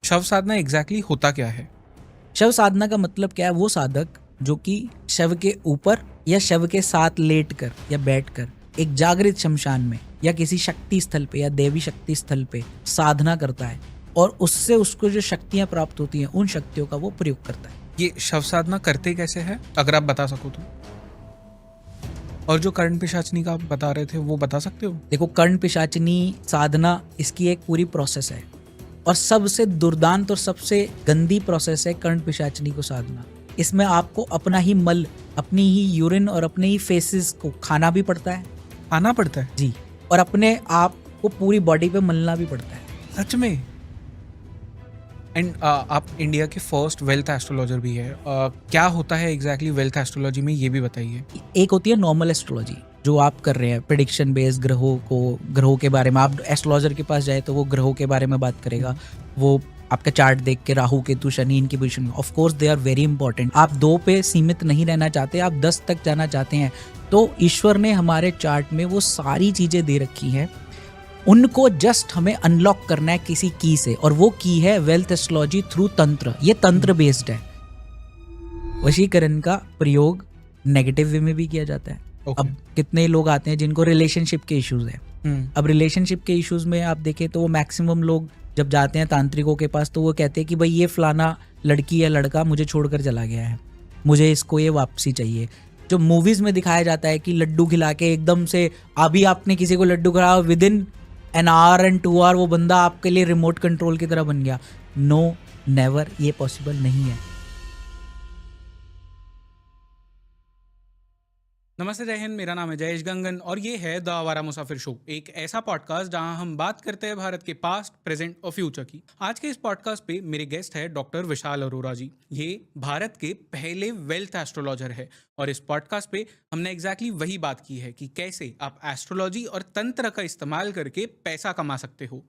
शव साधना एग्जैक्टली होता क्या है? शव साधना का मतलब क्या है? वो साधक जो कि शव के ऊपर या शव के साथ लेटकर या बैठकर एक जागृत शमशान में या किसी शक्ति स्थल पे या देवी शक्ति स्थल पे साधना करता है और उससे उसको जो शक्तियां प्राप्त होती हैं उन शक्तियों का वो प्रयोग करता है। ये शव साधना करते कैसे है, अगर आप बता सको तो? और जो कर्ण पिशाचनी का आप बता रहे थे वो बता सकते हो? देखो, कर्ण पिशाचिनी साधना इसकी एक पूरी प्रोसेस है और सबसे दुर्दांत और सबसे गंदी प्रोसेस है कर्ण पिशाचिनी को साधना। इसमें आपको अपना ही मल, अपनी ही यूरिन और अपने ही फेसेस को खाना भी पड़ता है। आना पड़ता है? जी। और अपने आप को पूरी बॉडी पे मलना भी पड़ता है। सच में? एंड आप इंडिया के फर्स्ट वेल्थ एस्ट्रोलॉजर भी है। क्या होता है एग्जैक्टली वेल्थ एस्ट्रोलॉजी में, ये भी बताइए। एक होती है नॉर्मल एस्ट्रोलॉजी जो आप कर रहे हैं, प्रेडिक्शन बेस्ड, ग्रहों के बारे में। आप एस्ट्रोलॉजर के पास जाए तो वो ग्रहों के बारे में बात करेगा। वो आपका चार्ट देख के राहु केतु शनि इनकी position, of course they are very important. आप 2 पे सीमित नहीं रहना चाहते, आप 10 तक जाना चाहते हैं, तो ईश्वर ने हमारे चार्ट में वो सारी चीजें दे रखी हैं। उनको जस्ट हमें अनलॉक करना है किसी की से, और वो की है वेल्थ एस्ट्रोलॉजी थ्रू तंत्र। ये तंत्र बेस्ड है। वशीकरण का प्रयोग नेगेटिव वे में भी किया जाता है। Okay. अब कितने लोग आते हैं जिनको रिलेशनशिप के इश्यूज है। अब रिलेशनशिप के इश्यूज में आप देखें तो वो मैक्सिमम लोग जब जाते हैं तांत्रिकों के पास तो वो कहते हैं कि भाई ये फलाना लड़की या लड़का मुझे छोड़कर चला गया है, मुझे इसको ये वापसी चाहिए। जो मूवीज में दिखाया जाता है कि लड्डू खिला के एकदम से, अभी आपने किसी को लड्डू खिलाया, within an hour and 2 hour वो बंदा आपके लिए रिमोट कंट्रोल की तरह बन गया। नो, नेवर, ये पॉसिबल नहीं है। नमस्ते, जय हिंद। मेरा नाम है जयेश गंगन और ये है द आवारा मुसाफिर शो, एक ऐसा पॉडकास्ट जहां हम बात करते हैं भारत के पास्ट, प्रेजेंट और फ्यूचर की। आज के इस पॉडकास्ट पे मेरे गेस्ट है डॉक्टर विशाल अरोरा जी। ये भारत के पहले वेल्थ एस्ट्रोलॉजर है और इस पॉडकास्ट पे हमने एग्जैक्टली वही बात की है कि कैसे आप एस्ट्रोलॉजी और तंत्र का इस्तेमाल करके पैसा कमा सकते हो।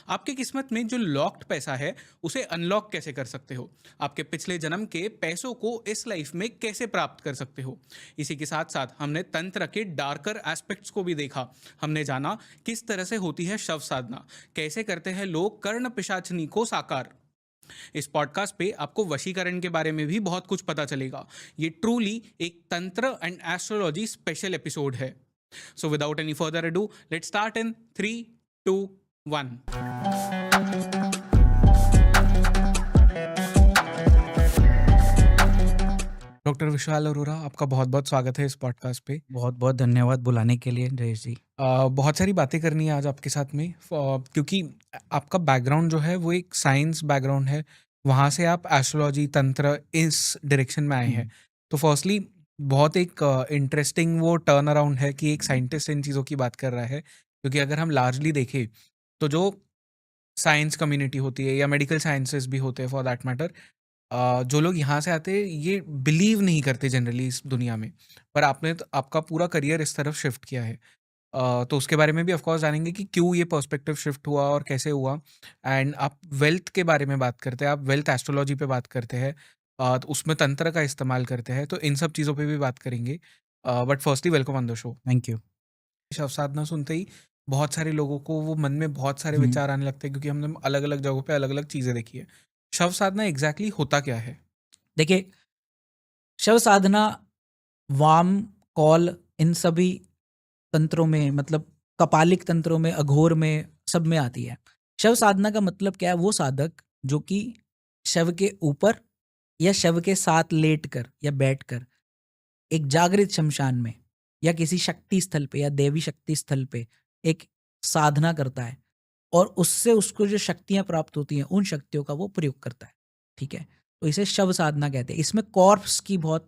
आपके किस्मत में जो लॉक्ड पैसा है उसे अनलॉक कैसे कर सकते हो, आपके पिछले जन्म के पैसों को इस लाइफ में कैसे प्राप्त कर सकते हो। इसी के साथ साथ हमने तंत्र के डार्कर एस्पेक्ट्स को भी देखा। हमने जाना किस तरह से होती है शव साधना, कैसे करते हैं लोग कर्ण पिशाचनी को साकार। इस पॉडकास्ट पे आपको वशीकरण के बारे में भी बहुत कुछ पता चलेगा। ये ट्रूली एक तंत्र एंड एस्ट्रोलॉजी स्पेशल एपिसोड है। So without any further ado, let's start in 3, 2, 1। Doctor Vishal Arora, आपका बहुत बहुत स्वागत है इस पॉडकास्ट पे। बहुत बहुत धन्यवाद बुलाने के लिए जयेश जी। बहुत सारी बातें करनी है आज आपके साथ में, क्योंकि आपका बैकग्राउंड जो है वो एक साइंस बैकग्राउंड है। वहाँ से आप एस्ट्रोलॉजी, तंत्र, इस डायरेक्शन में आए हैं। तो फर्स्टली बहुत एक इंटरेस्टिंग वो टर्न अराउंड है कि एक साइंटिस्ट इन चीज़ों की बात कर रहा है। क्योंकि अगर हम लार्जली देखें तो जो साइंस कम्युनिटी होती है या मेडिकल साइंसेस भी होते हैं फॉर दैट मैटर, जो लोग यहाँ से आते हैं ये बिलीव नहीं करते जनरली इस दुनिया में। पर आपने तो आपका पूरा करियर इस तरफ शिफ्ट किया है। तो उसके बारे में भी ऑफ कोर्स जानेंगे कि क्यों ये पर्सपेक्टिव शिफ्ट हुआ और कैसे हुआ। एंड आप वेल्थ के बारे में बात करते हैं, आप वेल्थ एस्ट्रोलॉजी पे बात करते हैं, तो उसमें तंत्र का इस्तेमाल करते हैं, तो इन सब चीज़ों पे भी बात करेंगे। But firstly welcome on the show. Thank you. शव साधना सुनते ही बहुत सारे लोगों को वो मन में बहुत सारे विचार आने लगते हैं, क्योंकि हमने अलग अलग जगहों पे अलग अलग चीज़ें देखी है। शव साधना एग्जैक्टली होता क्या है? देखिए, शव साधना, वाम, कौल, इन सभी तंत्रों में, मतलब कपालिक तंत्रों में, अघोर में, सब में आती है। शव साधना का मतलब क्या है? वो साधक जो कि शव के ऊपर या शव के साथ लेटकर या बैठकर एक जागृत शमशान में या किसी शक्ति स्थल पे या देवी शक्ति स्थल पे एक साधना करता है और उससे उसको जो शक्तियां प्राप्त होती हैं उन शक्तियों का वो प्रयोग करता है। ठीक है, तो इसे शव साधना कहते हैं। इसमें कॉर्प्स की बहुत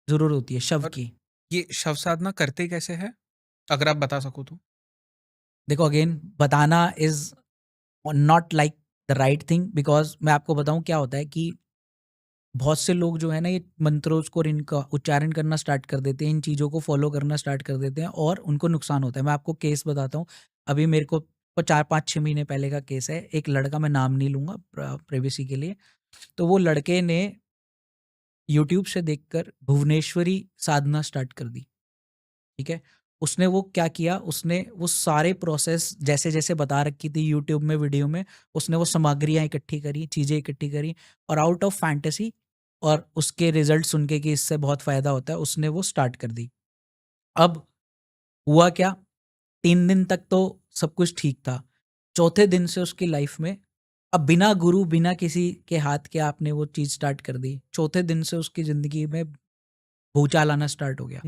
जरूरत होती है, शव और की। ये शव साधना करते कैसे है, अगर आप बता सको तो? देखो, अगेन बताना is not like the right thing, because मैं आपको बताऊं क्या होता है कि बहुत से लोग जो है ना, ये मंत्रों को और इनका उच्चारण करना स्टार्ट कर देते हैं, इन चीज़ों को फॉलो करना स्टार्ट कर देते हैं और उनको नुकसान होता है। मैं आपको केस बताता हूँ। अभी मेरे को 4-5-6 महीने पहले का केस है। एक लड़का, मैं नाम नहीं लूंगा प्राइवेसी के लिए, तो वो लड़के ने यूट्यूब से देखकर भुवनेश्वरी साधना स्टार्ट कर दी। ठीक है, उसने वो क्या किया, उसने वो सारे प्रोसेस जैसे जैसे बता रखी थी यूट्यूब में वीडियो में, उसने वो सामग्रियाँ इकट्ठी करी, चीज़ें इकट्ठी करी, और आउट ऑफ फैंटेसी और उसके रिजल्ट सुन के कि इससे बहुत फ़ायदा होता है, उसने वो स्टार्ट कर दी। अब हुआ क्या, 3 दिन तक तो सब कुछ ठीक था। चौथे दिन से उसकी लाइफ में, अब बिना गुरु, बिना किसी के हाथ के आपने वो चीज़ स्टार्ट कर दी। चौथे दिन से उसकी ज़िंदगी में भूचाल आना स्टार्ट हो गया।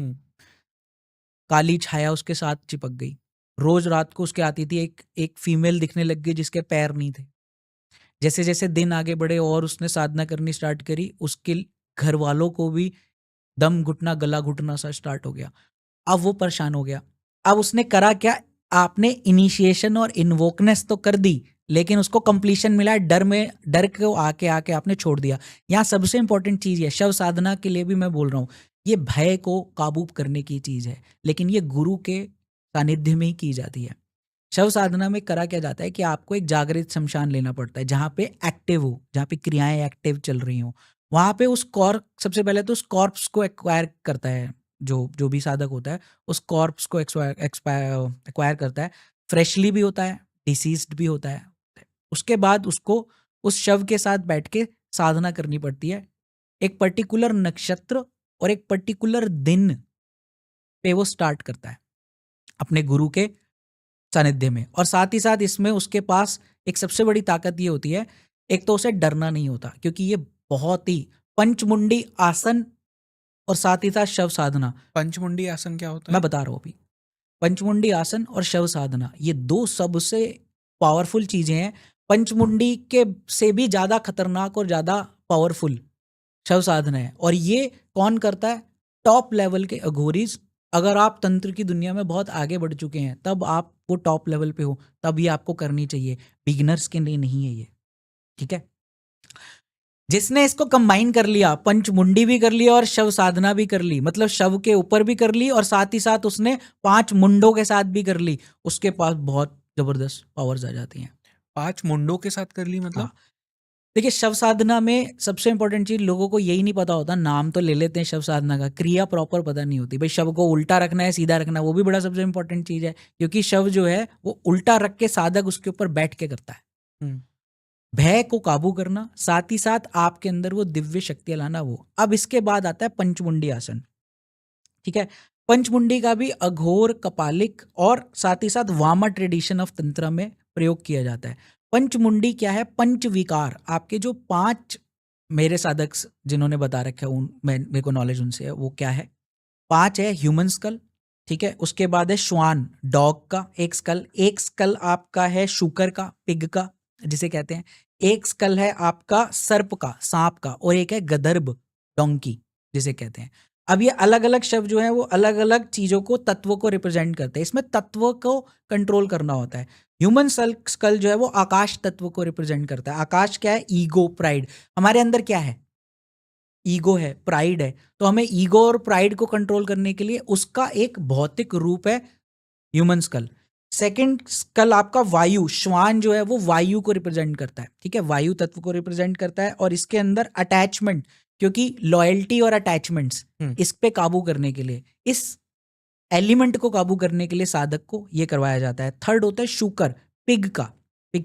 काली छाया उसके साथ चिपक गई। रोज़ रात को उसके आती थी, एक एक फीमेल दिखने लग गई जिसके पैर नहीं थे। जैसे-जैसे दिन आगे बढ़े और उसने साधना करनी स्टार्ट करी, उसके घरवालों को भी दम घुटना, गला घुटना सा स्टार्ट हो गया। अब वो परेशान हो गया। अब उसने करा क्या, आपने इनिशिएशन और इन्वोकनेस तो कर दी, लेकिन उसको कंप्लीशन मिला है, डर को आके आके आपने छोड़ दिया। यहाँ सबसे इंपॉर्टेंट चीज़ है, शव साधना के लिए भी मैं बोल रहा हूँ, ये भय को काबू करने की चीज़ है, लेकिन ये गुरु के सानिध्य में ही की जाती है। शव साधना में करा क्या जाता है कि आपको एक जागृत शमशान लेना पड़ता है, जहाँ पे एक्टिव हो, जहाँ पे क्रियाएं एक्टिव चल रही हों। वहाँ पे उस सबसे पहले तो उस कॉर्प्स को एक्वायर करता है, जो जो भी साधक होता है, उस कॉर्प्स को एक्वायर करता है। फ्रेशली भी होता है, डिसीज्ड भी होता है। उसके बाद उसको उस शव के साथ बैठ के साधना करनी पड़ती है। एक पर्टिकुलर नक्षत्र और एक पर्टिकुलर दिन पे वो स्टार्ट करता है अपने गुरु के सानिध्य में, और साथ ही साथ इसमें उसके पास एक सबसे बड़ी ताकत ये होती है, एक तो उसे डरना नहीं होता, क्योंकि ये बहुत ही पंचमुंडी आसन और साथ ही साथ शव साधना। पंचमुंडी आसन क्या होता मैं है? बता रहा हूँ अभी। पंचमुंडी आसन और शव साधना, ये दो सबसे पावरफुल चीजें हैं। पंचमुंडी के से भी ज्यादा खतरनाक और ज्यादा पावरफुल शव साधना है, और ये कौन करता है, टॉप लेवल के अघोरीज। अगर आप तंत्र की दुनिया में बहुत आगे बढ़ चुके हैं, तब आप वो टॉप लेवल पे हो, तब ये आपको करनी चाहिए। बिगिनर्स के लिए नहीं है ये, ठीक है। जिसने इसको कंबाइन कर लिया, पंचमुंडी भी कर लिया और शव साधना भी कर ली, मतलब शव के ऊपर भी कर ली और साथ ही साथ उसने 5 मुंडों के साथ भी कर ली, उसके पास बहुत जबरदस्त पावर्स आ जाती हैं। 5 मुंडों के साथ कर ली मतलब? हाँ, देखिए शव साधना में सबसे इंपॉर्टेंट चीज, लोगों को यही नहीं पता होता, नाम तो ले लेते हैं शव साधना का, क्रिया प्रॉपर पता नहीं होती। भाई शव को उल्टा रखना है, सीधा रखना है, वो भी बड़ा सबसे इंपॉर्टेंट चीज है, क्योंकि शव जो है वो उल्टा रख के साधक उसके ऊपर बैठ के करता है। हम्म। भय को काबू करना, साथ ही साथ आपके अंदर वो दिव्य शक्तियां लाना, वो। अब इसके बाद आता है पंचमुंडी आसन, ठीक है। पंचमुंडी का भी अघोर, कपालिक और साथ ही साथ वामा ट्रेडिशन ऑफ तंत्र में प्रयोग किया जाता है। पंचमुंडी क्या है, पंच विकार, आपके जो 5 मेरे साधक जिन्होंने बता रखे हैं, मेरे को नॉलेज उनसे है, वो क्या है, 5 है ह्यूमन स्कल, ठीक है। उसके बाद है श्वान, डॉग का एक स्कल आपका है शूकर का, पिग का जिसे कहते हैं, एक स्कल है आपका सर्प का, सांप का, और एक है गदर्भ, डोंकी जिसे कहते हैं। अब ये अलग अलग शब्द जो है वो अलग अलग चीजों को, तत्वों को रिप्रेजेंट करते हैं। इसमें तत्वों को कंट्रोल करना होता है। ह्यूमन स्कल जो है वो आकाश तत्व को रिप्रेजेंट करता है। आकाश क्या है, ईगो, प्राइड। हमारे अंदर क्या है, ईगो है, प्राइड है। तो हमें ईगो और प्राइड को कंट्रोल करने के लिए उसका एक भौतिक रूप है ह्यूमन स्कल। सेकंड स्कल आपका वायु, श्वान जो है वो वायु को रिप्रेजेंट करता है, ठीक है, वायु तत्व को रिप्रेजेंट करता है। और इसके अंदर अटैचमेंट, क्योंकि लॉयल्टी और अटैचमेंट्स, इस पे काबू करने के लिए, इस एलिमेंट को काबू करने के लिए साधक को ये करवाया जाता है। थर्ड होता है शुकर, पिग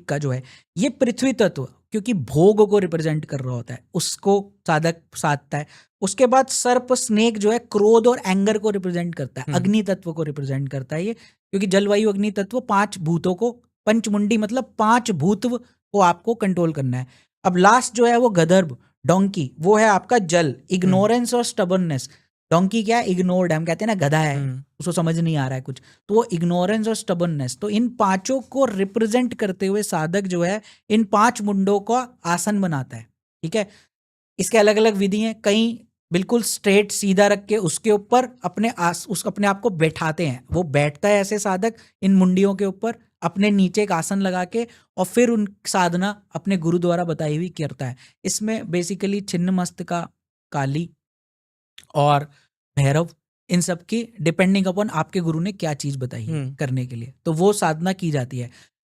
का जो है ये पृथ्वी तत्व, क्योंकि भोग को रिप्रेजेंट कर रहा होता है, उसको साधक साधता है। उसके बाद सर्प, स्नेक जो है क्रोध और एंगर को रिप्रेजेंट करता है, अग्नि तत्व को रिप्रेजेंट करता है ये, क्योंकि जलवायु अग्नि तत्व 5 भूतों को, पंचमुंडी मतलब 5 भूतव को आपको कंट्रोल करना है। अब लास्ट जो है वो गदर्भ, डोंकी, वो है आपका जल, इग्नोरेंस और स्टबर्ननेस। डोंकी क्या है, इग्नोर्ड है, हम कहते हैं ना गधा है, उसको समझ नहीं आ रहा है कुछ, तो वो इग्नोरेंस और स्टबर्ननेस। तो इन 5 को रिप्रेजेंट करते हुए साधक जो है इन 5 मुंडों का आसन बनाता है, ठीक है। इसके अलग अलग विधि हैं, कई बिल्कुल स्ट्रेट सीधा रख के उसके ऊपर अपने आप को बैठाते हैं, वो बैठता है ऐसे साधक इन मुंडियों के ऊपर, अपने नीचे एक आसन लगा के, और फिर उन साधना अपने गुरु द्वारा बताई हुई करता है। इसमें बेसिकली छिन्न मस्तका, काली और भैरव, इन सब की डिपेंडिंग अपॉन आपके गुरु ने क्या चीज बताई है करने के लिए, तो वो साधना की जाती है।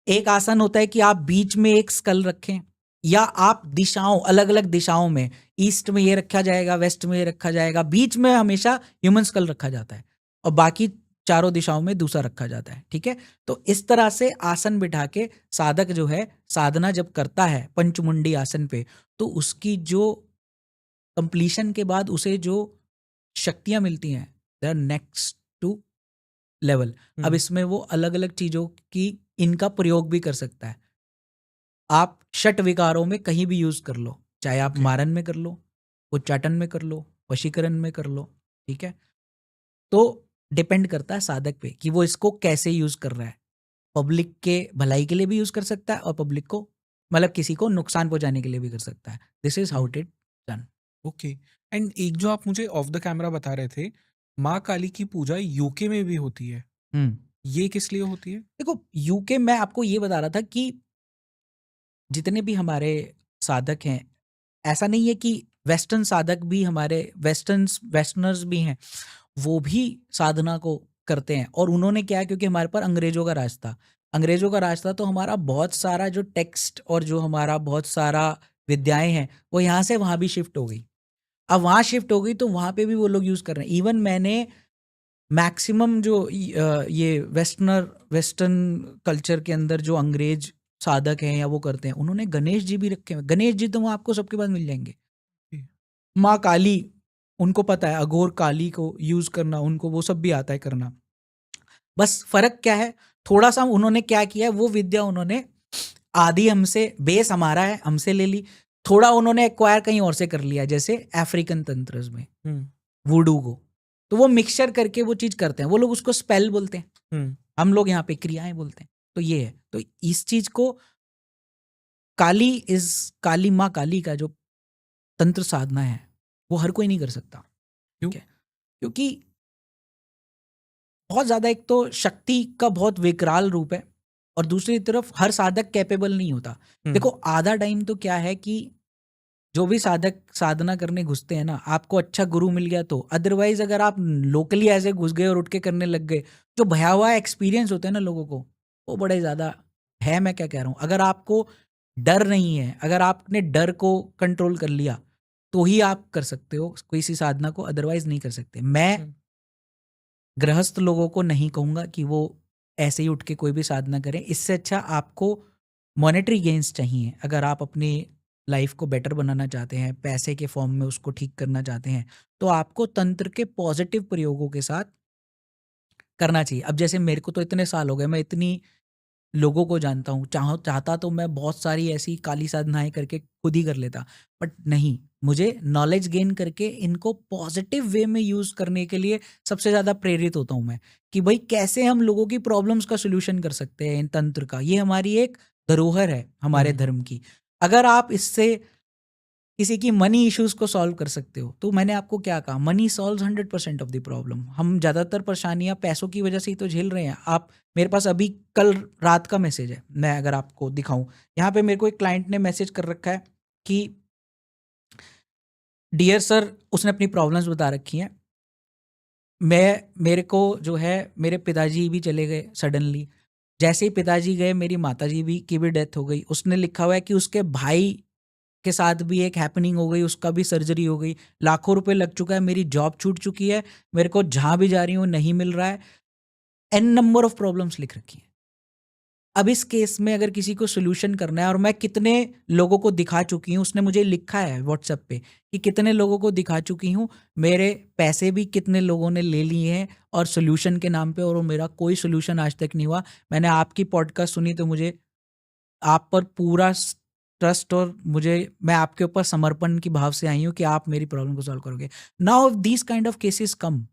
एक आसन होता है कि आप बीच में एक स्कल रखें, या आप दिशाओं, अलग अलग दिशाओं में, ईस्ट में ये रखा जाएगा, वेस्ट में ये रखा जाएगा, बीच में हमेशा ह्यूमन स्कल रखा जाता है, और बाकी चारों दिशाओं में दूसरा रखा जाता है, ठीक है। तो इस तरह से आसन बिठा के साधक जो है साधना जब करता है पंचमुंडी आसन पे, तो उसकी जो कंप्लीशन के बाद उसे जो शक्तियां मिलती हैं they are next to level. अब इसमें वो अलग अलग चीजों की इनका प्रयोग भी कर सकता है। आप षट विकारों में कहीं भी यूज कर लो, चाहे आप Okay. मारन में कर लो, उच्चाटन में कर लो, वशीकरण में कर लो, ठीक है। तो डिपेंड करता है साधक पे कि वो इसको कैसे यूज कर रहा है। पब्लिक के भलाई के लिए भी यूज कर सकता है और पब्लिक को मतलब किसी को नुकसान पहुंचाने के लिए भी कर सकता है। This is how it done. Okay. And एक जो आप मुझे ऑफ द कैमरा बता रहे थे, माँ काली की पूजा यूके में भी होती है, ये किस लिए होती है? देखो यूके में आपको ये बता रहा था कि जितने भी हमारे साधक हैं, ऐसा नहीं है कि वेस्टर्न साधक भी हमारे वेस्टर्नर्स भी हैं, वो भी साधना को करते हैं। और उन्होंने क्या है, क्योंकि हमारे पर अंग्रेजों का राज था, अंग्रेजों का राज था, तो हमारा बहुत सारा जो टेक्स्ट और जो हमारा बहुत सारा विद्याएं हैं वो यहाँ से वहाँ भी शिफ्ट हो गई। अब वहाँ शिफ्ट हो गई तो वहाँ पे भी वो लोग यूज़ कर रहे हैं। इवन मैंने मैक्सिमम जो ये वेस्टर्न कल्चर के अंदर जो अंग्रेज साधक हैं या वो करते हैं, उन्होंने गणेश जी भी रखे हैं। गणेश जी तो वो आपको सबके पास मिल जाएंगे। माँ काली उनको पता है, अघोर काली को यूज करना उनको वो सब भी आता है करना। बस फर्क क्या है, थोड़ा सा उन्होंने क्या किया है, वो विद्या उन्होंने आदि हमसे, बेस हमारा है हमसे ले ली, थोड़ा उन्होंने एक्वायर कहीं और से कर लिया, जैसे अफ्रीकन तंत्र में वुडू को, तो वो मिक्सचर करके वो चीज करते हैं। वो लोग उसको स्पेल बोलते हैं, हम लोग यहाँ पे क्रियाएं बोलते हैं। तो ये है, तो इस चीज को काली माँ काली का जो तंत्र साधना है वो हर कोई नहीं कर सकता। क्यों? ठीक है, क्योंकि बहुत ज्यादा, एक तो शक्ति का बहुत विकराल रूप है, और दूसरी तरफ हर साधक कैपेबल नहीं होता। देखो आधा टाइम तो क्या है कि जो भी साधक साधना करने घुसते हैं ना, आपको अच्छा गुरु मिल गया तो, अदरवाइज अगर आप लोकली ऐसे घुस गए और उठ के करने लग गए, जो भयावह एक्सपीरियंस होते हैं ना लोगों को, वो बड़े ज्यादा है। मैं क्या कह रहा हूँ, अगर आपको डर नहीं है, अगर आपने डर को कंट्रोल कर लिया तो ही आप कर सकते हो किसी साधना को, अदरवाइज नहीं कर सकते। मैं गृहस्थ लोगों को नहीं कहूंगा कि वो ऐसे ही उठ के कोई भी साधना करें। इससे अच्छा आपको मॉनेटरी गेन्स चाहिए। अगर आप अपनी लाइफ को बेटर बनाना चाहते हैं, पैसे के फॉर्म में उसको ठीक करना चाहते हैं, तो आपको तंत्र के पॉजिटिव प्रयोगों के साथ करना चाहिए। अब जैसे मेरे को तो इतने साल हो गए, मैं इतनी लोगों को जानता हूँ, चाहता तो मैं बहुत सारी ऐसी काली साधनाएं करके खुद ही कर लेता, बट नहीं, मुझे नॉलेज गेन करके इनको पॉजिटिव वे में यूज करने के लिए सबसे ज्यादा प्रेरित होता हूँ मैं, कि भाई कैसे हम लोगों की प्रॉब्लम्स का सोल्यूशन कर सकते हैं इन तंत्र का। ये हमारी एक धरोहर है हमारे धर्म की। अगर आप इससे किसी की मनी इश्यूज को सॉल्व कर सकते हो, तो मैंने आपको क्या कहा, money solves 100% of the problem. हम ज्यादातर परेशानियां पैसों की वजह से ही तो झेल रहे हैं। आप मेरे पास अभी कल रात का मैसेज है, मैं अगर आपको दिखाऊं, यहाँ पे मेरे को एक क्लाइंट ने मैसेज कर रखा है कि डियर सर, उसने अपनी प्रॉब्लम्स बता रखी हैं। मेरे को जो है, मेरे पिताजी भी चले गए सडनली, जैसे ही पिताजी गए मेरी माताजी भी की भी डेथ हो गई। उसने लिखा हुआ है कि उसके भाई के साथ भी एक हैपनिंग हो गई, उसका भी सर्जरी हो गई, लाखों रुपए लग चुका है, मेरी जॉब छूट चुकी है, मेरे को जहां भी जा रही हूँ नहीं मिल रहा है, एन नंबर ऑफ प्रॉब्लम्स लिख रखी है। अब इस केस में अगर किसी को सोल्यूशन करना है, और मैं कितने लोगों को दिखा चुकी हूँ, उसने मुझे लिखा है व्हाट्सएप पे कि कितने लोगों को दिखा चुकी हूँ, मेरे पैसे भी कितने लोगों ने ले लिए हैं और सोल्यूशन के नाम पे, और वो मेरा कोई सोल्यूशन आज तक नहीं हुआ। मैंने आपकी पॉडकास्ट सुनी तो मुझे आप पर पूरा ट्रस्ट, और मैं आपके ऊपर समर्पण की भाव से आई हूँ कि आप मेरी प्रॉब्लम को सॉल्व करोगे। Now these kind of cases come.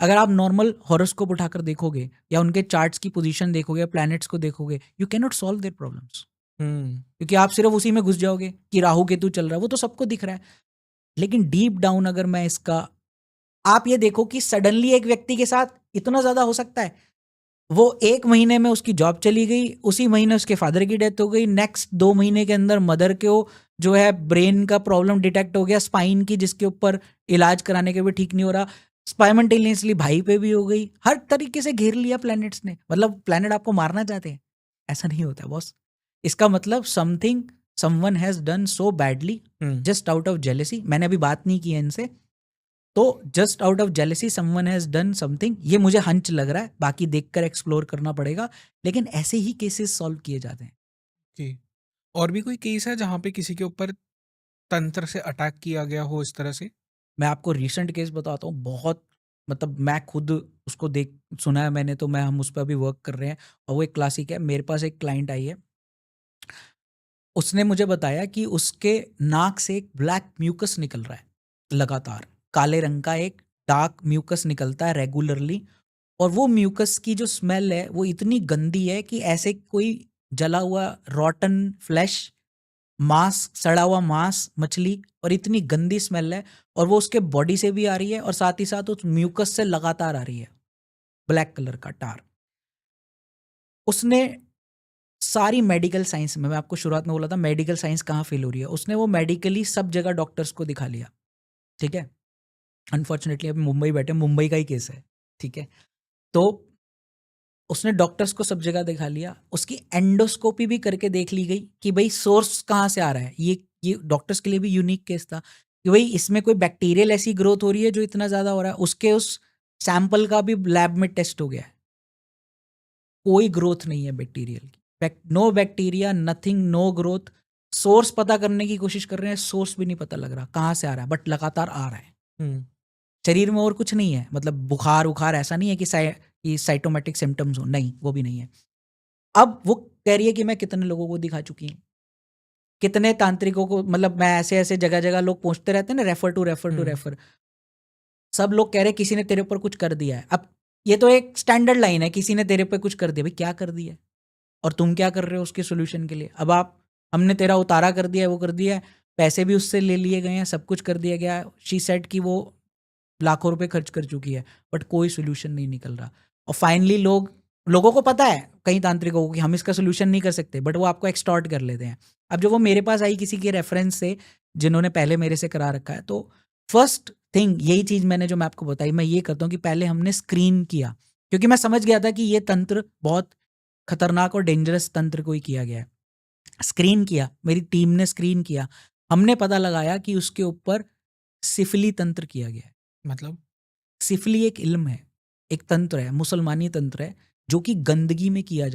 अगर आप नॉर्मल हॉरोस्कोप उठाकर देखोगे या उनके चार्ट्स की पोजीशन देखोगे या प्लैनेट्स को देखोगे, you can not solve their problems, क्योंकि आप सिर्फ उसी में घुस जाओगे कि राहु केतु चल रहा है, वो तो सबको दिख रहा है। लेकिन डीप डाउन अगर मैं इसका, आप ये देखो कि सडनली एक व्यक्ति के साथ इतना ज्यादा हो सकता है, वो 1 महीने में उसकी जॉब चली गई, उसी महीने उसके फादर की डेथ हो गई, नेक्स्ट 2 महीने के अंदर मदर को जो है ब्रेन का प्रॉब्लम डिटेक्ट हो गया, स्पाइन की, जिसके ऊपर इलाज कराने के भी ठीक नहीं हो रहा, स्पाइमल्टेनियसली भाई पे भी हो गई। हर तरीके से घेर लिया प्लैनेट्स ने। मतलब प्लैनेट आपको मारना चाहते हैं, ऐसा नहीं होता बॉस। इसका मतलब something someone has done so badly just out of jealousy. मैंने अभी बात नहीं की है इनसे, तो just out of jealousy someone has done something, ये मुझे हंच लग रहा है, बाकी देखकर एक्सप्लोर करना पड़ेगा, लेकिन ऐसे ही केसेस सॉल्व किए जाते हैं। जी। और भी कोई केस है जहाँ पे किसी के ऊपर तंत्र से अटैक किया गया हो इस तरह से? मैं आपको रिसेंट केस बताता हूँ, बहुत मतलब मैं खुद उसको देख सुना है मैंने, तो हम उस पर अभी वर्क कर रहे हैं, और वो एक क्लासिक है। मेरे पास एक क्लाइंट आई है, उसने मुझे बताया कि उसके नाक से एक ब्लैक म्यूकस निकल रहा है लगातार, काले रंग का एक डार्क म्यूकस निकलता है रेगुलरली, और वो म्यूकस की जो स्मेल है वो इतनी गंदी है कि ऐसे कोई जला हुआ रॉटन फ्लैश, मांस, सड़ा हुआ मांस, मछली, और इतनी गंदी स्मेल है, और वो उसके बॉडी से भी आ रही है और साथ ही साथ उस म्यूकस से लगातार आ रही है, ब्लैक कलर का टार। उसने सारी मेडिकल साइंस में, मैं आपको शुरुआत में बोला था मेडिकल साइंस कहाँ फेल हो रही है, उसने वो मेडिकली सब जगह डॉक्टर्स को दिखा लिया, ठीक है। अनफॉर्चुनेटली अभी मुंबई बैठे, मुंबई का ही केस है, ठीक है। तो उसने डॉक्टर्स को सब जगह दिखा लिया, उसकी एंडोस्कोपी भी करके देख ली गई कि भाई सोर्स कहाँ से आ रहा है। ये डॉक्टर्स के लिए भी यूनिक केस था कि भाई इसमें कोई बैक्टीरियल ऐसी ग्रोथ हो रही है जो इतना ज़्यादा हो रहा है। उसके उस सैंपल का भी लैब में टेस्ट हो गया है, कोई ग्रोथ नहीं है बैक्टीरियल की, no bacteria, nothing, no growth. Source पता करने की कोशिश कर रहे हैं, सोर्स भी नहीं पता लग रहा कहाँ से आ रहा है, बट लगातार आ रहा है। शरीर में और कुछ नहीं है, मतलब बुखार उखार ऐसा नहीं है कि साइटोमेटिक सिम्टम्स हो, नहीं, वो भी नहीं है। अब वो कह रही है कि मैं कितने लोगों को दिखा चुकी हूँ, कितने तांत्रिकों को, मतलब मैं ऐसे ऐसे जगह जगह लोग पूछते रहते हैं ना, refer to refer to refer, सब लोग कह रहे हैं किसी ने तेरे ऊपर कुछ कर दिया है। अब ये तो एक स्टैंडर्ड लाइन है, किसी ने तेरे पे कुछ कर दिया, भाई क्या कर दिया है और तुम क्या कर रहे हो उसके सोल्यूशन के लिए। अब आप, हमने तेरा उतारा कर दिया है, वो कर दिया है, पैसे भी उससे ले लिए गए हैं, सब कुछ कर दिया गया है, शी सेड कि वो लाखों रुपए खर्च कर चुकी है, बट कोई सोल्यूशन नहीं निकल रहा। और फाइनली लोगों को पता है, कई तांत्रिकों को, कि हम इसका सोल्यूशन नहीं कर सकते, बट वो आपको एक्सटॉर्ट कर लेते हैं। अब जो वो मेरे पास आई किसी के रेफरेंस से, जिन्होंने पहले मेरे से करा रखा है, तो फर्स्ट थिंग यही चीज़ मैंने जो मैं आपको बताई, मैं ये करता हूँ कि पहले हमने स्क्रीन किया, क्योंकि मैं समझ गया था कि ये तंत्र बहुत खतरनाक और डेंजरस तंत्र को ही किया गया है। स्क्रीन किया, मेरी टीम ने स्क्रीन किया, हमने पता लगाया कि उसके ऊपर सिफिली तंत्र किया गया है। मतलब? सिफिली एक इल्म है, एक तंत्र है, मुसलमानी तंत्र है, जो कि गंदगी में किया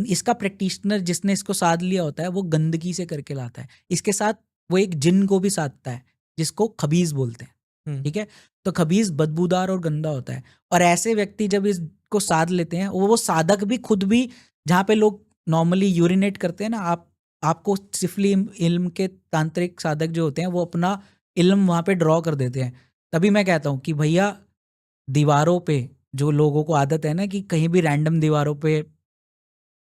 इसका प्रैक्टिशनर जिसने इसको साध लिया होता है वो गंदगी से करके लाता है। इसके साथ वो एक जिन को भी साधता है जिसको खबीज बोलते हैं, ठीक है। तो खबीज बदबूदार और गंदा होता है, और ऐसे व्यक्ति जब इसको साध लेते हैं, वो साधक भी खुद भी, जहाँ पे लोग नॉर्मली यूरिनेट करते हैं ना, आपको सिफिली इल्म के तांत्रिक साधक जो होते हैं वो अपना इल्म वहाँ पे ड्रॉ कर देते हैं। तभी मैं कहता हूँ कि भैया, दीवारों पे जो लोगों को आदत है ना कि कहीं भी रैंडम दीवारों पे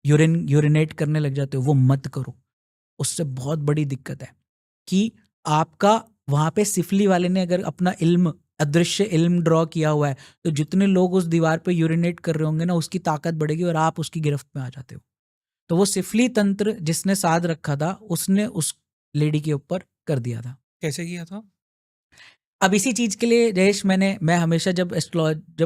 यूरिनेट करने लग जाते हो, वो मत करो। उससे बहुत बड़ी दिक्कत है कि आपका वहाँ पे सिफली वाले ने अगर अपना इल्म, अदृश्य इल्म ड्रॉ किया हुआ है, तो जितने लोग उस दीवार पे यूरिनेट कर रहे होंगे ना, उसकी ताकत बढ़ेगी और आप उसकी गिरफ्त में आ जाते हो। तो वो सिफली तंत्र जिसने साध रखा था, उसने उस लेडी के ऊपर कर दिया था। कैसे किया था? अब इसी चीज़ के लिए जयेश, मैं हमेशा जब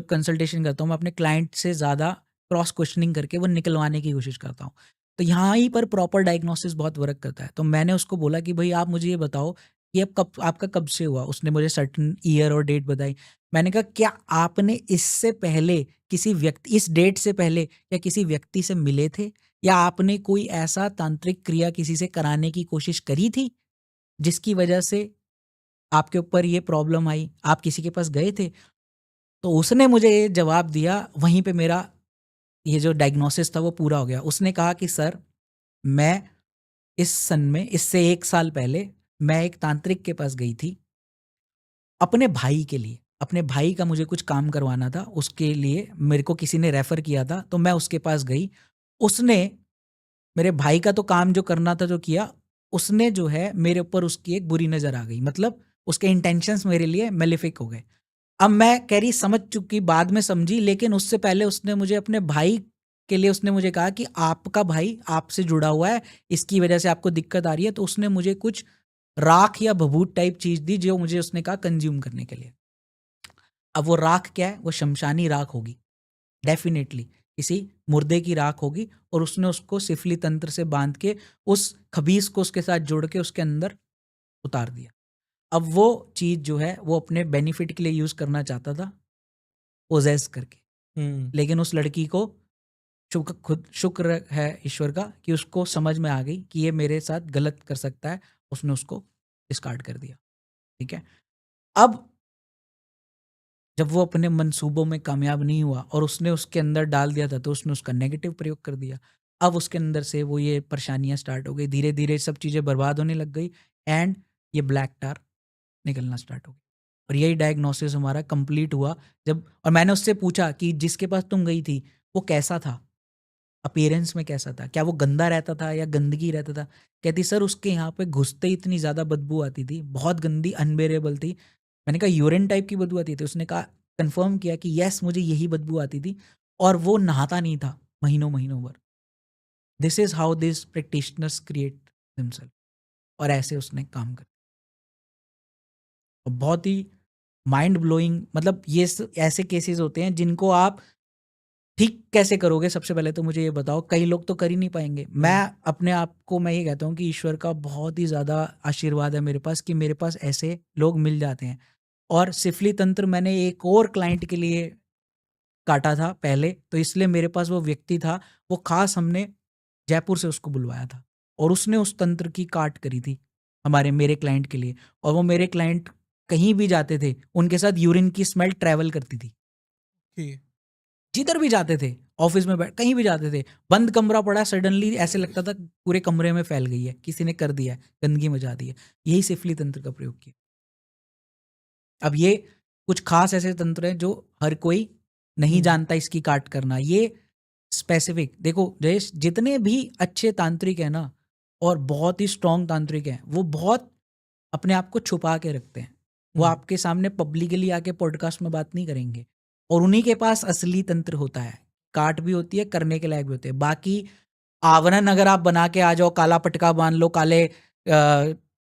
कंसल्टेशन करता हूँ, मैं अपने क्लाइंट से ज़्यादा क्रॉस क्वेश्चनिंग करके वो निकलवाने की कोशिश करता हूँ। तो यहाँ ही पर प्रॉपर डायग्नोसिस बहुत वर्क करता है। तो मैंने उसको बोला कि भाई आप मुझे ये बताओ कि अब आपका कब से हुआ। उसने मुझे सर्टेन ईयर और डेट बताई। मैंने कहा क्या आपने इससे पहले किसी व्यक्ति, इस डेट से पहले या किसी व्यक्ति से मिले थे, या आपने कोई ऐसा तांत्रिक क्रिया किसी से कराने की कोशिश करी थी जिसकी वजह से आपके ऊपर ये प्रॉब्लम आई, आप किसी के पास गए थे? तो उसने मुझे ये जवाब दिया, वहीं पे मेरा ये जो डायग्नोसिस था वो पूरा हो गया। उसने कहा कि सर, मैं इस सन में, इससे 1 साल पहले मैं एक तांत्रिक के पास गई थी, अपने भाई के लिए। अपने भाई का मुझे कुछ काम करवाना था, उसके लिए मेरे को किसी ने रेफ़र किया था, तो मैं उसके पास गई। उसने मेरे भाई का तो काम जो करना था जो किया, उसने जो है मेरे ऊपर उसकी एक बुरी नज़र आ गई। मतलब उसके इंटेंशंस मेरे लिए मेलेफिक हो गए। अब मैं कह रही समझ चुकी, बाद में समझी, लेकिन उससे पहले उसने मुझे अपने भाई के लिए उसने मुझे कहा कि आपका भाई आपसे जुड़ा हुआ है, इसकी वजह से आपको दिक्कत आ रही है। तो उसने मुझे कुछ राख या भभूत टाइप चीज़ दी, जो मुझे उसने कहा कंज़्यूम करने के लिए। अब वो राख क्या है? वो शमशानी राख होगी, डेफ़िनेटली किसी मुर्दे की राख होगी, और उसने उसको सिफली तंत्र से बाँध के उस खबीज़ को उसके साथ जोड़ के उसके अंदर उतार दिया। अब वो चीज़ जो है वो अपने बेनिफिट के लिए यूज़ करना चाहता था, पोजेस करके। लेकिन उस लड़की को शुक्र है ईश्वर का कि उसको समझ में आ गई कि ये मेरे साथ गलत कर सकता है, उसने उसको डिस्कार्ड कर दिया। ठीक है। अब जब वो अपने मंसूबों में कामयाब नहीं हुआ और उसने उसके अंदर डाल दिया था, तो उसने उसका नेगेटिव प्रयोग कर दिया। अब उसके अंदर से वो ये परेशानियां स्टार्ट हो गई, धीरे धीरे सब चीज़ें बर्बाद होने लग गई एंड ये ब्लैक टार निकलना स्टार्ट हो गया। और यही डायग्नोसिस हमारा कंप्लीट हुआ जब, और मैंने उससे पूछा कि जिसके पास तुम गई थी वो कैसा था, अपीयरेंस में कैसा था, क्या वो गंदा रहता था या गंदगी रहता था? कहती सर उसके यहाँ पे घुसते ही इतनी ज़्यादा बदबू आती थी, बहुत गंदी, अनबेरेबल थी। मैंने कहा यूरिन टाइप की बदबू आती थी? उसने कहा, कंफर्म किया कि यस मुझे यही बदबू आती थी, और वो नहाता नहीं था महीनों महीनों भर। This is how this practitioners create himself. और ऐसे उसने काम कर, और बहुत ही माइंड ब्लोइंग, मतलब ये ऐसे केसेस होते हैं जिनको आप ठीक कैसे करोगे? सबसे पहले तो मुझे ये बताओ। कई लोग तो कर ही नहीं पाएंगे। मैं अपने आप को मैं ये कहता हूँ कि ईश्वर का बहुत ही ज़्यादा आशीर्वाद है मेरे पास कि मेरे पास ऐसे लोग मिल जाते हैं। और सिफली तंत्र मैंने एक और क्लाइंट के लिए काटा था पहले, तो इसलिए मेरे पास वो व्यक्ति था, वो खास हमने जयपुर से उसको बुलवाया था, और उसने उस तंत्र की काट करी थी मेरे क्लाइंट के लिए। और वो मेरे क्लाइंट कहीं भी जाते थे, उनके साथ यूरिन की स्मेल ट्रैवल करती थी। जिधर भी जाते थे, ऑफिस में बैठ, कहीं भी जाते थे, बंद कमरा पड़ा, सडनली ऐसे लगता था पूरे कमरे में फैल गई है, किसी ने कर दिया है, गंदगी मचा दी है। यही सिफली तंत्र का प्रयोग किया। अब ये कुछ खास ऐसे तंत्र हैं जो हर कोई नहीं जानता इसकी काट करना। ये स्पेसिफिक, देखो जयेश, जितने भी अच्छे तांत्रिक हैं ना, और बहुत ही स्ट्रांग तांत्रिक हैं, वो बहुत अपने आप को छुपा के रखते हैं। वो आपके सामने पब्लिकली आके पॉडकास्ट में बात नहीं करेंगे, और उन्हीं के पास असली तंत्र होता है, काट भी होती है, करने के लायक भी होते हैं। बाकी आवरण अगर आप बना के आ जाओ, काला पटका बांध लो, काले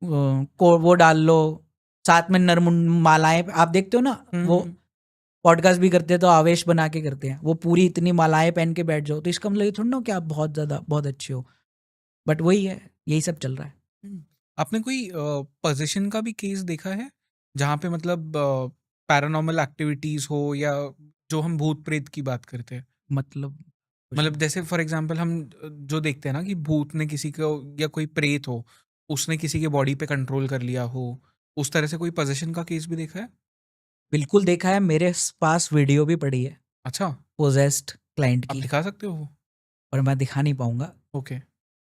को वो डाल लो, साथ में नरमुंड मालाएं, आप देखते हो ना, वो पॉडकास्ट भी करते हैं तो आवेश बना के करते हैं, वो पूरी इतनी मालाएं पहन के बैठ जाओ, तो इसका मतलब ये थोड़ा ना कि आप बहुत ज़्यादा बहुत अच्छे हो। बट वही है, यही सब चल रहा है। आपने कोई पोजीशन का भी केस देखा है जहाँ पे मतलब पैरानॉर्मल एक्टिविटीज हो, या जो हम भूत प्रेत की बात करते हैं? मतलब जैसे फॉर एग्जांपल हम जो देखते हैं ना कि भूत ने किसी को, या कोई प्रेत हो, उसने किसी के बॉडी पे कंट्रोल कर लिया हो, उस तरह से कोई पोजीशन का केस भी देखा है? बिल्कुल देखा है, मेरे पास वीडियो भी पड़ी है अच्छा, पोजेस्ड क्लाइंट आप की, दिखा सकते हो? और मैं दिखा नहीं पाऊंगा। ओके।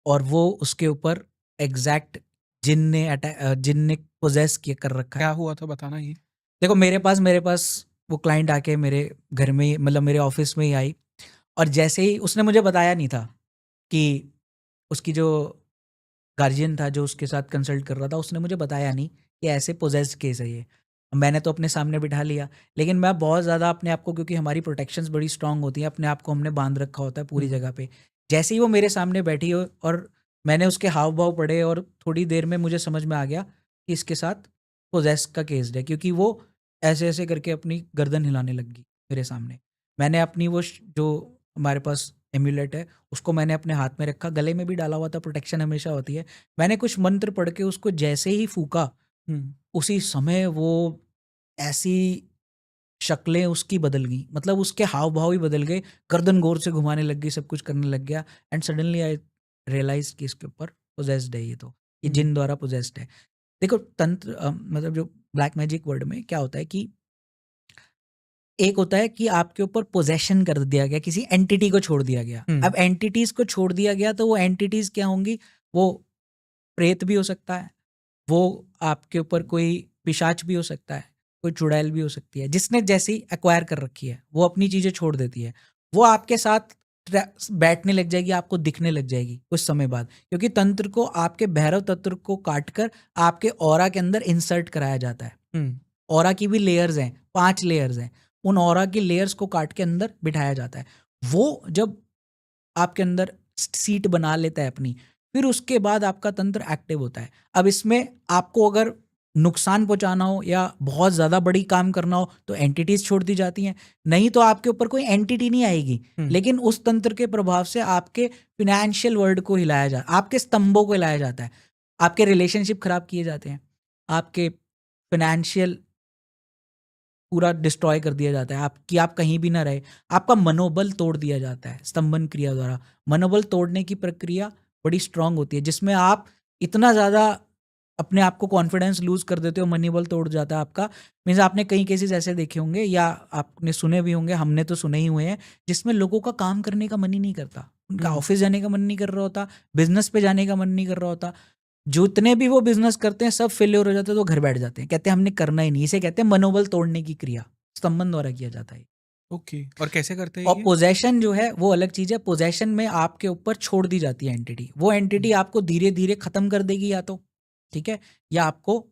और वो उसके ऊपर एग्जैक्ट जिन ने पोजेस किया कर रखा है। क्या हुआ था बताना ये। देखो मेरे पास वो क्लाइंट आके मेरे घर में मतलब मेरे ऑफिस में ही आई, और जैसे ही उसने मुझे बताया नहीं था कि उसकी जो गार्जियन था जो उसके साथ कंसल्ट कर रहा था, उसने मुझे बताया नहीं कि ऐसे पोजेस्ड केस है ये। मैंने तो अपने सामने बिठा लिया, लेकिन मैं बहुत ज़्यादा अपने आप को, क्योंकि हमारी प्रोटेक्शंस बड़ी स्ट्रांग होती हैं, अपने आप को हमने बांध रखा होता है पूरी जगह पे। जैसे ही वो मेरे सामने बैठी हो और मैंने उसके हाव भाव पढ़े, और थोड़ी देर में मुझे समझ में आ गया कि इसके साथ पोजेस का केस है, क्योंकि वो ऐसे ऐसे करके अपनी गर्दन हिलाने लग गई मेरे सामने। मैंने अपनी जो हमारे पास एम्यूलेट है उसको मैंने अपने हाथ में रखा, गले में भी डाला हुआ था, प्रोटेक्शन हमेशा होती है। मैंने कुछ मंत्र पढ़ के उसको जैसे ही फूका, उसी समय वो ऐसी शक्लें उसकी बदल गई, मतलब उसके हाव भाव ही बदल गए, गर्दन गौर से घुमाने लग गई, सब कुछ करने लग गया। एंड सडनली आई रियलाइज कि इसके ऊपर पोजेस्ड है, ये जिन द्वारा पोजेस्ड है। देखो तंत्र मतलब जो ब्लैक मैजिक वर्ड में क्या होता है कि एक होता है कि आपके ऊपर पोजेशन कर दिया गया, किसी एंटिटी को छोड़ दिया गया। अब एंटिटीज को छोड़ दिया गया तो वो एंटिटीज क्या होंगी? वो प्रेत भी हो सकता है, वो आपके ऊपर कोई पिशाच भी हो सकता है, कोई चुड़ैल भी हो सकती है, जिसने जैसी एक्वायर कर रखी है वो अपनी चीजें छोड़ देती है। वो आपके साथ बैठने लग जाएगी, आपको दिखने लग जाएगी कुछ समय बाद, क्योंकि तंत्र को आपके भैरव तंत्र को काटकर आपके ऑरा के अंदर इंसर्ट कराया जाता है। ऑरा की भी लेयर्स हैं, 5 लेयर्स हैं, उन ऑरा की लेयर्स को काट के अंदर बिठाया जाता है। वो जब आपके अंदर सीट बना लेता है अपनी, फिर उसके बाद आपका तंत्र एक्टिव होता है। अब इसमें आपको अगर नुकसान पहुंचाना हो या बहुत ज़्यादा बड़ी काम करना हो तो एंटिटीज छोड़ दी जाती हैं, नहीं तो आपके ऊपर कोई एंटिटी नहीं आएगी। लेकिन उस तंत्र के प्रभाव से आपके फिनेंशियल वर्ल्ड को हिलाया जाता है, आपके स्तंभों को हिलाया जाता है, आपके रिलेशनशिप खराब किए जाते हैं, आपके फाइनेंशियल पूरा डिस्ट्रॉय कर दिया जाता है, आप कहीं भी ना रहे, आपका मनोबल तोड़ दिया जाता है स्तंभन क्रिया द्वारा। मनोबल तोड़ने की प्रक्रिया बड़ी स्ट्रांग होती है, जिसमें आप इतना ज़्यादा अपने आप को कॉन्फिडेंस लूज कर देते हो, मनोबल तोड़ जाता है आपका। मीन्स आपने कई केसेस ऐसे देखे होंगे या आपने सुने भी होंगे, हमने तो सुने ही हुए हैं, जिसमें लोगों का काम करने का मन ही नहीं करता, उनका ऑफिस जाने का मन नहीं कर रहा होता, बिजनेस पे जाने का मन नहीं कर रहा होता, जितने भी वो बिजनेस करते हैं सब फेलियर हो जाते हैं, तो घर बैठ जाते हैं, कहते हैं हमने करना ही नहीं। इसे कहते हैं मनोबल तोड़ने की क्रिया, स्तंभन द्वारा किया जाता है। ओके, और कैसे करते हैं और ये? पोजेशन जो है वो अलग चीज है। पोजेशन में आपके ऊपर छोड़ दी जाती है एंटिटी, वो एंटिटी आपको धीरे धीरे खत्म कर देगी या तो, ठीक है, या आपको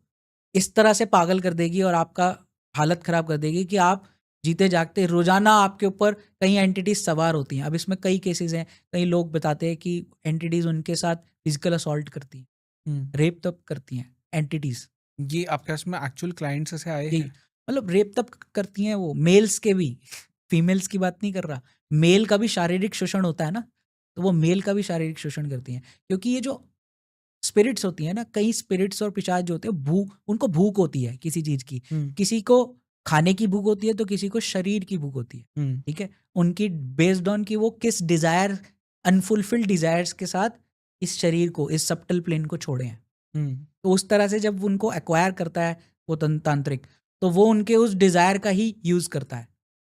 इस तरह से पागल कर देगी और आपका हालत खराब कर देगी कि आप जीते जागते रोजाना आपके ऊपर कई एंटिटीज सवार होती हैं। अब इसमें कई केसेस हैं, कई लोग बताते हैं कि एंटिटीज उनके साथ फिजिकल असॉल्ट करती हैं, रेप तक करती हैं एंटिटीज। ये आपके पास में एक्चुअल क्लाइंट्स ऐसे आए यही हैं? मतलब रेप तक करती हैं वो, मेल्स के भी, फीमेल्स की बात नहीं कर रहा। मेल का भी शारीरिक शोषण होता है ना, तो वो मेल का भी शारीरिक शोषण करती हैं, क्योंकि ये जो स्पिरिट्स होती हैं ना, कई स्पिरिट्स और पिशाच जो होते हैं, उनको भूख होती है किसी चीज की। किसी को खाने की भूख होती है तो किसी को शरीर की भूख होती है, ठीक है, उनकी बेस्ड ऑन कि वो किस डिजायर, अनफुलफिल्ड डिजायर्स के साथ इस शरीर को, इस सब्टल प्लेन को छोड़े हैं। तो उस तरह से जब उनको एक्वायर करता है वो तांत्रिक, तो वो उनके उस डिजायर का ही यूज करता है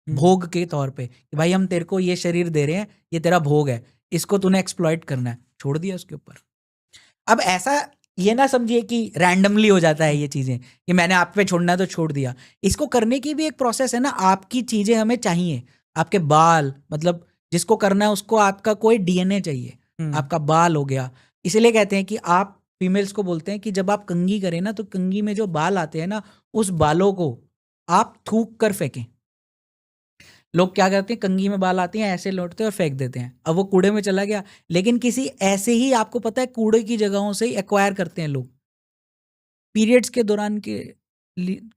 भोग के तौर पे, कि भाई हम तेरे को ये शरीर दे रहे हैं, ये तेरा भोग है, इसको तूने एक्सप्लॉइट करना है, छोड़ दिया उसके ऊपर। अब ऐसा ये ना समझिए कि रैंडमली हो जाता है ये चीजें, कि मैंने आप पे छोड़ना है तो छोड़ दिया। इसको करने की भी एक प्रोसेस है ना, आपकी चीजें हमें चाहिए, आपके बाल, मतलब जिसको करना है उसको आपका कोई डीएनए चाहिए, आपका बाल हो गया। इसीलिए कहते हैं कि आप फीमेल्स को बोलते हैं कि जब आप कंघी करें ना, तो कंघी में जो बाल आते हैं ना, उस बालों को आप थूक कर फेंकें। लोग क्या करते हैं, कंघी में बाल आती हैं, ऐसे लौटते हैं और फेंक देते हैं, अब वो कूड़े में चला गया। लेकिन किसी ऐसे ही, आपको पता है, कूड़े की जगहों से ही एक्वायर करते हैं लोग। पीरियड्स के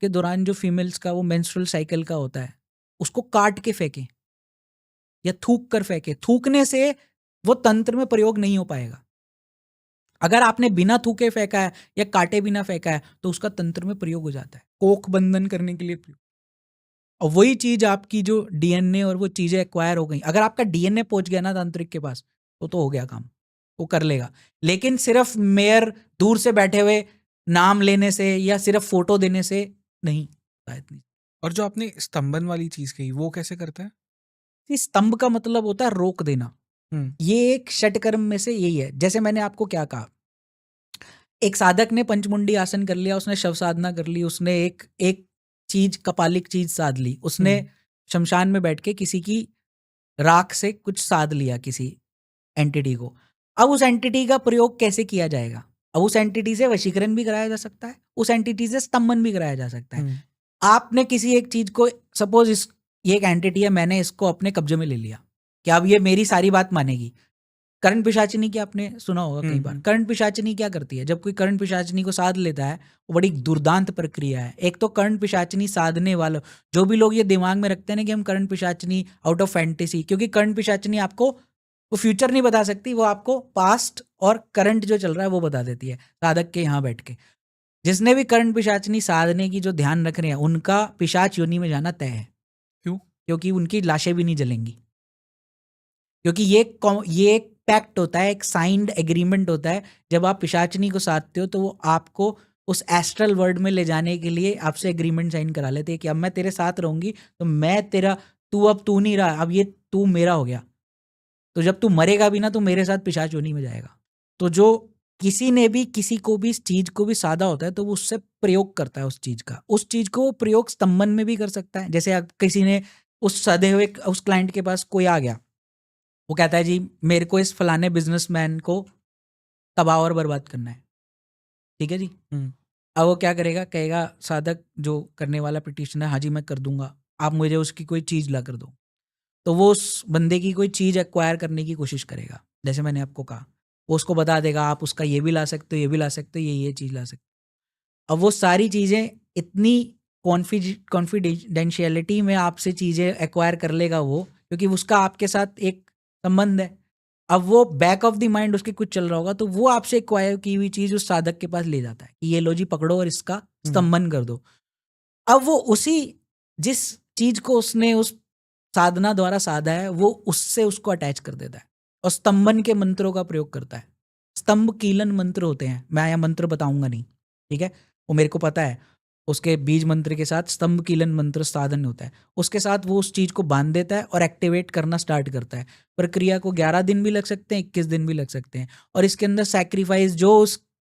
दौरान जो फीमेल्स का वो मेंस्ट्रुअल साइकिल का होता है, उसको काट के फेंकें या थूक कर फेंकें। थूकने से वो तंत्र में प्रयोग नहीं हो पाएगा। अगर आपने बिना थूके फेंका है या काटे बिना फेंका है, तो उसका तंत्र में प्रयोग हो जाता है, कोख बंधन करने के लिए प्रयोग। और वही चीज आपकी जो डीएनए और वो चीजें एक्वायर हो गई, अगर आपका डीएनए पहुंच गया ना तांत्रिक के पास, तो हो गया काम, वो कर लेगा। लेकिन सिर्फ मेयर दूर से बैठे हुए नाम लेने से या सिर्फ फोटो देने से नहीं होता है इतनी। और जो आपने स्तंभन वाली चीज कही, वो कैसे करता है? इस स्तंभ का मतलब होता है रोक देना। ये एक षटकर्म में से यही है। जैसे मैंने आपको क्या कहा, एक साधक ने पंचमुंडी आसन कर लिया, उसने शव साधना कर ली, उसने एक एक चीज, कपालिक चीज साध ली, उसने शमशान में बैठ के किसी की राख से कुछ साध लिया किसी एंटिटी को। अब उस एंटिटी का प्रयोग कैसे किया जाएगा? अब उस एंटिटी से वशीकरण भी कराया जा सकता है, उस एंटिटी से स्तंभन भी कराया जा सकता है। आपने किसी एक चीज को, सपोज ये एक एंटिटी है, मैंने इसको अपने कब्जे में ले लिया, क्या अब ये मेरी सारी बात मानेगी? करण पिशाचिनी की आपने सुना होगा कई बार। करण पिशाचिनी क्या करती है? जब कोई करण पिशाचिनी को साध लेता है, वो बड़ी दुर्दांत प्रक्रिया है। एक तो करण पिशाचिनी साधने वालों, जो भी लोग ये दिमाग में रखते हैं ना कि हम करण पिशाचिनी आउट ऑफ फैंटेसी, क्योंकि करण पिशाचिनी आपको वो फ्यूचर नहीं बता सकती, वो आपको पास्ट और करंट जो चल रहा है वो बता देती है साधक के यहाँ बैठ के। जिसने भी करण पिशाचिनी साधने की जो ध्यान रख रहे हैं, उनका पिशाच योनि में जाना तय है। क्यों? क्योंकि उनकी लाशें भी नहीं जलेंगी, क्योंकि ये एक पैक्ट होता है, एक साइंड एग्रीमेंट होता है। जब आप पिशाचनी को साधते हो तो वो आपको उस एस्ट्रल वर्ल्ड में ले जाने के लिए आपसे एग्रीमेंट साइन करा लेते हैं कि अब मैं तेरे साथ रहूंगी, तो मैं तेरा, अब तू नहीं रहा, अब ये तू मेरा हो गया, तो जब तू मरेगा भी ना, तो मेरे साथ पिशाच योनि में जाएगा। तो जो किसी ने भी किसी को भी इस चीज को भी साधा होता है, तो वो उससे प्रयोग करता है उस चीज का। उस चीज को प्रयोग स्तंभन में भी कर सकता है। जैसे किसी ने उस सधे हुए उस क्लाइंट के पास कोई आ गया, वो कहता है जी मेरे को इस फलाने बिजनेसमैन को तबाह और बर्बाद करना है, ठीक है जी। अब वो क्या करेगा, कहेगा साधक जो करने वाला पिटिशन है, हाँ जी मैं कर दूंगा, आप मुझे उसकी कोई चीज ला कर दो। तो वो उस बंदे की कोई चीज एक्वायर करने की कोशिश करेगा, जैसे मैंने आपको कहा, वो उसको बता देगा आप उसका ये भी ला सकते हो, ये भी ला सकते हो, ये चीज ला सकते हो। अब वो सारी चीजें इतनी कॉन्फिडेंशियलिटी में आपसे चीजें एक्वायर कर लेगा वो, क्योंकि उसका आपके साथ एक संबंध है। अब वो बैक ऑफ द माइंड उसके कुछ चल रहा होगा, तो वो आपसे एक्वायर की हुई चीज उस साधक के पास ले जाता है कि ये लो जी पकड़ो और इसका स्तंभन कर दो। अब वो उसी जिस चीज को उसने उस साधना द्वारा साधा है वो उससे उसको अटैच कर देता है और स्तंभन के मंत्रों का प्रयोग करता है। स्तंभ कीलन मंत्र होते हैं, मैं यहाँ मंत्र बताऊंगा नहीं, ठीक है, वो मेरे को पता है। उसके बीज मंत्र के साथ स्तंभ कीलन मंत्र साधन होता है, उसके साथ वो उस चीज को बांध देता है और एक्टिवेट करना स्टार्ट करता है। प्रक्रिया को 11 दिन भी लग सकते हैं, 21 दिन भी लग सकते हैं। और इसके अंदर सैक्रिफाइस जो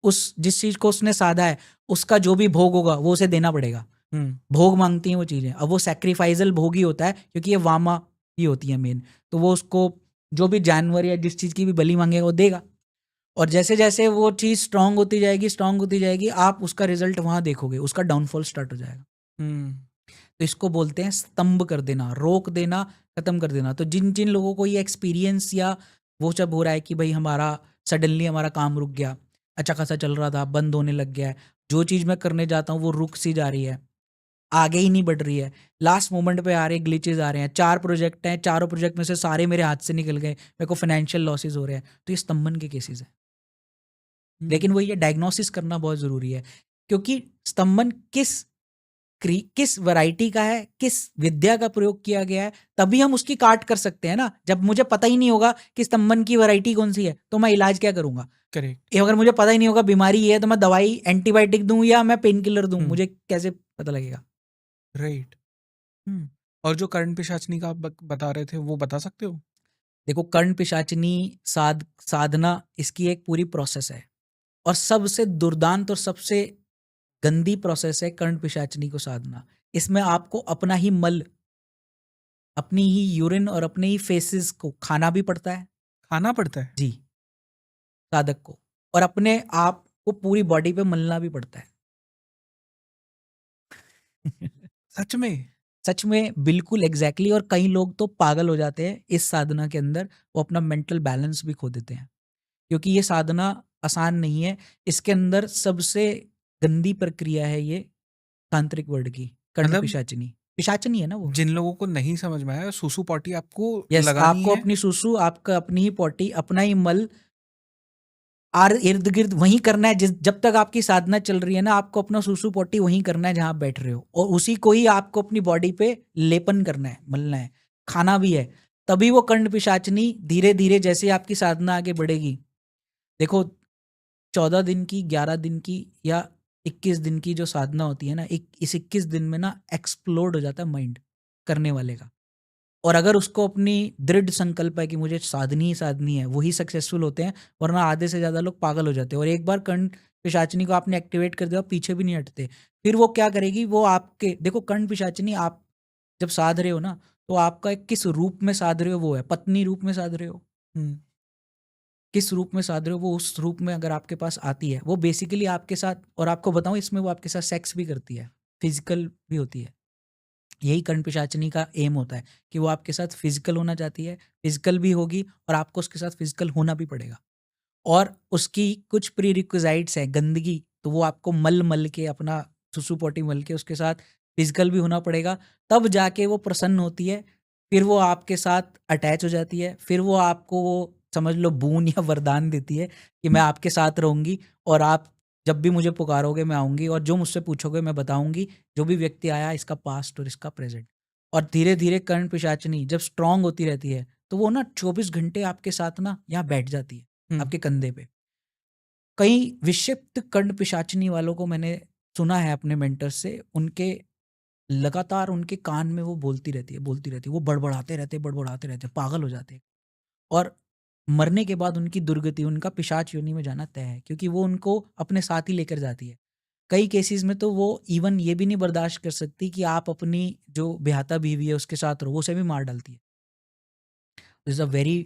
उस जिस चीज को उसने साधा है उसका जो भी भोग होगा वो उसे देना पड़ेगा। भोग मांगती हैं वो चीजें। अब वो सैक्रिफाइजल भोग ही होता है क्योंकि ये वामा ही होती है मेन, तो वो उसको जो भी जानवर या जिस चीज की भी बलि मांगेगा वो देगा। और जैसे जैसे वो चीज स्ट्रांग होती जाएगी, स्ट्रांग होती जाएगी, आप उसका रिजल्ट वहां देखोगे, उसका डाउनफॉल स्टार्ट हो जाएगा। तो इसको बोलते हैं स्तंभ कर देना, रोक देना, खत्म कर देना। तो जिन जिन लोगों को ये एक्सपीरियंस या वो सब हो रहा है कि भाई हमारा सडनली हमारा काम रुक गया, अच्छा खासा चल रहा था, बंद होने लग गया है, जो चीज़ मैं करने जाता हूँ वो रुक सी जा रही है, आगे ही नहीं बढ़ रही है, लास्ट मोमेंट पे आ रहे ग्लिचेस आ रहे हैं, 4 प्रोजेक्ट हैं, चारों प्रोजेक्ट में से सारे मेरे हाथ से निकल गए, मेरे को फाइनेंशियल लॉसेस हो रहे हैं, तो ये स्तंभन के केसेस हैं। लेकिन वो ये डायग्नोसिस करना बहुत ज़रूरी है क्योंकि स्तंभन किस वैरायटी का है, किस विद्या का प्रयोग किया गया है, तभी हम उसकी काट कर सकते हैं ना। जब मुझे पता ही नहीं होगा कि स्तंभन की वैरायटी कौन सी है तो मैं इलाज क्या करूंगा। करेक्ट। अगर मुझे पता ही नहीं होगा बीमारी ये है तो मैं दवाई एंटीबायोटिक दूं या मैं पेन किलर दूं, मुझे कैसे पता लगेगा। राइट। और जो कर्ण पिशाचनी का आप बता रहे थे वो बता सकते हो? देखो कर्ण पिशाचनी साधना इसकी एक पूरी प्रोसेस है और सबसे दुर्दांत और सबसे गंदी प्रोसेस है कर्ण पिशाचनी को साधना। इसमें आपको अपना ही मल, अपनी ही यूरिन और अपने ही फेसेस को खाना भी पड़ता है खाना पड़ता है? जी साधक को, और अपने आप को पूरी बॉडी पे मलना भी पड़ता है। सच में? सच में बिल्कुल एग्जैक्टली। और कई लोग तो पागल हो जाते हैं इस साधना के अंदर, वो अपना मेंटल बैलेंस भी खो देते हैं क्योंकि ये साधना आसान नहीं है। इसके अंदर सबसे गंदी प्रक्रिया है ये तांत्रिक वर्ड की, कर्ण मतलब पिशाचनी। पिशाचनी है ना वो। जिन लोगों को नहीं समझ में आया, सुसु पॉटी आपको यस, लगानी आपको है। अपनी सुसु, आपका अपनी ही पॉटी, अपना ही मल आर इर्द गिर्द वहीं करना है। जब तक आपकी साधना चल रही है ना, आपको अपना सुसु पोटी वहीं करना है जहां आप बैठ रहे हो, और उसी को ही आपको अपनी बॉडी पे लेपन करना है, मलना है, खाना भी है। तभी वो कर्ण पिशाचनी धीरे धीरे जैसे आपकी साधना आगे बढ़ेगी, देखो 14 दिन की, 11 दिन की या 21 दिन की जो साधना होती है ना, इस 21 दिन में ना एक्सप्लोड हो जाता है माइंड करने वाले का। और अगर उसको अपनी दृढ़ संकल्प है कि मुझे साधनी ही साधनी है, वही सक्सेसफुल होते हैं, वरना आधे से ज़्यादा लोग पागल हो जाते हैं। और एक बार कर्ण पिशाचनी को आपने एक्टिवेट कर दिया, पीछे भी नहीं हटते। फिर वो क्या करेगी, वो आपके, देखो कर्ण पिशाचनी आप जब साध रहे हो ना, तो आपका किस रूप में साध रहे हो वो है, पत्नी रूप में साध रहे हो, किस रूप में साध रहे हो, वो उस रूप में अगर आपके पास आती है, वो बेसिकली आपके साथ, और आपको बताऊं इसमें वो आपके साथ सेक्स भी करती है, फिजिकल भी होती है। यही कर्ण पिशाचनी का एम होता है कि वो आपके साथ फिजिकल होना चाहती है, फिजिकल भी होगी और आपको उसके साथ फिजिकल होना भी पड़ेगा। और उसकी कुछ प्री रिक्विजाइट्स है, गंदगी, तो वो आपको मल मल के, अपना सुसु पोटी मल के उसके साथ फिजिकल भी होना पड़ेगा, तब जाके वो प्रसन्न होती है। फिर वो आपके साथ अटैच हो जाती है, फिर वो आपको वो समझ लो बून या वरदान देती है कि मैं आपके साथ रहूंगी और आप जब भी मुझे पुकारोगे मैं आऊंगी, और जो मुझसे पूछोगे मैं बताऊंगी, जो भी व्यक्ति आया इसका पास्ट और इसका प्रेजेंट। और धीरे धीरे कर्ण पिशाचनी जब स्ट्रांग होती रहती है तो वो ना 24 घंटे आपके साथ ना यहाँ बैठ जाती है, आपके कंधे पे। कई विक्षिप्त कर्ण पिशाचनी वालों को मैंने सुना है अपने मेंटर से, उनके लगातार उनके कान में वो बोलती रहती है, बोलती रहती है, वो बड़बड़ाते रहते, पागल हो जाते हैं। और मरने के बाद उनकी दुर्गति, उनका पिशाच योनि में जाना तय है, क्योंकि वो उनको अपने साथ ही लेकर जाती है। कई केसेस में तो वो इवन ये भी नहीं बर्दाश्त कर सकती कि आप अपनी जो ब्याहता बीवी है उसके साथ रहो, वो उसे भी मार डालती है। This is a very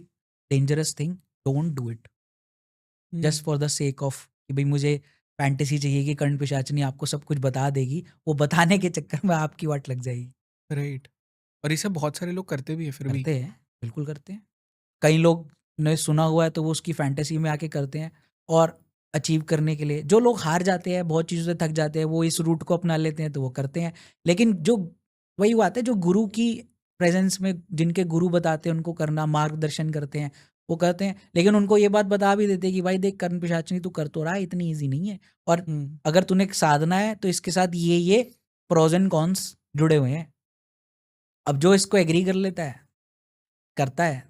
dangerous thing, don't do it just for the sake of कि भाई मुझे फैंटेसी चाहिए कि कर्ण पिशाचनी आपको सब कुछ बता देगी, वो बताने के चक्कर में आपकी वाट लग जाएगी। राइट। और ये सब बहुत सारे लोग करते भी है फिर भी। करते हैं, बिल्कुल करते हैं। कई लोग ने सुना हुआ है तो वो उसकी फैंटेसी में आके करते हैं। और अचीव करने के लिए जो लोग हार जाते हैं, बहुत चीज़ों से थक जाते हैं, वो इस रूट को अपना लेते हैं तो वो करते हैं। लेकिन जो वही बात है, जो गुरु की प्रेजेंस में जिनके गुरु बताते हैं उनको करना, मार्गदर्शन करते हैं, वो कहते हैं, लेकिन उनको ये बात बता भी देते हैं कि भाई देख कर्ण पिशाचनी तू कर तो रहा है, इतनी ईजी नहीं है, और अगर तूने एक साधना है तो इसके साथ ये प्रोज एंड कॉन्स जुड़े हुए हैं। अब जो इसको एग्री कर लेता है, करता है,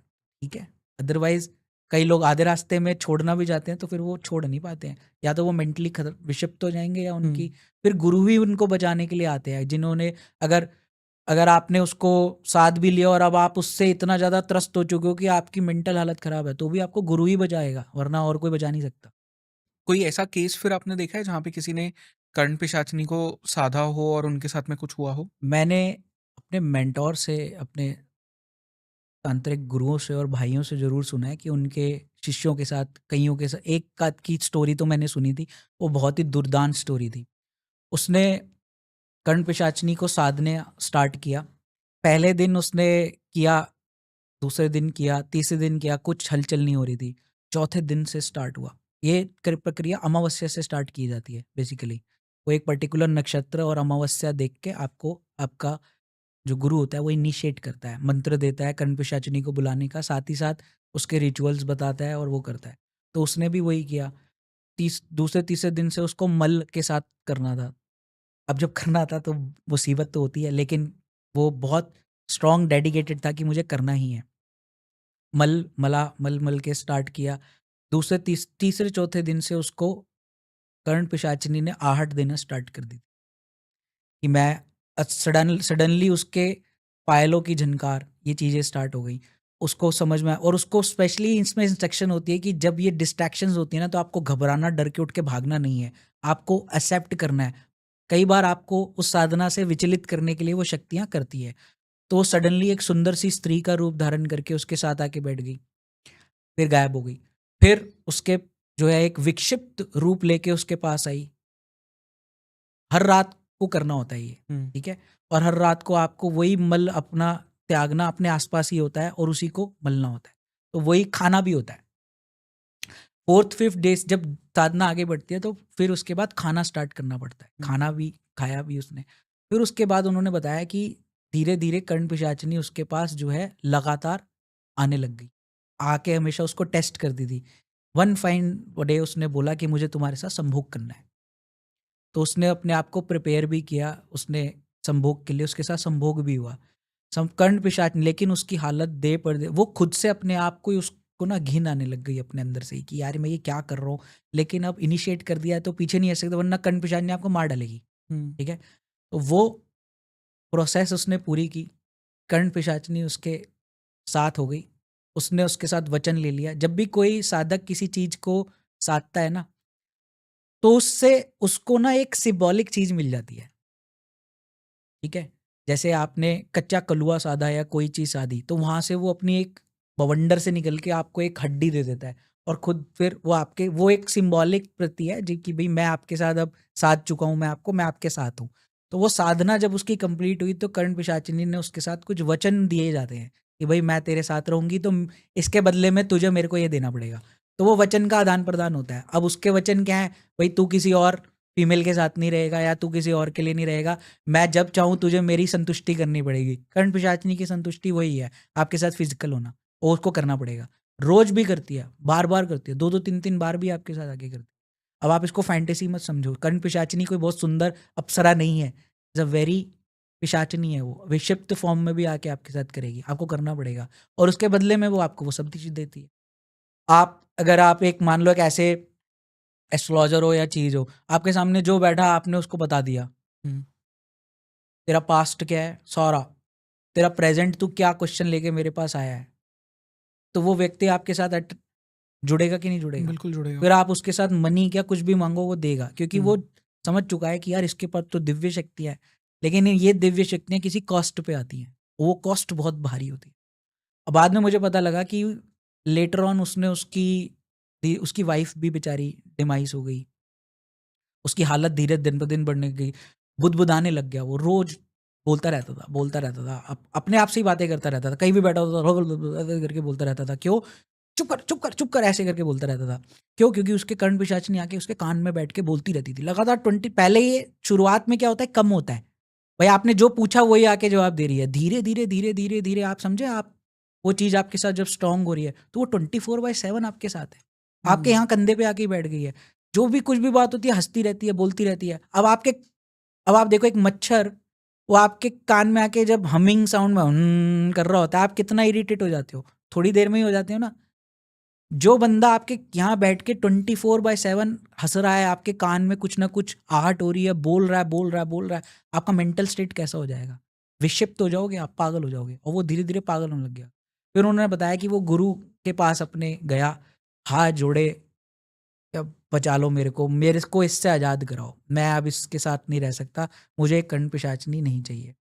ठीक है। अदरवाइज कई लोग आधे रास्ते में छोड़ना भी चाहते हैं तो फिर वो छोड़ नहीं पाते हैं, या तो वो मेंटली विक्षिप्त हो जाएंगे, या उनकी फिर गुरु ही उनको बचाने के लिए आते हैं, जिन्होंने अगर अगर आपने उसको साथ भी लिया और अब आप उससे इतना ज़्यादा त्रस्त हो चुके हो कि आपकी मेंटल हालत ख़राब है, तो भी आपको गुरु ही बचाएगा, वरना और कोई बचा नहीं सकता। कोई ऐसा केस फिर आपने देखा है जहाँ पे किसी ने कर्ण पिशाचनी को साधा हो और उनके साथ में कुछ हुआ हो? मैंने अपने मेंटोर से, अपने तांत्रिक गुरुओं से और भाइयों से ज़रूर सुना है कि उनके शिष्यों के साथ, कईयों के साथ, एक का की स्टोरी तो मैंने सुनी थी, वो बहुत ही दुर्दांत स्टोरी थी। उसने कर्ण पिशाचनी को साधने स्टार्ट किया। पहले दिन उसने किया, दूसरे दिन किया, तीसरे दिन किया, कुछ हलचल नहीं हो रही थी। चौथे दिन से स्टार्ट हुआ। ये प्रक्रिया अमावस्या से स्टार्ट की जाती है बेसिकली। वो एक पर्टिकुलर नक्षत्र और अमावस्या देख के आपको, आपका जो गुरु होता है वो इनिशिएट करता है, मंत्र देता है कर्ण पिशाचिनी को बुलाने का, साथ ही साथ उसके रिचुअल्स बताता है और वो करता है। तो उसने भी वही किया। दूसरे तीसरे दिन से उसको मल के साथ करना था। अब जब करना था तो मुसीबत तो होती है, लेकिन वो बहुत स्ट्रॉन्ग डेडिकेटेड था कि मुझे करना ही है। मल के स्टार्ट किया। तीसरे चौथे दिन से उसको कर्ण पिशाचिनी ने आहट देना स्टार्ट कर दी कि मैं सडनली उसके पायलों की झनकार, ये चीज़ें स्टार्ट हो गई। उसको समझ में और उसको स्पेशली इसमें इंस्ट्रक्शन होती है कि जब ये डिस्ट्रैक्शंस होती है ना, तो आपको घबराना, डर के उठ के भागना नहीं है, आपको एक्सेप्ट करना है। कई बार आपको उस साधना से विचलित करने के लिए वो शक्तियाँ करती है। तो वो सडनली एक सुंदर सी स्त्री का रूप धारण करके उसके साथ आके बैठ गई, फिर गायब हो गई। फिर उसके जो है एक विक्षिप्त रूप लेके उसके पास आई। हर रात को करना होता है ये, ठीक है। और हर रात को आपको वही मल अपना त्यागना, अपने आसपास ही होता है और उसी को मलना होता है। तो वही खाना भी होता है। फोर्थ फिफ्थ डेज जब साधना आगे बढ़ती है तो फिर उसके बाद खाना स्टार्ट करना पड़ता है। खाना भी खाया भी उसने। फिर उसके बाद उन्होंने बताया कि धीरे धीरे कर्ण पिशाचिनी उसके पास जो है लगातार आने लग गई, आके हमेशा उसको टेस्ट करती थी। वन फाइन डे उसने बोला कि मुझे तुम्हारे साथ संभोग करना है। तो उसने अपने आप को प्रिपेयर भी किया, उसने संभोग के लिए, उसके साथ संभोग भी हुआ। कर्ण पिशाच, लेकिन उसकी हालत दे पर दे, वो खुद से अपने आप को ही, उसको ना घिन आने लग गई अपने अंदर से ही कि यार मैं ये क्या कर रहा हूँ। लेकिन अब इनिशिएट कर दिया है तो पीछे नहीं हट सकता, वरना कर्ण पिशाच ने आपको मार डालेगी, ठीक है। तो वो प्रोसेस उसने पूरी की। कर्ण पिशाचनी उसके साथ हो गई। उसने उसके साथ वचन ले लिया। जब भी कोई साधक किसी चीज को साधता है ना, तो उससे उसको ना एक सिंबॉलिक चीज मिल जाती है, ठीक है। जैसे आपने कच्चा कलुआ साधा या कोई चीज साधी, तो वहां से वो अपनी एक बवंडर से निकल के आपको एक हड्डी दे देता है, और खुद फिर वो आपके, वो एक सिंबॉलिक प्रति है जी कि भाई मैं आपके साथ अब साध चुका हूँ, मैं आपके साथ हूँ। तो वो साधना जब उसकी कंप्लीट हुई तो कर्ण पिशाचिनी ने उसके साथ कुछ वचन दिए जाते हैं कि भाई मैं तेरे साथ रहूंगी, तो इसके बदले में तुझे मेरे को ये देना पड़ेगा। तो वो वचन का आदान प्रदान होता है। अब उसके वचन क्या है, भाई तू किसी और फीमेल के साथ नहीं रहेगा, या तू किसी और के लिए नहीं रहेगा, मैं जब चाहूँ तुझे मेरी संतुष्टि करनी पड़ेगी। कर्ण पिशाचिनी की संतुष्टि वही है, आपके साथ फिजिकल होना, और उसको करना पड़ेगा। रोज भी करती है, बार बार करती है, 2-2 3-3 बार भी आपके साथ आके करती है। अब आप इसको फैंटेसी मत समझो। कर्ण पिशाचिनी कोई बहुत सुंदर अप्सरा नहीं है, इज अ वेरी पिशाचिनी है। वो विक्षिप्त फॉर्म में भी आके आपके साथ करेगी, आपको करना पड़ेगा, और उसके बदले में वो आपको वो सब चीज देती है। अगर आप एक मान लो एक ऐसे एस्ट्रोलॉजर हो या चीज हो, आपके सामने जो बैठा आपने उसको बता दिया तेरा पास्ट क्या है सारा, तेरा प्रेजेंट तू क्या क्वेश्चन लेके मेरे पास आया है, तो वो व्यक्ति आपके साथ जुड़ेगा कि नहीं जुड़ेगा? बिल्कुल जुड़ेगा। फिर आप उसके साथ मनी क्या कुछ भी मांगो वो देगा, क्योंकि वो समझ चुका है कि यार इसके पास तो दिव्य शक्ति है। लेकिन ये दिव्य शक्तियां किसी कॉस्ट पे आती हैं, वो कॉस्ट बहुत भारी होती है। अब बाद में मुझे पता लगा कि लेटर ऑन उसने उसकी वाइफ भी बेचारी डिमाइस हो गई। उसकी हालत धीरे दिन ब दिन बढ़ने गई, बुदबुदाने लग गया। वो रोज बोलता रहता था, अपने आप से ही बातें करता रहता था। कहीं भी बैठा होता था ऐसे करके बोलता रहता था। क्यों? चुप कर चुप कर चुप कर, ऐसे करके बोलता रहता था। क्यों? क्योंकि उसके कर्ण पिशाचिनी आके उसके कान में बैठ के बोलती रहती थी लगातार 20। पहले ये शुरुआत में क्या होता है, कम होता है, भाई आपने जो पूछा वही आके जवाब दे रही है। धीरे धीरे धीरे धीरे धीरे आप समझे, आप वो चीज़ आपके साथ जब स्ट्रांग हो रही है तो वो 24/7 आपके साथ है, आपके हम्म। यहाँ कंधे पे आके ही बैठ गई है। जो भी कुछ भी बात होती है हंसती रहती है, बोलती रहती है। अब आप देखो एक मच्छर, वो आपके कान में आके जब हमिंग साउंड में कर रहा होता है, आप कितना इरिटेट हो जाते हो, थोड़ी देर में ही हो जाते हो ना। जो बंदा आपके यहाँ बैठ के 24/7 हंस रहा है, आपके कान में कुछ ना कुछ आहट हो रही है, बोल रहा है बोल रहा है बोल रहा है, आपका मेंटल स्टेट कैसा हो जाएगा? विक्षिप्त हो जाओगे, आप पागल हो जाओगे। और वो धीरे धीरे पागल होने लग गया। फिर उन्होंने बताया कि वो गुरु के पास अपने गया, हाथ जोड़े, "अब बचा लो मेरे को इससे आज़ाद कराओ, मैं अब इसके साथ नहीं रह सकता, मुझे एक कर्ण पिशाचनी नहीं चाहिए।"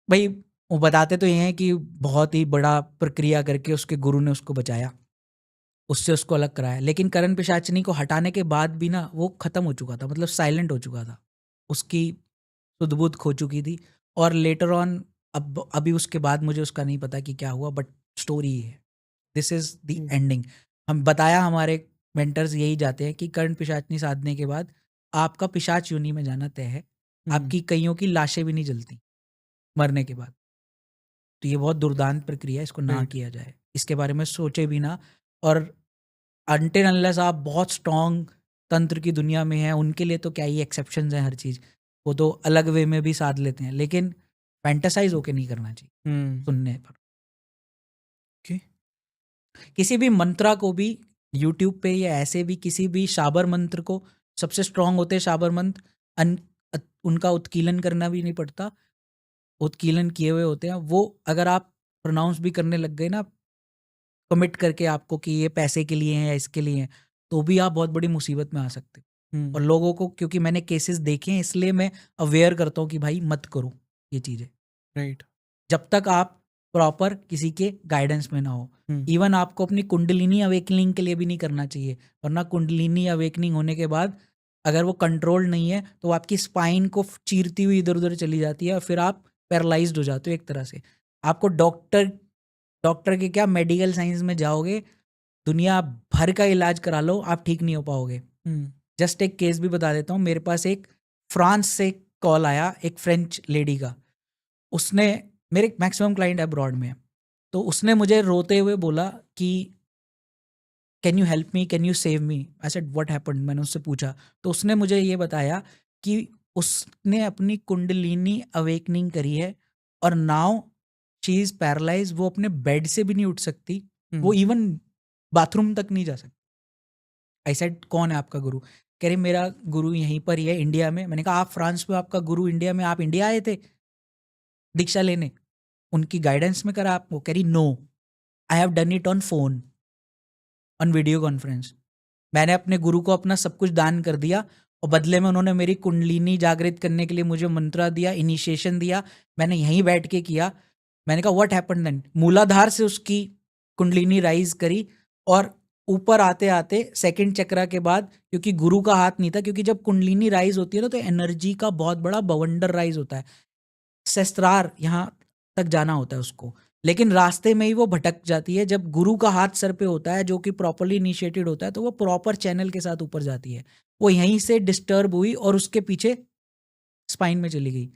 भाई वो बताते तो ये हैं कि बहुत ही बड़ा प्रक्रिया करके उसके गुरु ने उसको बचाया, उससे उसको अलग कराया। लेकिन करण पिशाचिनी को हटाने के बाद भी ना वो खत्म हो चुका था, मतलब साइलेंट हो चुका था, उसकी सुध-बुध खो चुकी थी। और लेटर ऑन, अब अभी उसके बाद मुझे उसका नहीं पता कि क्या हुआ, बट स्टोरी ये है, दिस इज द एंडिंग। हम बताया, हमारे मेंटर्स यही जाते हैं कि कर्ण पिशाचनी साधने के बाद आपका पिशाच योनि में जाना तय है। आपकी कईयों की लाशें भी नहीं जलती मरने के बाद। तो ये बहुत दुर्दांत प्रक्रिया है, इसको ना Right. किया जाए, इसके बारे में सोचे भी ना। और अनटिल अनलेस आप बहुत स्ट्रॉन्ग तंत्र की दुनिया में हैं, उनके लिए तो क्या ही एक्सेप्शंस हैं हर चीज़, वो तो अलग वे में भी साध लेते हैं, लेकिन फैंटासाइज होके नहीं करना चाहिए सुनने पर। Okay. किसी भी मंत्रा को भी यूट्यूब पे या ऐसे भी किसी भी शाबर मंत्र को, सबसे स्ट्रांग होते हैं शाबर मंत्र, उनका उत्कीलन करना भी नहीं पड़ता, उत्कीलन किए हुए होते हैं वो। अगर आप प्रोनाउंस भी करने लग गए ना, कमिट करके आपको कि ये पैसे के लिए हैं या इसके लिए हैं, तो भी आप बहुत बड़ी मुसीबत में आ सकते हो। और लोगों को, क्योंकि मैंने केसेस देखे हैं, इसलिए मैं अवेयर करता हूँ कि भाई मत करो ये चीज़ें, राइट। जब तक आप प्रॉपर किसी के गाइडेंस में ना हो। इवन आपको अपनी कुंडलिनी अवेकनिंग के लिए भी नहीं करना चाहिए, वरना कुंडलिनी अवेकनिंग होने के बाद अगर वो कंट्रोल नहीं है तो वो आपकी स्पाइन को चीरती हुई इधर उधर चली जाती है और फिर आप पैरालाइज्ड हो जाते हो एक तरह से। आपको डॉक्टर डॉक्टर के क्या, मेडिकल साइंस में जाओगे, दुनिया भर का इलाज करा लो, आप ठीक नहीं हो पाओगे। जस्ट एक केस भी बता देता हूँ, मेरे पास एक फ्रांस से कॉल आया, एक फ्रेंच लेडी का। उसने, मेरे मैक्सिमम क्लाइंट अब्रॉड में है, तो उसने मुझे रोते हुए बोला कि can you help me, can you save me. I said what happened, मैंने उससे पूछा, तो उसने मुझे ये बताया कि उसने अपनी कुंडलिनी अवेकनिंग करी है और नाउ शी इज पैरालाइज, वो अपने बेड से भी नहीं उठ सकती, वो इवन बाथरूम तक नहीं जा सकती। आई सेड कौन है आपका गुरु? कह रही मेरा गुरु यहीं पर ही है इंडिया में। मैंने कहा आप फ्रांस में, आपका गुरु इंडिया में, आप इंडिया आए थे दीक्षा लेने, उनकी गाइडेंस में करा आपको? कह रही no, I have done it on phone, on video conference. मैंने अपने गुरु को अपना सब कुछ दान कर दिया और बदले में उन्होंने मेरी कुंडलिनी जागृत करने के लिए मुझे मंत्रा दिया, इनिशिएशन दिया, मैंने यहीं बैठ के किया। मैंने कहा व्हाट हैपेंड देन? मूलाधार से उसकी कुंडलिनी राइज करी और ऊपर आते आते सेकंड चक्रा के बाद, क्योंकि गुरु का हाथ नहीं था, क्योंकि जब कुंडलिनी राइज होती है ना तो एनर्जी का बहुत बड़ा बवंडर राइज होता है, सहस्त्रार यहाँ तक जाना होता है उसको, लेकिन रास्ते में ही वो भटक जाती है। जब गुरु का हाथ सर पे होता है जो कि प्रॉपरली इनिशिएटेड होता है तो वो प्रॉपर चैनल के साथ ऊपर जाती है। वो यहीं से डिस्टर्ब हुई और उसके पीछे स्पाइन में चली गई,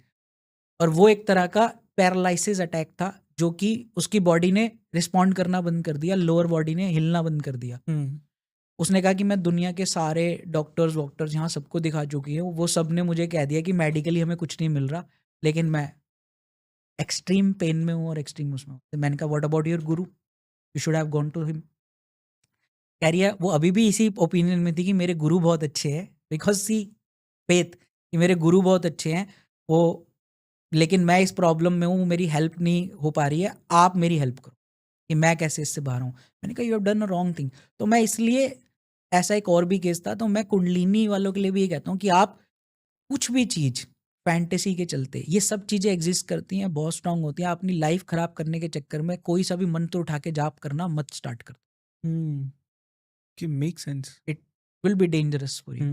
और वो एक तरह का पैरालिसिस अटैक था जो कि उसकी बॉडी ने रिस्पॉन्ड करना बंद कर दिया, लोअर बॉडी ने हिलना बंद कर दिया। उसने कहा कि मैं दुनिया के सारे डॉक्टर्स यहाँ सबको दिखा चुकी हूँ, वो सब ने मुझे कह दिया कि मेडिकली हमें कुछ नहीं मिल रहा, लेकिन मैं एक्सट्रीम पेन में हूँ और एक्सट्रीम उसमें हूँ। तो मैंने कहा what about your guru, you should have gone to him. कह रही है वो अभी भी इसी ओपिनियन में थी कि मेरे गुरु बहुत अच्छे हैं, बिकॉज सी फेथ कि मेरे गुरु बहुत अच्छे हैं वो, लेकिन मैं इस प्रॉब्लम में हूँ, मेरी हेल्प नहीं हो पा रही है, आप मेरी हेल्प करो कि मैं कैसे इससे बाहर हूँ। मैंने कहा you have done a wrong thing. तो मैं इसलिए, ऐसा एक और भी केस था, तो मैं कुंडलिनी वालों के लिए भी ये कहता हूँ कि आप कुछ भी चीज़ फैंटेसी के चलते, ये सब चीज़ें एग्जिस्ट करती हैं, बहुत स्ट्रांग होती हैं, आप अपनी लाइफ खराब करने के चक्कर में कोई सा भी मंत्र उठा के जाप करना मत स्टार्ट कर, कि make sense. It will be dangerous for you.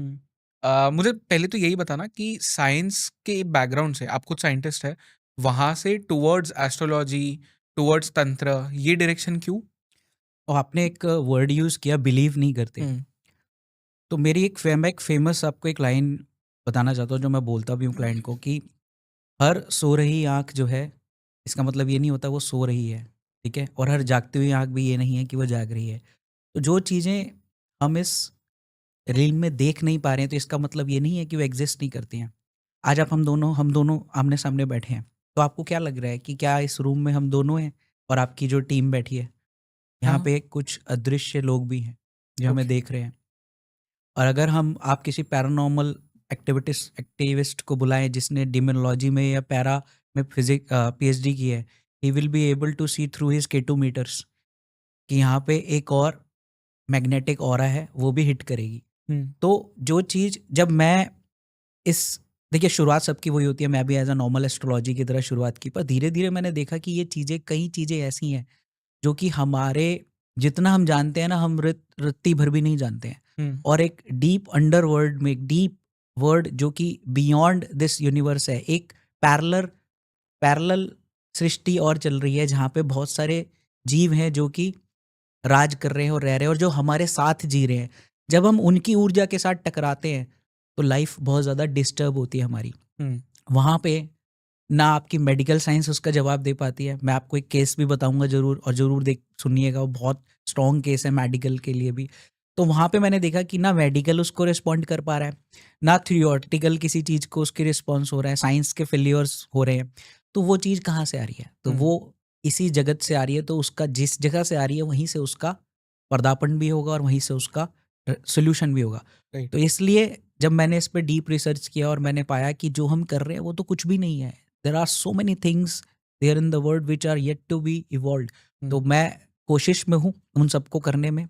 मुझे पहले तो यही बताना कि साइंस के बैकग्राउंड से, आप खुद साइंटिस्ट है, वहाँ से टुवर्ड्स एस्ट्रोलॉजी, टुवर्ड्स तंत्र, ये डायरेक्शन क्यों? और आपने एक वर्ड यूज़ किया, बिलीव नहीं करते, तो मेरी मैं एक फेमस आपको एक लाइन बताना चाहता हूँ जो मैं बोलता भी हूँ क्लाइंट को, कि हर सो रही आँख जो है, इसका मतलब ये नहीं होता वो सो रही है, ठीक है, और हर जागती हुई आँख भी ये नहीं है कि वो जाग रही है। तो जो चीज़ें हम इस रील में देख नहीं पा रहे हैं, तो इसका मतलब ये नहीं है कि वो एग्ज़िस्ट नहीं करती हैं। आज आप हम दोनों आमने-सामने बैठे हैं, तो आपको क्या लग रहा है कि क्या इस रूम में हम दोनों हैं और आपकी जो टीम बैठी है, यहाँ हाँ, पे कुछ अदृश्य लोग भी हैं, जो हमें ओके। देख रहे हैं। और अगर आप किसी पैरानॉर्मल एक्टिविस्ट को बुलाएँ जिसने डिमोनोलॉजी में या पैरा में पीएचडी की है, he will be able to see through his K2 metres कि यहाँ पे एक और मैग्नेटिक ऑरा है, वो भी हिट करेगी। हुँ, तो जो चीज़ जब मैं इस देखिए शुरुआत सबकी वही होती है, मैं भी एज़ अ नॉर्मल एस्ट्रोलॉजी की तरह शुरुआत की, पर धीरे-धीरे मैंने देखा कि ये चीज़ें कई चीज़ें ऐसी हैं, जो कि हमारे जितना हम जानते हैं ना, हम रत्ती भर भी नहीं जानते हैं। हुँ, और एक डीप अंडरवर्ल्ड में, एक डीप वर्ल्ड जो कि बियॉन्ड दिस यूनिवर्स है, एक पैरेलल पैरेलल सृष्टि और चल रही है, जहाँ पे बहुत सारे जीव हैं जो कि राज कर रहे हैं और रह रहे हैं और जो हमारे साथ जी रहे हैं। जब हम उनकी ऊर्जा के साथ टकराते हैं, तो लाइफ बहुत ज़्यादा डिस्टर्ब होती है हमारी। हुँ, वहाँ पे ना आपकी मेडिकल साइंस उसका जवाब दे पाती है। मैं आपको एक केस भी बताऊँगा ज़रूर, और ज़रूर देख सुनिएगा, वो बहुत स्ट्रॉन्ग केस है मेडिकल के लिए भी। तो वहाँ पे मैंने देखा कि ना मेडिकल उसको रिस्पॉन्ड कर पा रहा है, ना थियोरेटिकल किसी चीज़ को उसकी रिस्पॉन्स हो रहा है, साइंस के फेल्योर्स हो रहे हैं। तो वो चीज़ कहाँ से आ रही है? तो हुँ, वो इसी जगत से आ रही है, तो उसका जिस जगह से आ रही है वहीं से उसका पर्दापण भी होगा और वहीं से उसका सॉल्यूशन भी होगा। राइट। तो इसलिए जब मैंने इस पे डीप रिसर्च किया और मैंने पाया कि जो हम कर रहे हैं वो तो कुछ भी नहीं है। There are so many things there in the world which are yet to be evolved. Hmm, तो मैं कोशिश में हूँ उन सबको करने में।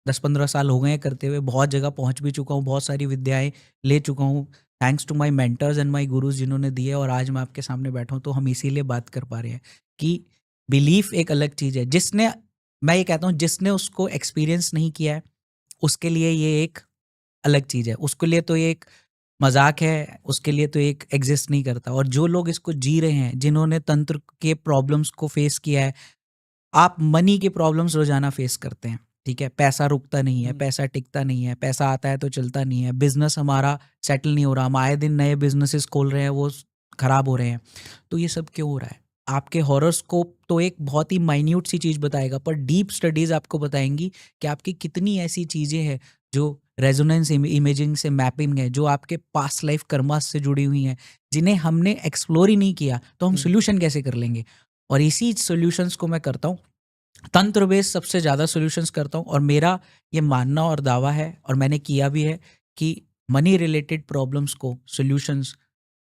10-15 साल हो गए हैं करते हुए, बहुत जगह पहुँच भी चुका हूँ, बहुत सारी विद्याएँ ले चुका हूँ। Thanks to my mentors and my gurus जिन्होंने दिए, और आज मैं आपके सामने बैठा हूँ, तो हम इसीलिए बात कर पा रहे हैं कि बिलीफ एक अलग चीज़ है। मैं ये कहता हूँ जिसने उसको एक्सपीरियंस नहीं किया है, उसके लिए ये एक अलग चीज़ है। उसके लिए तो ये एक मज़ाक है, उसके लिए तो एक एग्ज़िस्ट नहीं करता। और जो लोग इसको जी रहे हैं, जिन्होंने तंत्र के प्रॉब्लम्स को फेस किया है, आप मनी के प्रॉब्लम्स रोज़ाना फेस करते हैं, ठीक है? पैसा रुकता नहीं है, हुँ, पैसा टिकता नहीं है, पैसा आता है तो चलता नहीं है, बिज़नेस हमारा सेटल नहीं हो रहा, हम आए दिन नए बिज़नेसेस खोल रहे हैं, वो खराब हो रहे हैं। तो ये सब क्यों हो रहा है? आपके हॉरोस्कोप तो एक बहुत ही माइन्यूट सी चीज़ बताएगा, पर डीप स्टडीज़ आपको बताएँगी कि आपकी कितनी ऐसी चीज़ें हैं जो रेजोनेंस इमेजिंग से मैपिंग है, जो आपके पास्ट लाइफ कर्मास से जुड़ी हुई हैं, जिन्हें हमने एक्सप्लोर ही नहीं किया, तो हम हुँ, सॉल्यूशन कैसे कर लेंगे? और इसी सॉल्यूशंस को मैं करता हूँ, तंत्र बेस्ड सबसे ज़्यादा सॉल्यूशंस करता हूँ। और मेरा ये मानना और दावा है, और मैंने किया भी है, कि मनी रिलेटेड प्रॉब्लम्स को सॉल्यूशंस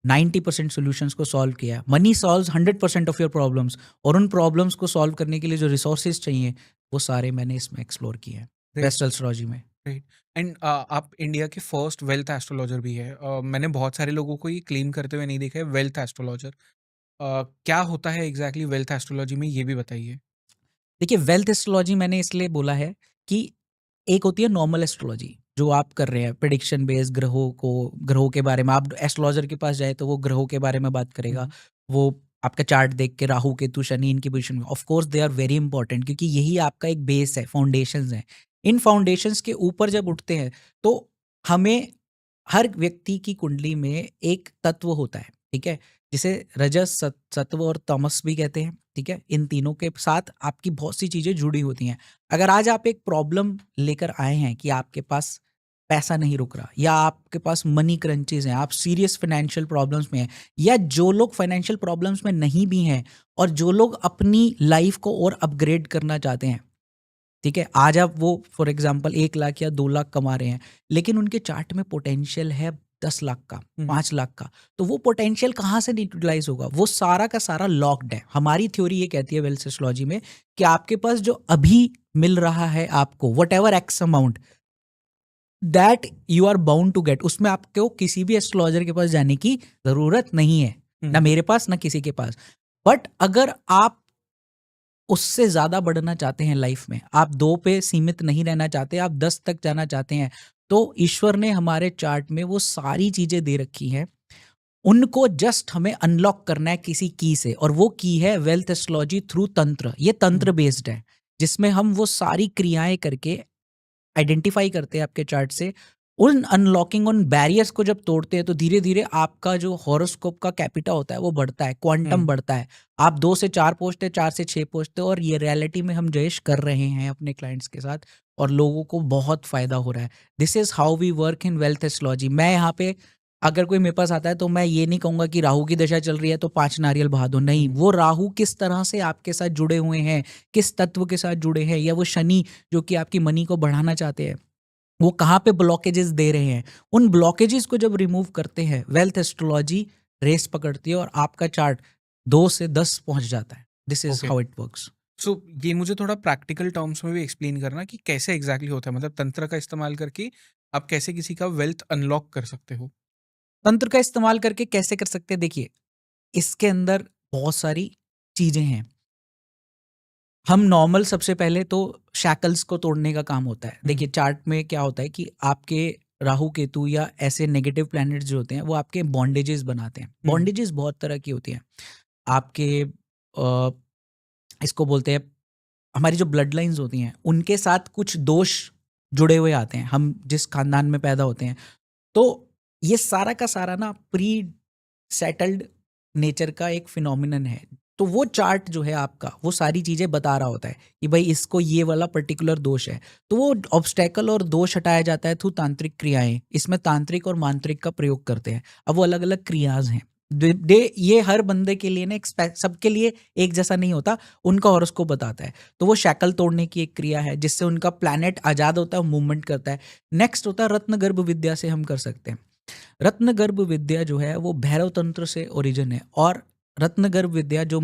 90% सॉल्यूशंस को सॉल्व किया है। Money solves 100% of your problems, और उन प्रॉब्लम्स को सॉल्व करने के लिए जो रिसोर्सेज चाहिए, वो सारे मैंने इसमें एक्सप्लोर किए हैं, राइट, वेस्ट एस्ट्रोलॉजी में। राइट। एंड आप इंडिया के फर्स्ट वेल्थ एस्ट्रोलॉजर भी है। मैंने बहुत सारे लोगों को ये क्लेम करते हुए नहीं देखा है वेल्थ एस्ट्रोलॉजर। क्या होता है एग्ज़ैक्टली वेल्थ एस्ट्रोलॉजी में, ये भी बताइए? देखिए, वेल्थ एस्ट्रोलॉजी मैंने इसलिए बोला है कि एक होती है नॉर्मल एस्ट्रोलॉजी, जो आप कर रहे हैं प्रेडिक्शन बेस्ड, ग्रहों के बारे में। आप एस्ट्रोलॉजर के पास जाए तो वो ग्रहों के बारे में बात करेगा। हुँ, वो आपका चार्ट देख के राहु केतु शनि इनकी पोजीशन में, of course they are very important, क्योंकि यही आपका एक बेस है, फाउंडेशंस हैं। इन फाउंडेशंस के ऊपर जब उठते हैं, तो हमें हर व्यक्ति की कुंडली में एक तत्व होता है, ठीक है? जिसे रजस, सत्व और तमस भी कहते हैं, ठीक है? इन तीनों के साथ आपकी बहुत सी चीज़ें जुड़ी होती हैं। अगर आज आप एक प्रॉब्लम लेकर आए हैं कि आपके पास पैसा नहीं रुक रहा, या आपके पास मनी क्रंचेस हैं, आप सीरियस फाइनेंशियल प्रॉब्लम्स में हैं, या जो लोग फाइनेंशियल प्रॉब्लम्स में नहीं भी हैं, और जो लोग अपनी लाइफ को और अपग्रेड करना चाहते हैं, ठीक है? आज आप वो फॉर एग्ज़ाम्पल 1 लाख या 2 लाख कमा रहे हैं, लेकिन उनके चार्ट में पोटेंशियल है 10 लाख का, हुँ, 5 लाख का। तो वो पोटेंशियल कहाँ से यूटिलाइज़ होगा? वो सारा का सारा लॉक्ड है। हमारी थ्योरी ये कहती है वेल्थ एस्ट्रोलॉजी में, कि आपके पास जो अभी मिल रहा है आपको, whatever X amount, that you are bound to get, उसमें आपको किसी भी एस्ट्रोलॉजर के पास जाने की ज़रूरत नहीं है। ना हुँ, मेरे पास, ना किसी के पास। बट अगर आप उससे ज़्यादा बढ़ना चाहते हैं लाइफ में, आप 2 पे सीमित नहीं रहना चाहते, आप 10 तक जाना चाहते हैं, तो ईश्वर ने हमारे चार्ट में वो सारी चीज़ें दे रखी हैं। उनको जस्ट हमें अनलॉक करना है किसी की से, और वो की है वेल्थ एस्ट्रोलॉजी थ्रू तंत्र। ये हुँ, तंत्र बेस्ड है, जिसमें हम वो सारी क्रियाएँ करके आइडेंटिफ़ाई करते हैं आपके चार्ट से, उन अनलॉकिंग, उन बैरियर्स को जब तोड़ते हैं तो धीरे धीरे आपका जो हॉरोस्कोप का कैपिटा होता है वो बढ़ता है, क्वांटम बढ़ता है। आप 2 से 4 पहुंचते, 4 से 6 पहुंचते, और ये रियलिटी में हम जयेश कर रहे हैं अपने क्लाइंट्स के साथ, और लोगों को बहुत फायदा हो रहा है। This is how we work in wealth astrology. मैं यहाँ पे, अगर कोई मेरे पास आता है तो मैं ये नहीं कहूंगा कि राहु की दशा चल रही है तो 5 नारियल बहा दो, नहीं। वो राहु किस तरह से आपके साथ जुड़े हुए हैं, किस तत्व के साथ जुड़े हैं, या वो शनि जो कि आपकी मनी को बढ़ाना चाहते हैं, वो कहाँ पे ब्लॉकेजेस दे रहे हैं, उन ब्लॉकेजेस को जब रिमूव करते हैं, वेल्थ एस्ट्रोलॉजी रेस पकड़ती है और आपका चार्ट 2 से 10 पहुंच जाता है। This is Okay. How it works. So ये मुझे थोड़ा प्रैक्टिकल टर्म्स में भी एक्सप्लेन करना कि कैसे एग्जैक्टली होता है, मतलब तंत्र का इस्तेमाल करके आप कैसे किसी का वेल्थ अनलॉक कर सकते हो। तंत्र का इस्तेमाल करके कैसे कर सकते हैं? देखिए, इसके अंदर बहुत सारी चीजें हैं। हम नॉर्मल सबसे पहले तो शैकल्स को तोड़ने का काम होता है। देखिए, चार्ट में क्या होता है कि आपके राहु केतु या ऐसे नेगेटिव प्लैनेट्स जो होते हैं वो आपके बॉन्डेजेस बनाते हैं। बॉन्डेजेस बहुत तरह की होती हैं। आपके इसको बोलते हैं, हमारी जो ब्लड लाइंस होती हैं उनके साथ कुछ दोष जुड़े हुए आते हैं, हम जिस खानदान में पैदा होते हैं। तो ये सारा का सारा ना प्री सेटल्ड नेचर का एक फिनोमिनन है। तो वो चार्ट जो है आपका, वो सारी चीजें बता रहा होता है कि भाई इसको ये वाला पर्टिकुलर दोष है। तो वो ऑब्स्टेकल और दोष हटाया जाता है थ्रू तांत्रिक क्रियाएं। इसमें तांत्रिक और मांत्रिक का प्रयोग करते हैं। अब वो अलग अलग क्रियाज हैं। ये हर बंदे के लिए ना सबके लिए एक जैसा नहीं होता, उनका हॉरोस्कोप बताता है। तो वो शैकल तोड़ने की एक क्रिया है जिससे उनका प्लैनेट आजाद होता है, मूवमेंट करता है। नेक्स्ट होता है रत्न गर्भ विद्या से हम कर सकते हैं। रत्न गर्भ विद्या जो है वो भैरव तंत्र से ओरिजिन है। और रत्न गर्भ विद्या जो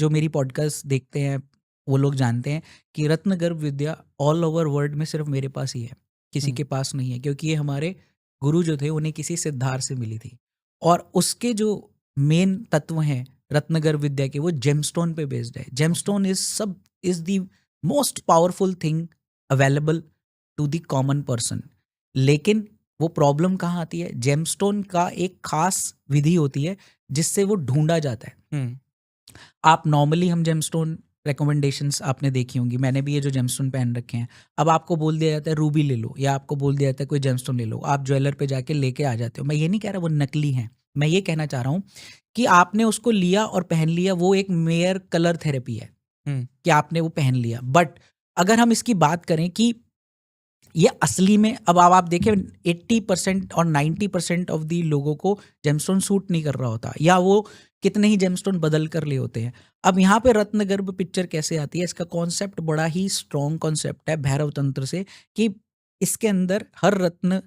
मेरी पॉडकास्ट देखते हैं वो लोग जानते हैं कि रत्न गर्भ विद्या ऑल ओवर वर्ल्ड में सिर्फ मेरे पास ही है, किसी के पास नहीं है, क्योंकि ये हमारे गुरु जो थे उन्हें किसी सिद्धार से मिली थी। और उसके जो मेन तत्व हैं रत्न गर्भ विद्या के, वो जेमस्टोन पे बेस्ड है। Gemstone is the most powerful thing available to the common person. लेकिन वो प्रॉब्लम कहाँ आती है? जेमस्टोन का एक खास विधि होती है जिससे वो ढूंढा जाता है। आप नॉर्मली, हम जेमस्टोन रिकमेंडेशंस आपने देखी होंगी, मैंने भी ये जो जेमस्टोन पहन रखे हैं, अब आपको बोल दिया जाता है रूबी ले लो, या आपको बोल दिया जाता है कोई जेमस्टोन ले लो, आप ज्वेलर पे जाके लेके आ जाते हो। मैं ये नहीं कह रहा वो नकली हैं, मैं ये कहना चाह रहा हूँ कि आपने उसको लिया और पहन लिया, वो एक मेयर कलर थेरेपी है कि आपने वो पहन लिया। बट अगर हम इसकी बात करें कि ये असली में, अब आप देखें 80% और 90% ऑफ दी लोगों को जेमस्टोन सूट नहीं कर रहा होता, या वो कितने ही जेमस्टोन बदल कर ले होते हैं। अब यहाँ पे रत्नगर्भ पिक्चर कैसे आती है? इसका कॉन्सेप्ट बड़ा ही स्ट्रॉन्ग कॉन्सेप्ट है भैरव तंत्र से, कि इसके अंदर हर रत्न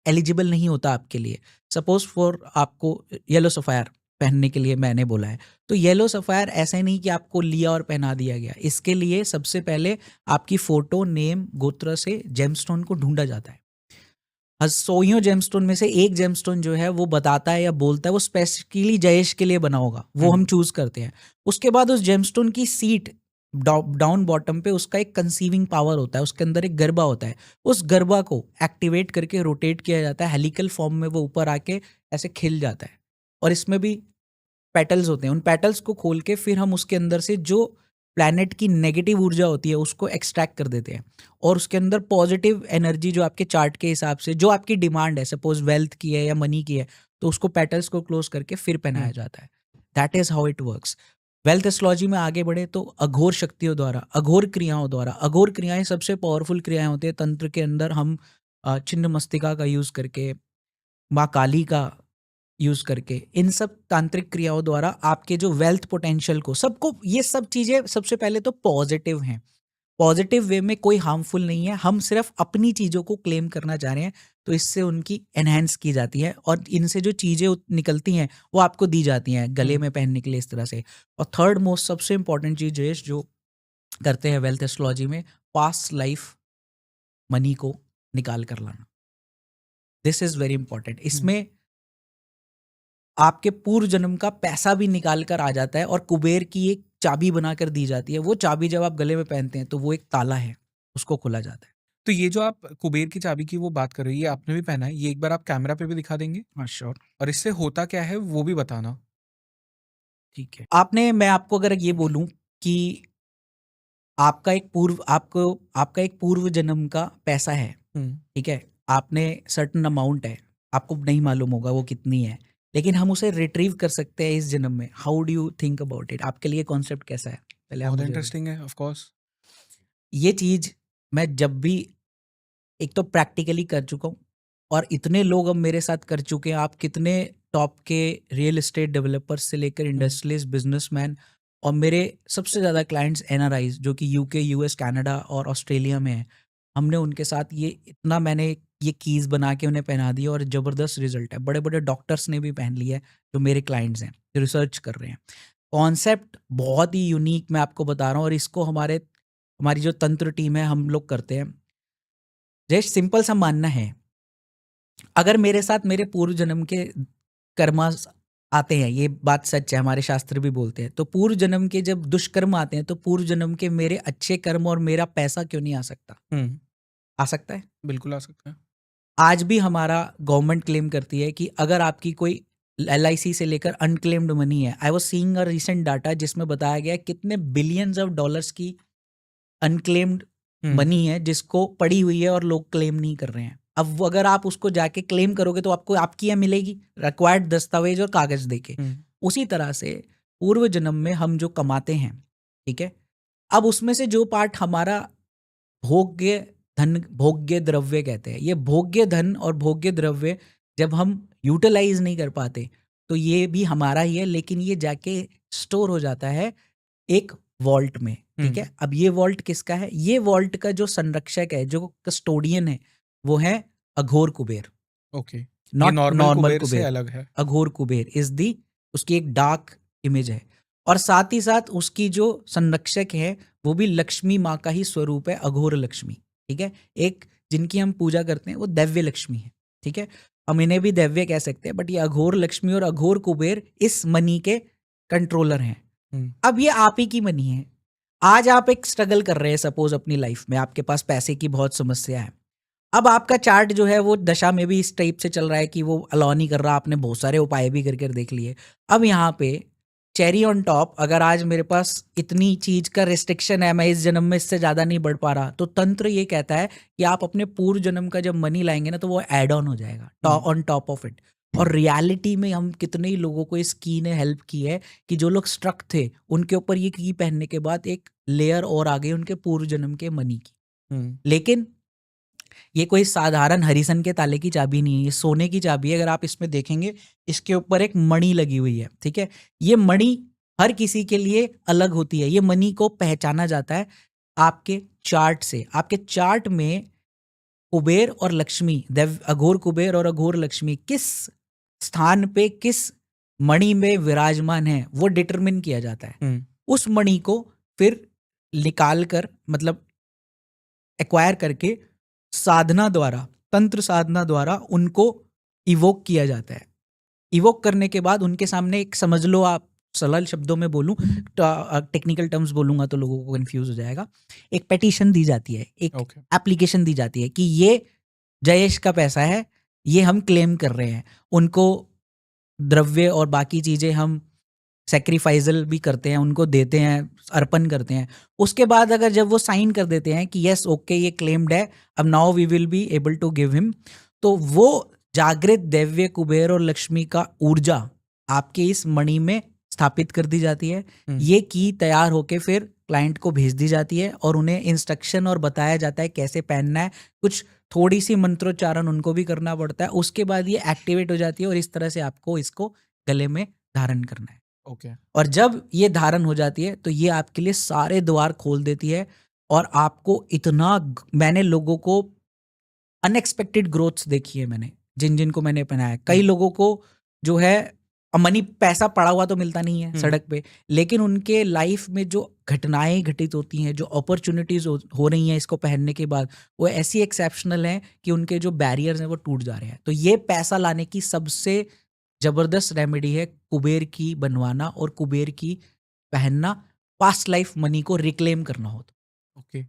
एलिजिबल नहीं होता आपके लिए। सपोज फॉर आपको येलो सफायर पहनने के लिए मैंने बोला है, तो येलो सफायर ऐसा ही नहीं कि आपको लिया और पहना दिया गया। इसके लिए सबसे पहले आपकी फोटो, नेम, गोत्र से जेमस्टोन को ढूंढा जाता है। सोइयों जेमस्टोन में से एक जेमस्टोन जो है वो बताता है या बोलता है वो स्पेसिफिकली जयेश के लिए बना होगा, वो हम चूज करते हैं। उसके बाद उस जेमस्टोन की सीट डाउन बॉटम पे उसका एक कंसीविंग पावर होता है, उसके अंदर एक गरबा होता है। उस गरबा को एक्टिवेट करके रोटेट किया जाता है, हेलिकल फॉर्म में वो ऊपर आके ऐसे खिल जाता है। और इसमें भी पेटल्स होते हैं, उन पेटल्स को खोल के फिर हम उसके अंदर से जो प्लैनेट की नेगेटिव ऊर्जा होती है उसको एक्सट्रैक्ट कर देते हैं, और उसके अंदर पॉजिटिव एनर्जी जो आपके चार्ट के हिसाब से जो आपकी डिमांड है, सपोज वेल्थ की है या मनी की है, तो उसको पेटल्स को क्लोज करके फिर पहनाया जाता है। That is how it works. Wealth astrology में आगे बढ़े तो अघोर शक्तियों द्वारा, अघोर क्रियाओं द्वारा, अघोर क्रियाएं सबसे पावरफुल क्रियाएं होती है तंत्र के अंदर। हम छिन्न मस्तिका का यूज करके, माँ काली का यूज करके, इन सब तांत्रिक क्रियाओं द्वारा आपके जो वेल्थ पोटेंशियल को, सबको, ये सब चीजें सबसे पहले तो पॉजिटिव हैं, पॉजिटिव वे में कोई हार्मफुल नहीं है। हम सिर्फ अपनी चीजों को क्लेम करना चाह रहे हैं, तो इससे उनकी एनहेंस की जाती है, और इनसे जो चीजें निकलती हैं वो आपको दी जाती हैं गले में पहनने के लिए, इस तरह से। और थर्ड मोस्ट सबसे इंपॉर्टेंट चीज जो करते हैं वेल्थ एस्ट्रोलॉजी में, पास्ट लाइफ मनी को निकाल कर लाना। This is very important. इसमें आपके पूर्व जन्म का पैसा भी निकाल कर आ जाता है, और कुबेर की एक चाबी बनाकर दी जाती है। वो चाबी जब आप गले में पहनते हैं तो वो एक ताला है, उसको खोला जाता है। तो ये जो आप कुबेर की चाबी की वो बात कर रही है, ये आपने भी पहना है, ये एक बार आप कैमरा पे भी दिखा देंगे? हाँ, श्योर। और इससे होता क्या है वो भी बताना। ठीक है। मैं आपको अगर ये बोलूं कि आपका एक पूर्व जन्म का पैसा है, ठीक है, आपने सर्टन अमाउंट है, आपको नहीं मालूम होगा वो कितनी है, लेकिन हम उसे रिट्रीव कर सकते हैं इस जन्म में। How do you think about it? आपके लिए कॉन्सेप्ट कैसा है? पहले आप बहुत मुझे इंटरेस्टिंग है, ऑफ कोर्स। ये चीज़ मैं जब भी एक तो प्रैक्टिकली कर चुका हूँ, और इतने लोग अब मेरे साथ कर चुके हैं। आप कितने टॉप के रियल एस्टेट डेवलपर्स से लेकर इंडस्ट्रियलिस्ट, बिजनेसमैन, और मेरे सबसे ज़्यादा क्लाइंट्स एनआरआईज जो कि यूके, यूएस, कनाडा और ऑस्ट्रेलिया में हैं। हमने उनके साथ ये इतना, मैंने ये कीज़ बना के उन्हें पहना दी और ज़बरदस्त रिजल्ट है। बड़े बड़े डॉक्टर्स ने भी पहन लिया है जो मेरे क्लाइंट्स हैं, जो रिसर्च कर रहे हैं। कॉन्सेप्ट बहुत ही यूनिक मैं आपको बता रहा हूँ, और इसको हमारी जो तंत्र टीम है हम लोग करते हैं। जस्ट सिंपल सा मानना है, अगर मेरे साथ मेरे पूर्व जन्म के कर्मा आते हैं, ये बात सच है, हमारे शास्त्र भी बोलते हैं, तो पूर्व जन्म के जब दुष्कर्म आते हैं तो पूर्व जन्म के मेरे अच्छे कर्म और मेरा पैसा क्यों नहीं आ सकता? आ सकता है। बिल्कुल आ सकता है। आज भी हमारा गवर्नमेंट क्लेम करती है कि अगर आपकी कोई एलआईसी से लेकर अनक्लेम्ड मनी है, I was seeing a recent data जिसमें बताया गया है कितने बिलियंस ऑफ डॉलर्स की अनक्लेम्ड मनी है जिसको पड़ी हुई है और लोग क्लेम नहीं कर रहे हैं। अब वो अगर आप उसको जाके क्लेम करोगे तो आपको आपकी यह मिलेगी रिक्वायर्ड दस्तावेज और कागज देके। उसी तरह से पूर्व जन्म में हम जो कमाते हैं, ठीक है, अब उसमें से जो पार्ट हमारा भोग्य धन, भोग्य द्रव्य कहते हैं, ये भोग्य धन और भोग्य द्रव्य जब हम यूटिलाइज नहीं कर पाते तो ये भी हमारा ही है, लेकिन ये जाके स्टोर हो जाता है एक वॉल्ट में। ठीक है, अब ये वॉल्ट किसका है? ये वॉल्ट का जो संरक्षक है, जो कस्टोडियन है, वो है अघोर कुबेर। ओके, ये नॉट नॉर्मल नॉर्मल कुबेर से कुबेर, अलग है। अघोर कुबेर इज दी, उसकी एक डार्क इमेज है। और साथ ही साथ उसकी जो संरक्षक है वो भी लक्ष्मी माँ का ही स्वरूप है, अघोर लक्ष्मी। ठीक है, एक जिनकी हम पूजा करते हैं वो दैव्य लक्ष्मी है। ठीक है, हम इन्हें भी दैव्य कह सकते हैं, बट ये अघोर लक्ष्मी और अघोर कुबेर इस मनी के कंट्रोलर हैं। अब ये आप ही की मनी है। आज आप एक स्ट्रगल कर रहे हैं, सपोज अपनी लाइफ में आपके पास पैसे की बहुत समस्या है। अब आपका चार्ट जो है वो दशा में भी इस टाइप से चल रहा है कि वो अलाउ नहीं कर रहा, आपने बहुत सारे उपाय भी करके देख लिए। अब यहाँ पे चेरी ऑन टॉप, अगर आज मेरे पास इतनी चीज का रिस्ट्रिक्शन है, मैं इस जन्म में इससे ज्यादा नहीं बढ़ पा रहा, तो तंत्र ये कहता है कि आप अपने पूर्व जन्म का जब मनी लाएंगे ना तो वो एड ऑन हो जाएगा ऑन टॉप ऑफ इट। और रियलिटी में हम कितने ही लोगों को इस की ने हेल्प की है कि जो लोग स्ट्रक थे उनके ऊपर ये की पहनने के बाद एक लेयर और आ गई उनके पूर्व जन्म के मनी की। लेकिन ये कोई साधारण हरिसन के ताले की चाबी नहीं है, ये सोने की चाबी है। अगर आप इसमें देखेंगे, इसके ऊपर एक मणि लगी हुई है। ठीक है, ये मणि हर किसी के लिए अलग होती है। ये मणि को पहचाना जाता है आपके चार्ट से। आपके चार्ट में कुबेर और लक्ष्मी, देव अघोर कुबेर और अघोर लक्ष्मी किस स्थान पे किस मणि में विराजमान है वो डिटरमिन किया जाता है। उस मणि को फिर निकाल कर, मतलब एक्वायर करके, साधना द्वारा, तंत्र साधना द्वारा उनको इवोक किया जाता है। इवोक करने के बाद उनके सामने एक, समझ लो आप सरल शब्दों में बोलूं, टेक्निकल टर्म्स बोलूंगा तो लोगों को कंफ्यूज हो जाएगा, एक पेटिशन दी जाती है, एक एप्लीकेशन दी जाती है कि ये जयेश का पैसा है, ये हम क्लेम कर रहे हैं। उनको द्रव्य और बाकी चीजें हम सेक्रीफाइजल भी करते हैं, उनको देते हैं, अर्पण करते हैं। उसके बाद अगर जब वो साइन कर देते हैं कि यस ओके ये क्लेम्ड है, अब now we will be able to give him, तो वो जागृत दैव्य कुबेर और लक्ष्मी का ऊर्जा आपके इस मणि में स्थापित कर दी जाती है। ये की तैयार होके फिर क्लाइंट को भेज दी जाती है और उन्हें इंस्ट्रक्शन और बताया जाता है कैसे पहनना है। कुछ थोड़ी सी मंत्रोच्चारण उनको भी करना पड़ता है। उसके बाद ये एक्टिवेट हो जाती है और इस तरह से आपको इसको गले में धारण करना है। और जब ये धारण हो जाती है तो ये आपके लिए सारे द्वार खोल देती है। और आपको इतना, मैंने लोगों को अनएक्सपेक्टेड ग्रोथ्स देखी है, मैंने जिन जिन को मैंने पहनाया। कई लोगों को जो है मनी, पैसा पड़ा हुआ तो मिलता नहीं है सड़क पे, लेकिन उनके लाइफ में जो घटनाएं घटित होती हैं, जो अपॉर्चुनिटीज हो रही हैं इसको पहनने के बाद, वो ऐसी एक्सेप्शनल हैं कि उनके जो बैरियर्स हैं वो टूट जा रहे हैं। तो ये पैसा लाने की सबसे जबरदस्त रेमेडी है कुबेर की बनवाना और कुबेर की पहनना, पास्ट लाइफ मनी को रिक्लेम करना हो तो। ओके,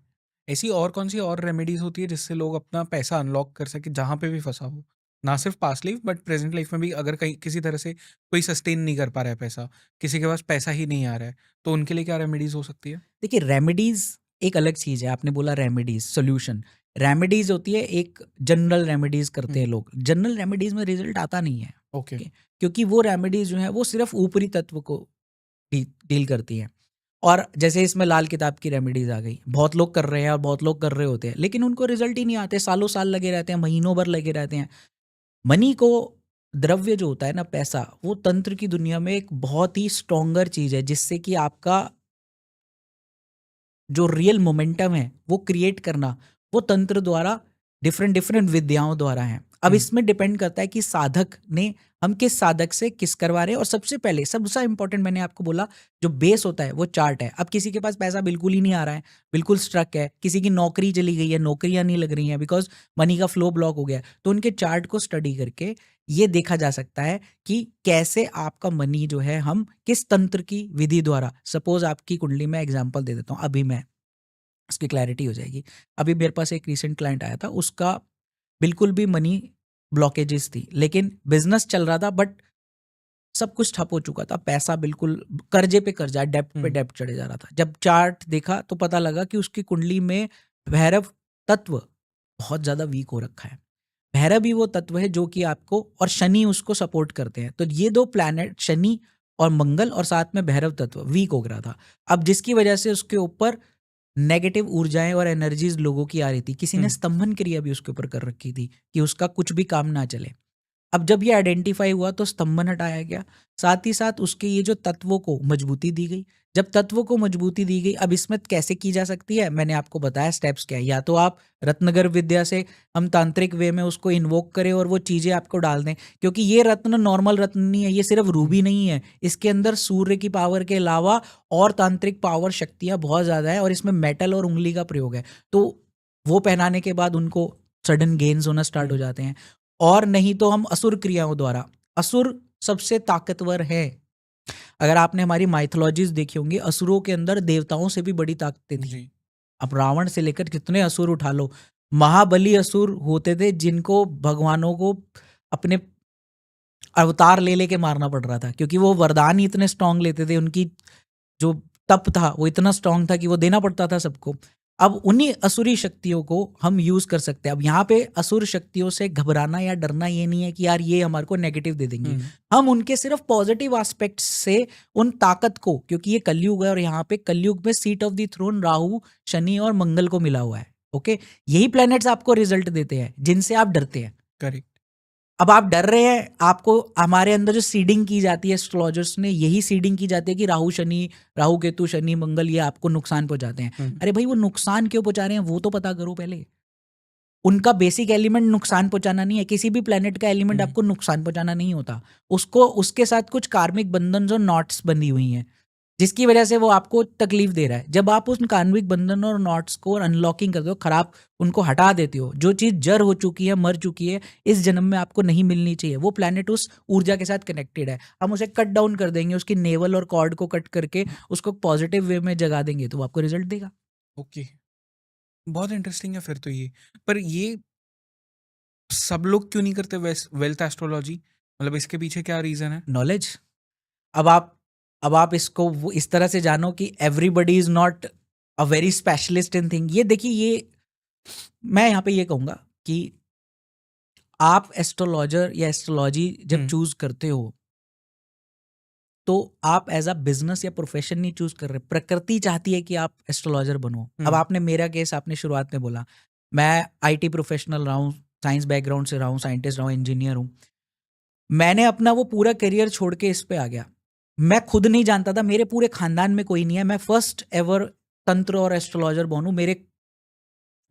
ऐसी और कौन सी और रेमेडीज होती है जिससे लोग अपना पैसा अनलॉक कर सके जहाँ पे भी फंसा हो? ना सिर्फ past life but present life में भी, अगर कहीं किसी तरह से कोई सस्टेन नहीं कर पा रहा है पैसा, किसी के पास पैसा ही नहीं आ रहा है, तो उनके लिए क्या रेमेडीज हो सकती है? देखिए, रेमेडीज एक अलग चीज है। आपने बोला रेमेडीज, सोल्यूशन। रेमेडीज होती है, एक जनरल रेमेडीज करते हैं हम्म। लोग। जनरल रेमेडीज में रिजल्ट आता नहीं है, ओके। ओके, क्योंकि वो रेमेडीज जो है वो सिर्फ ऊपरी तत्व को डील करती हैं। और जैसे इसमें लाल किताब की रेमेडीज आ गई, बहुत लोग कर रहे हैं और बहुत लोग कर रहे होते हैं, लेकिन उनको रिजल्ट ही नहीं आते, सालों साल लगे रहते हैं, महीनों भर लगे रहते हैं। मनी को, द्रव्य जो होता है ना, पैसा, वो तंत्र की दुनिया में एक बहुत ही स्ट्रॉन्गर चीज है, जिससे कि आपका जो रियल मोमेंटम है वो क्रिएट करना, वो तंत्र द्वारा, डिफरेंट डिफरेंट विद्याओं द्वारा है। अब हम्म। इसमें डिपेंड करता है कि साधक ने, हम किस साधक से किस करवा रहे हैं। और सबसे पहले, सबसे इंपॉर्टेंट मैंने आपको बोला, जो बेस होता है वो चार्ट है। अब किसी के पास पैसा बिल्कुल ही नहीं आ रहा है, बिल्कुल स्ट्रक है, किसी की नौकरी चली गई है, नौकरियां नहीं लग रही हैं बिकॉज मनी का फ्लो ब्लॉक हो गया है, तो उनके चार्ट को स्टडी करके ये देखा जा सकता है कि कैसे आपका मनी जो है, हम किस तंत्र की विधि द्वारा, सपोज आपकी कुंडली में एग्जांपल दे देता हूँ, अभी मैं इसकी क्लैरिटी हो जाएगी। अभी मेरे पास एक रिसेंट क्लाइंट आया था, उसका बिल्कुल भी मनी ब्लॉकेजेस थी, लेकिन बिजनेस चल रहा था, बट सब कुछ ठप हो चुका था, पैसा बिल्कुल कर्जे पे कर्जा, डेप्ट पे हम्म। डेप्ट चढ़े जा रहा था। जब चार्ट देखा तो पता लगा कि उसकी कुंडली में भैरव तत्व बहुत ज्यादा वीक हो रखा है। भैरव भी वो तत्व है जो कि आपको, और शनि उसको सपोर्ट करते हैं, तो ये दो प्लैनेट, शनि और मंगल, और साथ में भैरव तत्व वीक हो गया था। अब जिसकी वजह से उसके ऊपर नेगेटिव ऊर्जाएं और एनर्जीज लोगों की आ रही थी। किसी ने हम्म। स्तंभन क्रिया भी उसके ऊपर कर रखी थी कि उसका कुछ भी काम ना चले। अब जब ये आइडेंटिफाई हुआ तो स्तंभन हटाया गया, साथ ही साथ उसके ये जो तत्वों को मजबूती दी गई। जब तत्वों को मजबूती दी गई, अब इसमें कैसे की जा सकती है, मैंने आपको बताया स्टेप्स क्या है। या तो आप रत्नगर विद्या से, हम तांत्रिक वे में उसको इन्वोक करें और वो चीजें आपको डाल दें, क्योंकि ये रत्न नॉर्मल रत्न नहीं है, ये सिर्फ रूबी नहीं है, इसके अंदर सूर्य की पावर के अलावा और तांत्रिक पावर, शक्तियां बहुत ज्यादा है, और इसमें मेटल और उंगली का प्रयोग है। तो वो पहनाने के बाद उनको सडन गेन्स होना स्टार्ट हो हम्म। जाते हैं। और नहीं तो हम असुर क्रियाओं द्वारा, असुर सबसे ताकतवर है। अगर आपने हमारी माइथोलॉजीज देखी होंगी, असुरों के अंदर देवताओं से भी बड़ी ताकतें थी। जी। अब रावण से लेकर कितने असुर उठा लो, महाबली असुर होते थे जिनको भगवानों को अपने अवतार ले लेके मारना पड़ रहा था, क्योंकि वो वरदान ही इतने स्ट्रांग लेते थे, उनकी जो तप था वो इतना स्ट्रांग था कि वो देना पड़ता था सबको। अब उन्हीं असुरी शक्तियों को हम यूज कर सकते हैं। अब यहाँ पे असुर शक्तियों से घबराना या डरना ये नहीं है कि यार ये हमारे को नेगेटिव दे देंगी। हम्म। हम उनके सिर्फ पॉजिटिव एस्पेक्ट से उन ताकत को, क्योंकि ये कलयुग है और यहाँ पे कलयुग में seat of the throne Rahu, Shani और मंगल को मिला हुआ है। ओके, यही प्लैनेट्स आपको रिजल्ट देते हैं जिनसे आप डरते हैं। करेक्ट। अब आप डर रहे हैं, आपको हमारे अंदर जो सीडिंग की जाती है एस्ट्रोलॉजर्स ने, यही सीडिंग की जाती है कि राहु शनि, राहु केतु शनि मंगल, ये आपको नुकसान पहुंचाते हैं। हम्म। अरे भाई, वो नुकसान क्यों पहुंचा रहे हैं वो तो पता करो पहले। उनका बेसिक एलिमेंट नुकसान पहुंचाना नहीं है, किसी भी प्लेनेट का एलिमेंट हम्म। आपको नुकसान पहुंचाना नहीं होता। उसको, उसके साथ कुछ कार्मिक बंधन और नॉट्स बंधी हुई हैं, जिसकी वजह से वो आपको तकलीफ दे रहा है। जब आप उन कार्मिक बंधन और नॉट्स को अनलॉकिंग करते हो, खराब उनको हटा देते हो, जो चीज जड़ हो चुकी है, मर चुकी है, इस जन्म में आपको नहीं मिलनी चाहिए, वो प्लैनेट उस ऊर्जा के साथ कनेक्टेड है, हम उसे कट डाउन कर देंगे, उसकी नेवल और कॉर्ड को कट करके उसको पॉजिटिव वे में जगा देंगे, तो वो आपको रिजल्ट देगा। ओके। बहुत इंटरेस्टिंग है फिर तो ये। पर ये सब लोग क्यों नहीं करते वेल्थ एस्ट्रोलॉजी? मतलब इसके पीछे क्या रीजन है? नॉलेज। अब आप, अब आप इसको इस तरह से जानो कि everybody is not a very specialist in thing. ये देखिए, ये मैं यहाँ पे ये कहूंगा कि आप एस्ट्रोलॉजर या एस्ट्रोलॉजी जब चूज करते हो, तो आप एज अ बिजनेस या प्रोफेशन नहीं चूज कर रहे। प्रकृति चाहती है कि आप एस्ट्रोलॉजर बनो। अब आपने मेरा केस, आपने शुरुआत में बोला, मैं आईटी प्रोफेशनल रहा हूँ, साइंस बैकग्राउंड से रहा हूँ, साइंटिस्ट रहा हूँ, इंजीनियर हूँ। मैंने अपना वो पूरा करियर छोड़ के इस पे आ गया। मैं खुद नहीं जानता था, मेरे पूरे खानदान में कोई नहीं है, मैं फर्स्ट एवर तंत्र और एस्ट्रोलॉजर बनूं। मेरे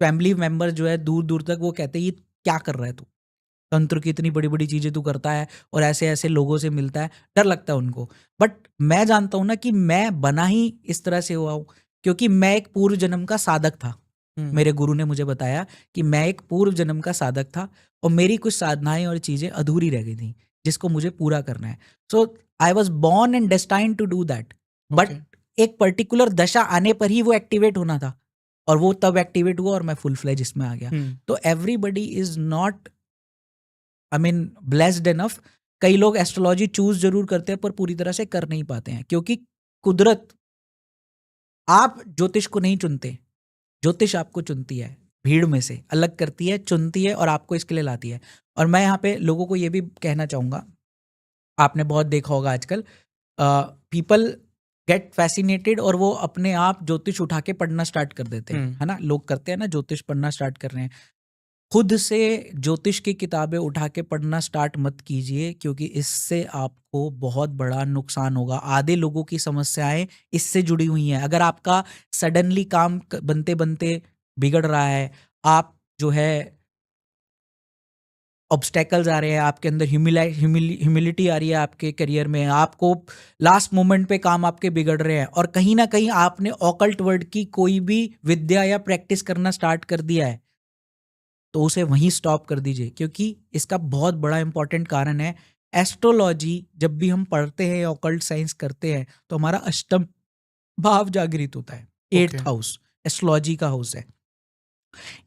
फैमिली मेंबर जो है दूर दूर तक, वो कहते हैं ये क्या कर रहा है तू, तंत्र की इतनी बड़ी बड़ी चीजें तू करता है और ऐसे ऐसे लोगों से मिलता है, डर लगता है उनको। बट मैं जानता हूं ना कि मैं बना ही इस तरह से हुआ हूं क्योंकि मैं एक पूर्व जन्म का साधक था। मेरे गुरु ने मुझे बताया कि मैं एक पूर्व जन्म का साधक था और मेरी कुछ साधनाएं और चीजें अधूरी रह गई थी जिसको मुझे पूरा करना है। So I was born and destined to do that. But एक पर्टिकुलर दशा आने पर ही वो एक्टिवेट होना था, और वो तब एक्टिवेट हुआ और मैं फुल फ्लेज इसमें आ गया। तो everybody is not, I mean, blessed enough. कई लोग एस्ट्रोलॉजी चूज जरूर करते हैं पर पूरी तरह से कर नहीं पाते हैं, क्योंकि कुदरत, आप ज्योतिष को नहीं चुनते, ज्योतिष आपको चुनती है। भीड़ में से अलग करती है, चुनती है और आपको इसके लिए लाती है। और मैं यहाँ पे लोगों को ये भी कहना चाहूँगा, आपने बहुत देखा होगा आजकल पीपल गेट फैसिनेटेड और वो अपने आप ज्योतिष उठा के पढ़ना स्टार्ट कर देते हैं, है ना? लोग करते हैं ना, ज्योतिष पढ़ना स्टार्ट कर रहे हैं। खुद से ज्योतिष की किताबें उठा के पढ़ना स्टार्ट मत कीजिए, क्योंकि इससे आपको बहुत बड़ा नुकसान होगा। आधे लोगों की समस्याएं इससे जुड़ी हुई हैं। अगर आपका सडनली काम बनते बनते बिगड़ रहा है, आप जो है ऑब्स्टेकल्स आ रहे हैं आपके अंदर, ह्यूमिलिटी आ रही है आपके करियर में, आपको लास्ट मोमेंट पे काम आपके बिगड़ रहे हैं और कहीं ना कहीं आपने ऑकल्ट वर्ड की कोई भी विद्या या प्रैक्टिस करना स्टार्ट कर दिया है, तो उसे वहीं स्टॉप कर दीजिए, क्योंकि इसका बहुत बड़ा इंपॉर्टेंट कारण है। एस्ट्रोलॉजी जब भी हम पढ़ते हैं या ऑकल्ट साइंस करते हैं तो हमारा अष्टम भाव जागृत होता है। ओके। 8th हाउस एस्ट्रोलॉजी का हाउस है।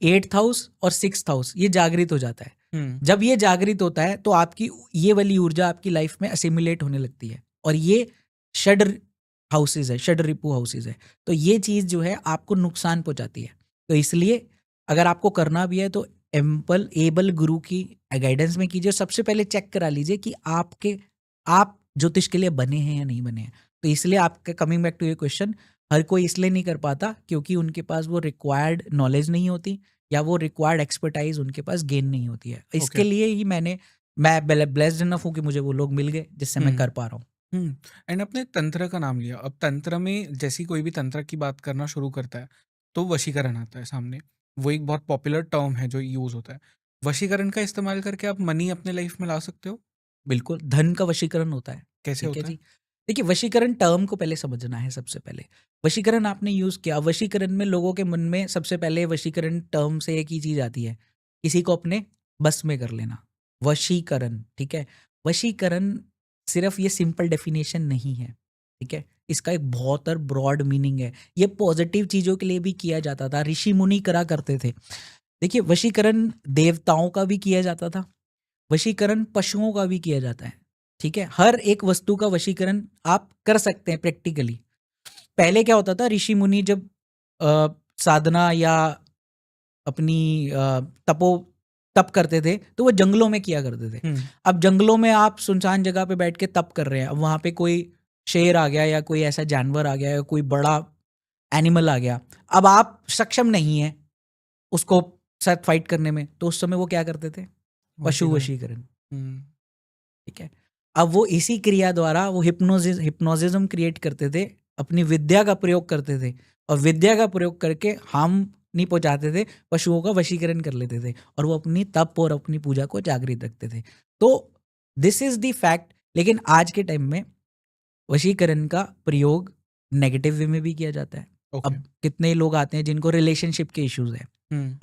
8th हाउस और 6th हाउस ये जागृत हो जाता है। जब ये जागृत होता है तो आपकी ये वाली ऊर्जा आपकी लाइफ में असिमुलेट होने लगती है, और ये षड हाउसेज है, षड रिपु हाउसेज है। तो ये चीज़ जो है आपको नुकसान पहुंचाती है। तो इसलिए अगर आपको करना भी है तो एबल गुरु की गाइडेंस में कीजिए। सबसे पहले चेक करा लीजिए कि आप ज्योतिष के लिए बने हैं या नहीं बने हैं। तो इसलिए आपके, कमिंग बैक टू ये क्वेश्चन, हर कोई इसलिए नहीं कर पाता क्योंकि उनके पास वो रिक्वायर्ड नॉलेज नहीं होती या वो रिक्वायर्ड एक्सपर्टाइज उनके पास गेन नहीं होती है। इसके लिए ही मैं ब्लेस्ड इनफ हूँ कि मुझे वो लोग मिल गए जिससे मैं कर पा रहा हूँ। एंड अपने तंत्र का नाम लिया। अब तंत्र में जैसी कोई भी तंत्र की बात करना शुरू करता है तो वशीकरण आता है सामने। वो एक बहुत पॉपुलर टर्म है जो यूज होता है। वशीकरण का इस्तेमाल करके आप मनी अपने लाइफ में ला सकते हो। बिल्कुल, धन का वशीकरण होता है। कैसे ठीक है होता है? जी। देखिए, वशीकरण टर्म को पहले समझना है। सबसे पहले वशीकरण आपने यूज़ किया, वशीकरण में लोगों के मन में सबसे पहले वशीकरण टर्म से एक ही चीज़ आती है, किसी को अपने बस में कर लेना। वशीकरण, ठीक है? वशीकरण सिर्फ ये सिंपल डेफिनेशन नहीं है, ठीक है? इसका एक बहुत ब्रॉड मीनिंग है। ये पॉजिटिव चीज़ों के लिए भी किया जाता था, ऋषि मुनि करा करते थे। देखिए, वशीकरण देवताओं का भी किया जाता था, वशीकरण पशुओं का भी किया जाता है, ठीक है? हर एक वस्तु का वशीकरण आप कर सकते हैं प्रैक्टिकली। पहले क्या होता था, ऋषि मुनि जब साधना या अपनी तप करते थे तो वो जंगलों में किया करते थे। अब जंगलों में आप सुनसान जगह पे बैठ के तप कर रहे हैं, अब वहाँ पे कोई शेर आ गया या कोई ऐसा जानवर आ गया या कोई बड़ा एनिमल आ गया, अब आप सक्षम नहीं है उसको साथ फाइट करने में, तो उस समय वो क्या करते थे? पशु वशीकरण। ठीक है? अब वो इसी क्रिया द्वारा वो हिप्नोसिज्म क्रिएट करते थे, अपनी विद्या का प्रयोग करते थे और विद्या का प्रयोग करके हम नहीं पहुंचाते थे, पशुओं का वशीकरण कर लेते थे और वो अपनी तप और अपनी पूजा को जागृत रखते थे। तो दिस इज द फैक्ट। लेकिन आज के टाइम में वशीकरण का प्रयोग नेगेटिव वे में भी किया जाता है। अब कितने लोग आते हैं जिनको रिलेशनशिप के इश्यूज है।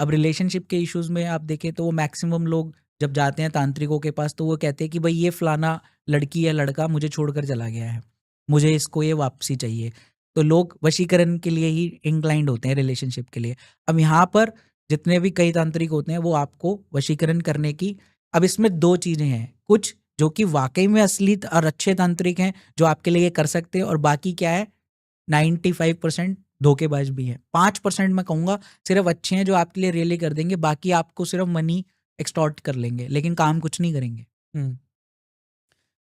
अब रिलेशनशिप के इश्यूज में आप देखें तो वो मैक्सिमम लोग जब जाते हैं तांत्रिकों के पास तो वो कहते हैं कि भाई ये फलाना लड़की या लड़का मुझे छोड़कर चला गया है, मुझे इसको ये वापसी चाहिए। तो लोग वशीकरण के लिए ही इंक्लाइंड होते हैं, रिलेशनशिप के लिए। अब यहाँ पर जितने भी कई तांत्रिक होते हैं वो आपको वशीकरण करने की, अब इसमें दो चीज़ें हैं, कुछ जो कि वाकई में असली और अच्छे तांत्रिक हैं जो आपके लिए कर सकते हैं, और बाकी क्या है, 95% धोखेबाज भी है। 5% मैं कहूँगा सिर्फ अच्छे हैं जो आपके लिए रियली कर देंगे, बाकी आपको सिर्फ मनी एक्सटॉर्ट कर लेंगे लेकिन काम कुछ नहीं करेंगे।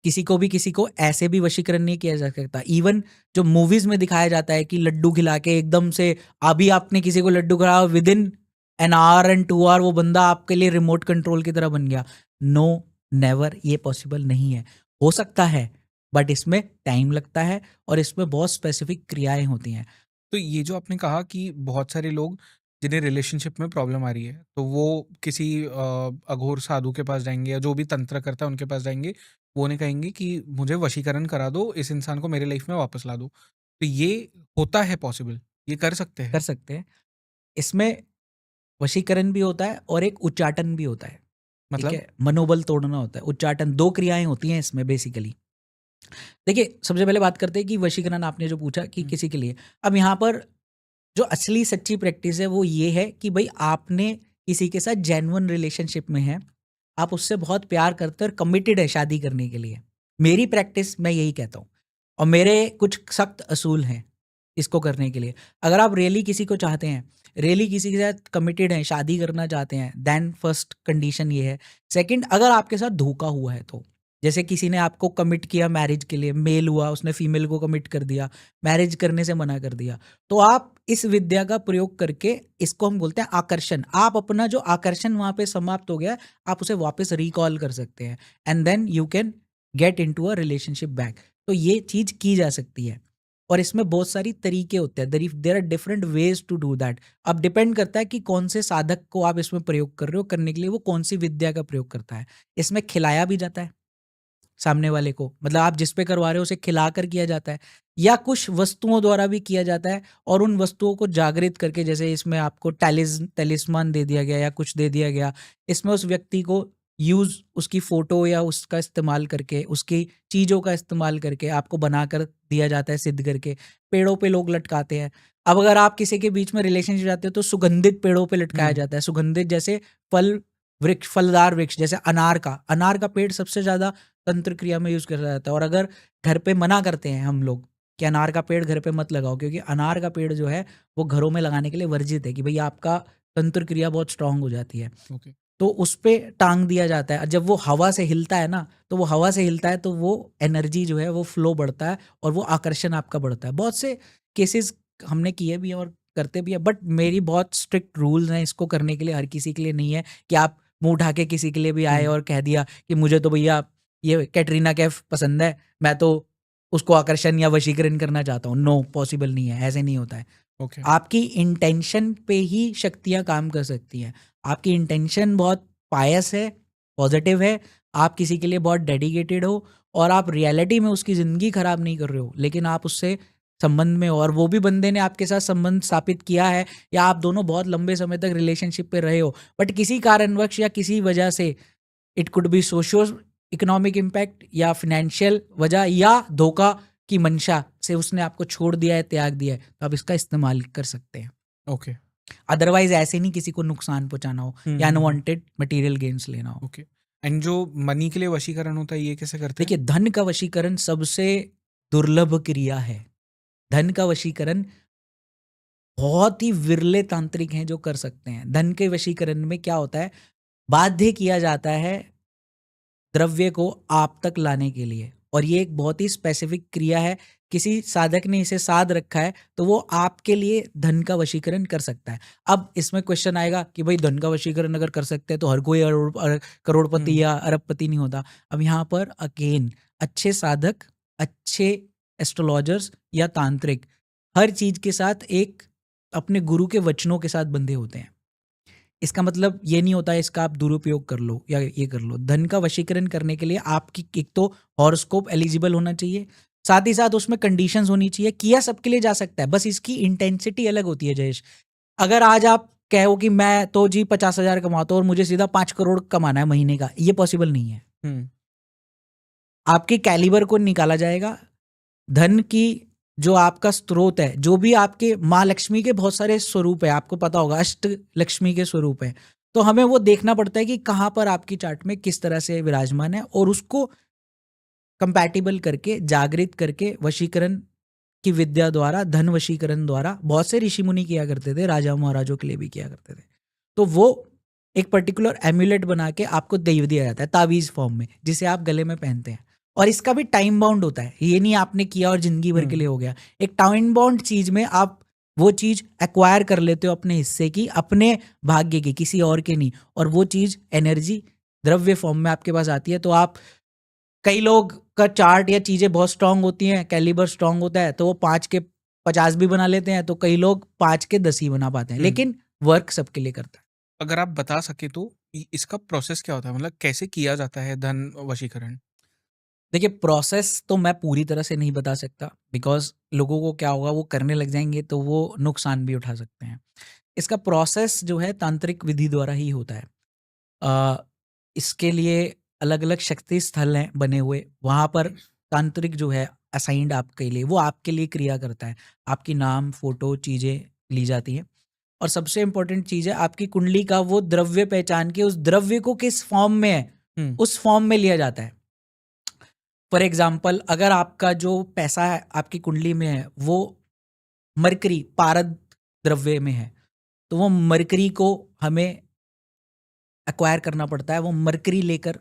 किसी को ऐसे भी वशीकरण नहीं किया जा सकता। इवन जो मूवीज में दिखाया जाता है कि लड्डू खिला के एकदम से, अभी आपने किसी को लड्डू खिलाया, within an hour and 2 hour वो बंदा आपके लिए रिमोट कंट्रोल की तरह बन गया। नो, नेवर, ये पॉसिबल नहीं है। हो सकता है बट इसमें टाइम लगता है और इसमें बहुत स्पेसिफिक क्रियाएं होती हैं। तो ये जो आपने कहा कि बहुत सारे लोग जिन्हें रिलेशनशिप में प्रॉब्लम आ रही है तो वो किसी अघोर साधु के पास जाएंगे या जो भी तंत्र करता है उनके पास जाएंगे, वो उन्हें कहेंगे कि मुझे वशीकरण करा दो, इस इंसान को मेरे लाइफ में वापस ला दो। तो ये होता है पॉसिबल? ये कर सकते हैं? कर सकते हैं। इसमें वशीकरण भी होता है और एक उच्चाटन भी होता है। ठीक मतलब? है, मनोबल तोड़ना होता है। उच्चाटन, 2 क्रियाएं होती हैं इसमें बेसिकली। देखिए, सबसे पहले बात करते हैं कि वशीकरण आपने जो पूछा कि किसी के लिए, अब यहाँ पर जो असली सच्ची प्रैक्टिस है वो ये है कि भाई आपने किसी के साथ जेन्युइन रिलेशनशिप में है, आप उससे बहुत प्यार करते हैं और कमिटेड है शादी करने के लिए। मेरी प्रैक्टिस मैं यही कहता हूँ और मेरे कुछ सख्त असूल हैं। इसको करने के लिए। अगर आप रियली किसी को चाहते हैं, रियली किसी के साथ कमिटेड हैं, शादी करना चाहते हैं, देन फर्स्ट कंडीशन ये है। सेकंड, अगर आपके साथ धोखा हुआ है तो, जैसे किसी ने आपको कमिट किया मैरिज के लिए, मेल हुआ, उसने फीमेल को कमिट कर दिया, मैरिज करने से मना कर दिया, तो आप इस विद्या का प्रयोग करके, इसको हम बोलते हैं आकर्षण, आप अपना जो आकर्षण वहाँ पे समाप्त हो गया है, आप उसे वापस रिकॉल कर सकते हैं, and then you can get into a relationship back. तो ये चीज़ की जा सकती है, और इसमें बहुत सारी तरीके होते हैं, there are different ways to do that. अब डिपेंड करता है कि कौन से साधक को आप इसमें प्रयोग कर रहे हो, करने के लिए वो कौन सी विद्या का प्रयोग करता है। इसमें खिलाया भी जाता है सामने वाले को, मतलब आप जिस पे करवा रहे हो उसे खिलाकर किया जाता है, या कुछ वस्तुओं द्वारा भी किया जाता है, और उन वस्तुओं को जागृत करके, जैसे इसमें आपको टैलिस्मान दे दिया गया या कुछ दे दिया गया, इसमें उस व्यक्ति को यूज, उसकी फोटो या उसका इस्तेमाल करके, उसकी चीज़ों का इस्तेमाल करके आपको बनाकर दिया जाता है, सिद्ध करके। पेड़ों पे लोग लटकाते हैं। अब अगर आप किसी के बीच में रिलेशनशिप जाते हो तो सुगंधित पेड़ों पे लटकाया जाता है। सुगंधित जैसे फल वृक्ष, फलदार वृक्ष, जैसे अनार का पेड़ सबसे ज्यादा तंत्र क्रिया में यूज करा जाता है। और अगर घर पे मना करते हैं हम लोग कि अनार का पेड़ घर पे मत लगाओ, क्योंकि अनार का पेड़ जो है वो घरों में लगाने के लिए वर्जित है, कि भाई आपका तंत्र क्रिया बहुत स्ट्रांग हो जाती है। ओके। तो उस पे टांग दिया जाता है। जब वो हवा से हिलता है ना, तो वो हवा से हिलता है तो वो एनर्जी जो है वो फ्लो बढ़ता है, और वो आकर्षण आपका बढ़ता है। बहुत से केसेस हमने किए भी हैं और करते भी हैं, बट मेरी बहुत स्ट्रिक्ट रूल्स हैं इसको करने के लिए, हर किसी के लिए नहीं है कि आप मुंह उठा के किसी के लिए भी आए और कह दिया कि मुझे तो भैया ये कैटरीना कैफ पसंद है, मैं तो उसको आकर्षण या वशीकरण करना चाहता हूँ। नो, पॉसिबल नहीं है, ऐसे नहीं होता है। ओके। आपकी इंटेंशन पे ही शक्तियां काम कर सकती हैं। आपकी इंटेंशन बहुत पायस है, पॉजिटिव है, आप किसी के लिए बहुत डेडिकेटेड हो, और आप रियलिटी में उसकी ज़िंदगी खराब नहीं कर रहे हो, लेकिन आप उससे संबंध में हो, और वो भी बंदे ने आपके साथ संबंध स्थापित किया है, या आप दोनों बहुत लंबे समय तक रिलेशनशिप पे रहे हो, बट किसी कारणवश या किसी वजह से, it could be socio economic impact या फिनेंशियल वजह या धोखा की मंशा से उसने आपको छोड़ दिया है, त्याग दिया है, तो आप इसका इस्तेमाल कर सकते हैं। ओके। अदरवाइज ऐसे नहीं किसी को नुकसान पहुंचाना हो या अनवांटेड मटेरियल गेन्स लेना हो। ओके। एंड जो मनी के लिए वशीकरण होता है, ये कैसे करते हैं? देखिए, धन का वशीकरण सबसे दुर्लभ क्रिया है। धन का वशीकरण बहुत ही विरले तांत्रिक हैं जो कर सकते हैं। धन के वशीकरण में क्या होता है, बाध्य किया जाता है द्रव्य को आप तक लाने के लिए, और ये एक बहुत ही स्पेसिफिक क्रिया है। किसी साधक ने इसे साध रखा है तो वो आपके लिए धन का वशीकरण कर सकता है। अब इसमें क्वेश्चन आएगा कि भाई धन का वशीकरण अगर कर सकते हैं तो हर कोई करोड़पति या अरबपति नहीं होता। अब यहाँ पर अगेन अच्छे साधक, अच्छे एस्ट्रोलॉजर्स या तांत्रिक हर चीज के साथ एक अपने गुरु के वचनों के साथ बंधे होते हैं। इसका मतलब ये नहीं होता है इसका आप दुरुपयोग कर लो या ये कर लो। धन का वशीकरण करने के लिए आपकी एक तो हॉरोस्कोप एलिजिबल होना चाहिए, साथ ही साथ उसमें कंडीशंस होनी चाहिए। किया सबके लिए जा सकता है, बस इसकी इंटेंसिटी अलग होती है जयेश। अगर आज आप कहो कि मैं तो जी 50,000 कमाता हूँ और मुझे सीधा 5 करोड़ कमाना है महीने का, ये पॉसिबल नहीं है। आपके कैलिबर को निकाला जाएगा। धन की जो आपका स्रोत है, जो भी आपके माँ लक्ष्मी के बहुत सारे स्वरूप है, आपको पता होगा अष्ट लक्ष्मी के स्वरूप है, तो हमें वो देखना पड़ता है कि कहाँ पर आपकी चार्ट में किस तरह से विराजमान है, और उसको कंपैटिबल करके, जागृत करके, वशीकरण की विद्या द्वारा, धन वशीकरण द्वारा, बहुत से ऋषि मुनि किया करते थे, राजा महाराजों के लिए भी किया करते थे। तो वो एक पर्टिकुलर एम्यूलेट बना के आपको दे दिया जाता है तावीज फॉर्म में, जिसे आप गले में पहनते हैं। और इसका भी टाइम बाउंड होता है, ये नहीं आपने किया और जिंदगी भर के लिए हो गया। एक टाइम बाउंड चीज में आप वो चीज एक्वायर कर लेते हो अपने हिस्से की, अपने भाग्य की, किसी और के नहीं, और वो चीज एनर्जी द्रव्य फॉर्म में आपके पास आती है। तो आप, कई लोग का चार्ट या चीजें बहुत स्ट्रांग होती हैं, कैलिबर स्ट्रांग होता है, तो वो 5 के 50 भी बना लेते हैं, तो कई लोग 5 के 10 ही बना पाते हैं, लेकिन वर्क सबके लिए करता है। अगर आप बता सके तो इसका प्रोसेस क्या होता है, मतलब कैसे किया जाता है धन वशीकरण? देखिए, प्रोसेस तो मैं पूरी तरह से नहीं बता सकता, बिकॉज लोगों को क्या होगा, वो करने लग जाएंगे तो वो नुकसान भी उठा सकते हैं। इसका प्रोसेस जो है तांत्रिक विधि द्वारा ही होता है। इसके लिए अलग अलग शक्ति स्थल हैं बने हुए, वहाँ पर तांत्रिक जो है असाइंड आपके लिए, वो आपके लिए क्रिया करता है। आपकी नाम, फोटो, चीज़ें ली जाती हैं, और सबसे इंपॉर्टेंट चीज़ है आपकी कुंडली का वो द्रव्य पहचान के, उस द्रव्य को किस फॉर्म में है उस फॉर्म में लिया जाता है। फॉर एग्जाम्पल, अगर आपका जो पैसा है आपकी कुंडली में है वो मरकरी पारद द्रव्य में है, तो वो मरकरी को हमें एक्वायर करना पड़ता है, वो मरकरी लेकर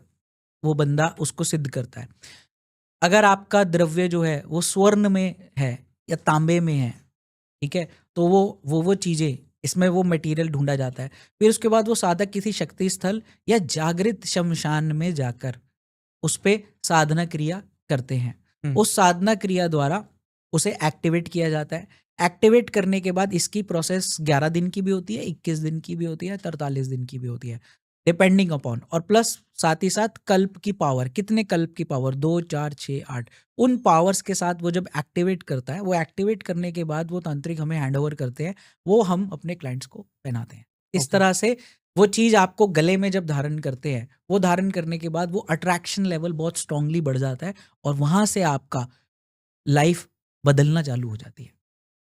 वो बंदा उसको सिद्ध करता है। अगर आपका द्रव्य जो है वो स्वर्ण में है या तांबे में है, ठीक है, तो वो चीज़ें इसमें वो मटेरियल ढूंढा जाता है। फिर उसके बाद वो साधक किसी शक्ति स्थल या जागृत शमशान में जाकर उस पे साधना क्रिया करते हैं। उस साधना क्रिया द्वारा उसे एक्टिवेट किया जाता है। एक्टिवेट करने के बाद इसकी प्रोसेस 11 दिन की भी होती है, 21 दिन की भी होती है, 43 दिन की भी होती है, डिपेंडिंग अपॉन। और प्लस साथ ही साथ कल्प की पावर, कितने कल्प की पावर, 2 4 6 8, उन पावर्स के साथ वो जब एक्टिवेट करता है, वो एक्टिवेट करने के बाद वो तांत्रिक हमें हैंड ओवर करते हैं, वो हम अपने क्लाइंट्स को पहनाते हैं। इस तरह से वो चीज़ आपको गले में जब धारण करते हैं, वो धारण करने के बाद वो अट्रैक्शन लेवल बहुत स्ट्रांगली बढ़ जाता है और वहाँ से आपका लाइफ बदलना चालू हो जाती है।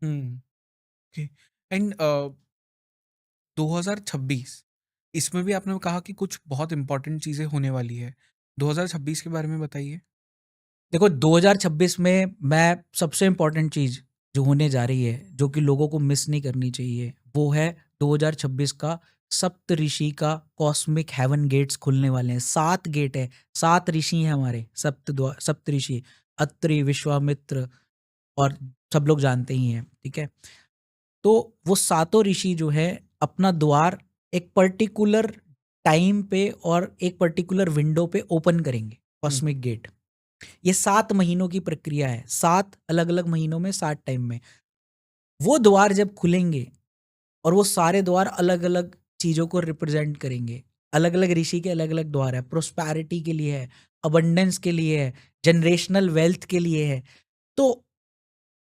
ओके। एंड 2026 इसमें भी आपने कहा कि कुछ बहुत इंपॉर्टेंट चीज़ें होने वाली है। 2026 के बारे में बताइए। देखो 2026 में मैं सबसे इम्पोर्टेंट चीज़ जो होने जा रही है, जो कि लोगों को मिस नहीं करनी चाहिए, वो है 2026 का सप्त ऋषि का कॉस्मिक हेवन गेट्स खुलने वाले हैं। 7 गेट है, 7 ऋषि हैं हमारे, सप्त ऋषि, अत्रि, विश्वामित्र और सब लोग जानते ही हैं, ठीक है। तो वो सातों ऋषि जो है अपना द्वार एक पर्टिकुलर टाइम पे और एक पर्टिकुलर विंडो पे ओपन करेंगे, कॉस्मिक गेट। ये 7 महीनों की प्रक्रिया है, 7 अलग अलग महीनों में 7 टाइम में वो द्वार जब खुलेंगे और वो सारे द्वार अलग अलग चीज़ों को रिप्रेजेंट करेंगे। अलग अलग ऋषि के अलग अलग द्वार है, प्रोस्पैरिटी के लिए है, अबंडेंस के लिए है, जनरेशनल वेल्थ के लिए है। तो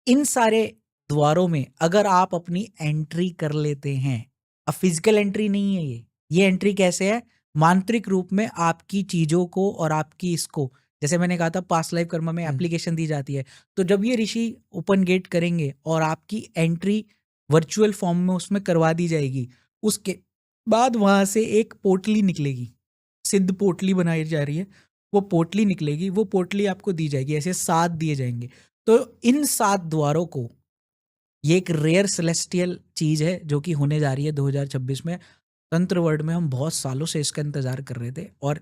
इन सारे द्वारों में अगर आप अपनी एंट्री कर लेते हैं, अब फिजिकल एंट्री नहीं है ये एंट्री कैसे है, मांत्रिक रूप में आपकी चीज़ों को और आपकी इसको, जैसे मैंने कहा था पास्ट लाइफ कर्म में एप्लीकेशन दी जाती है, तो जब ये ऋषि ओपन गेट करेंगे और आपकी एंट्री वर्चुअल फॉर्म में उसमें करवा दी जाएगी, उसके बाद वहाँ से एक पोटली निकलेगी, सिद्ध पोटली बनाई जा रही है, वो पोटली निकलेगी, वो पोटली आपको दी जाएगी, ऐसे 7 दिए जाएंगे। तो इन 7 द्वारों को, ये एक रेयर सेलेस्टियल चीज़ है जो कि होने जा रही है 2026 में। तंत्र वर्ल्ड में हम बहुत सालों से इसका इंतज़ार कर रहे थे और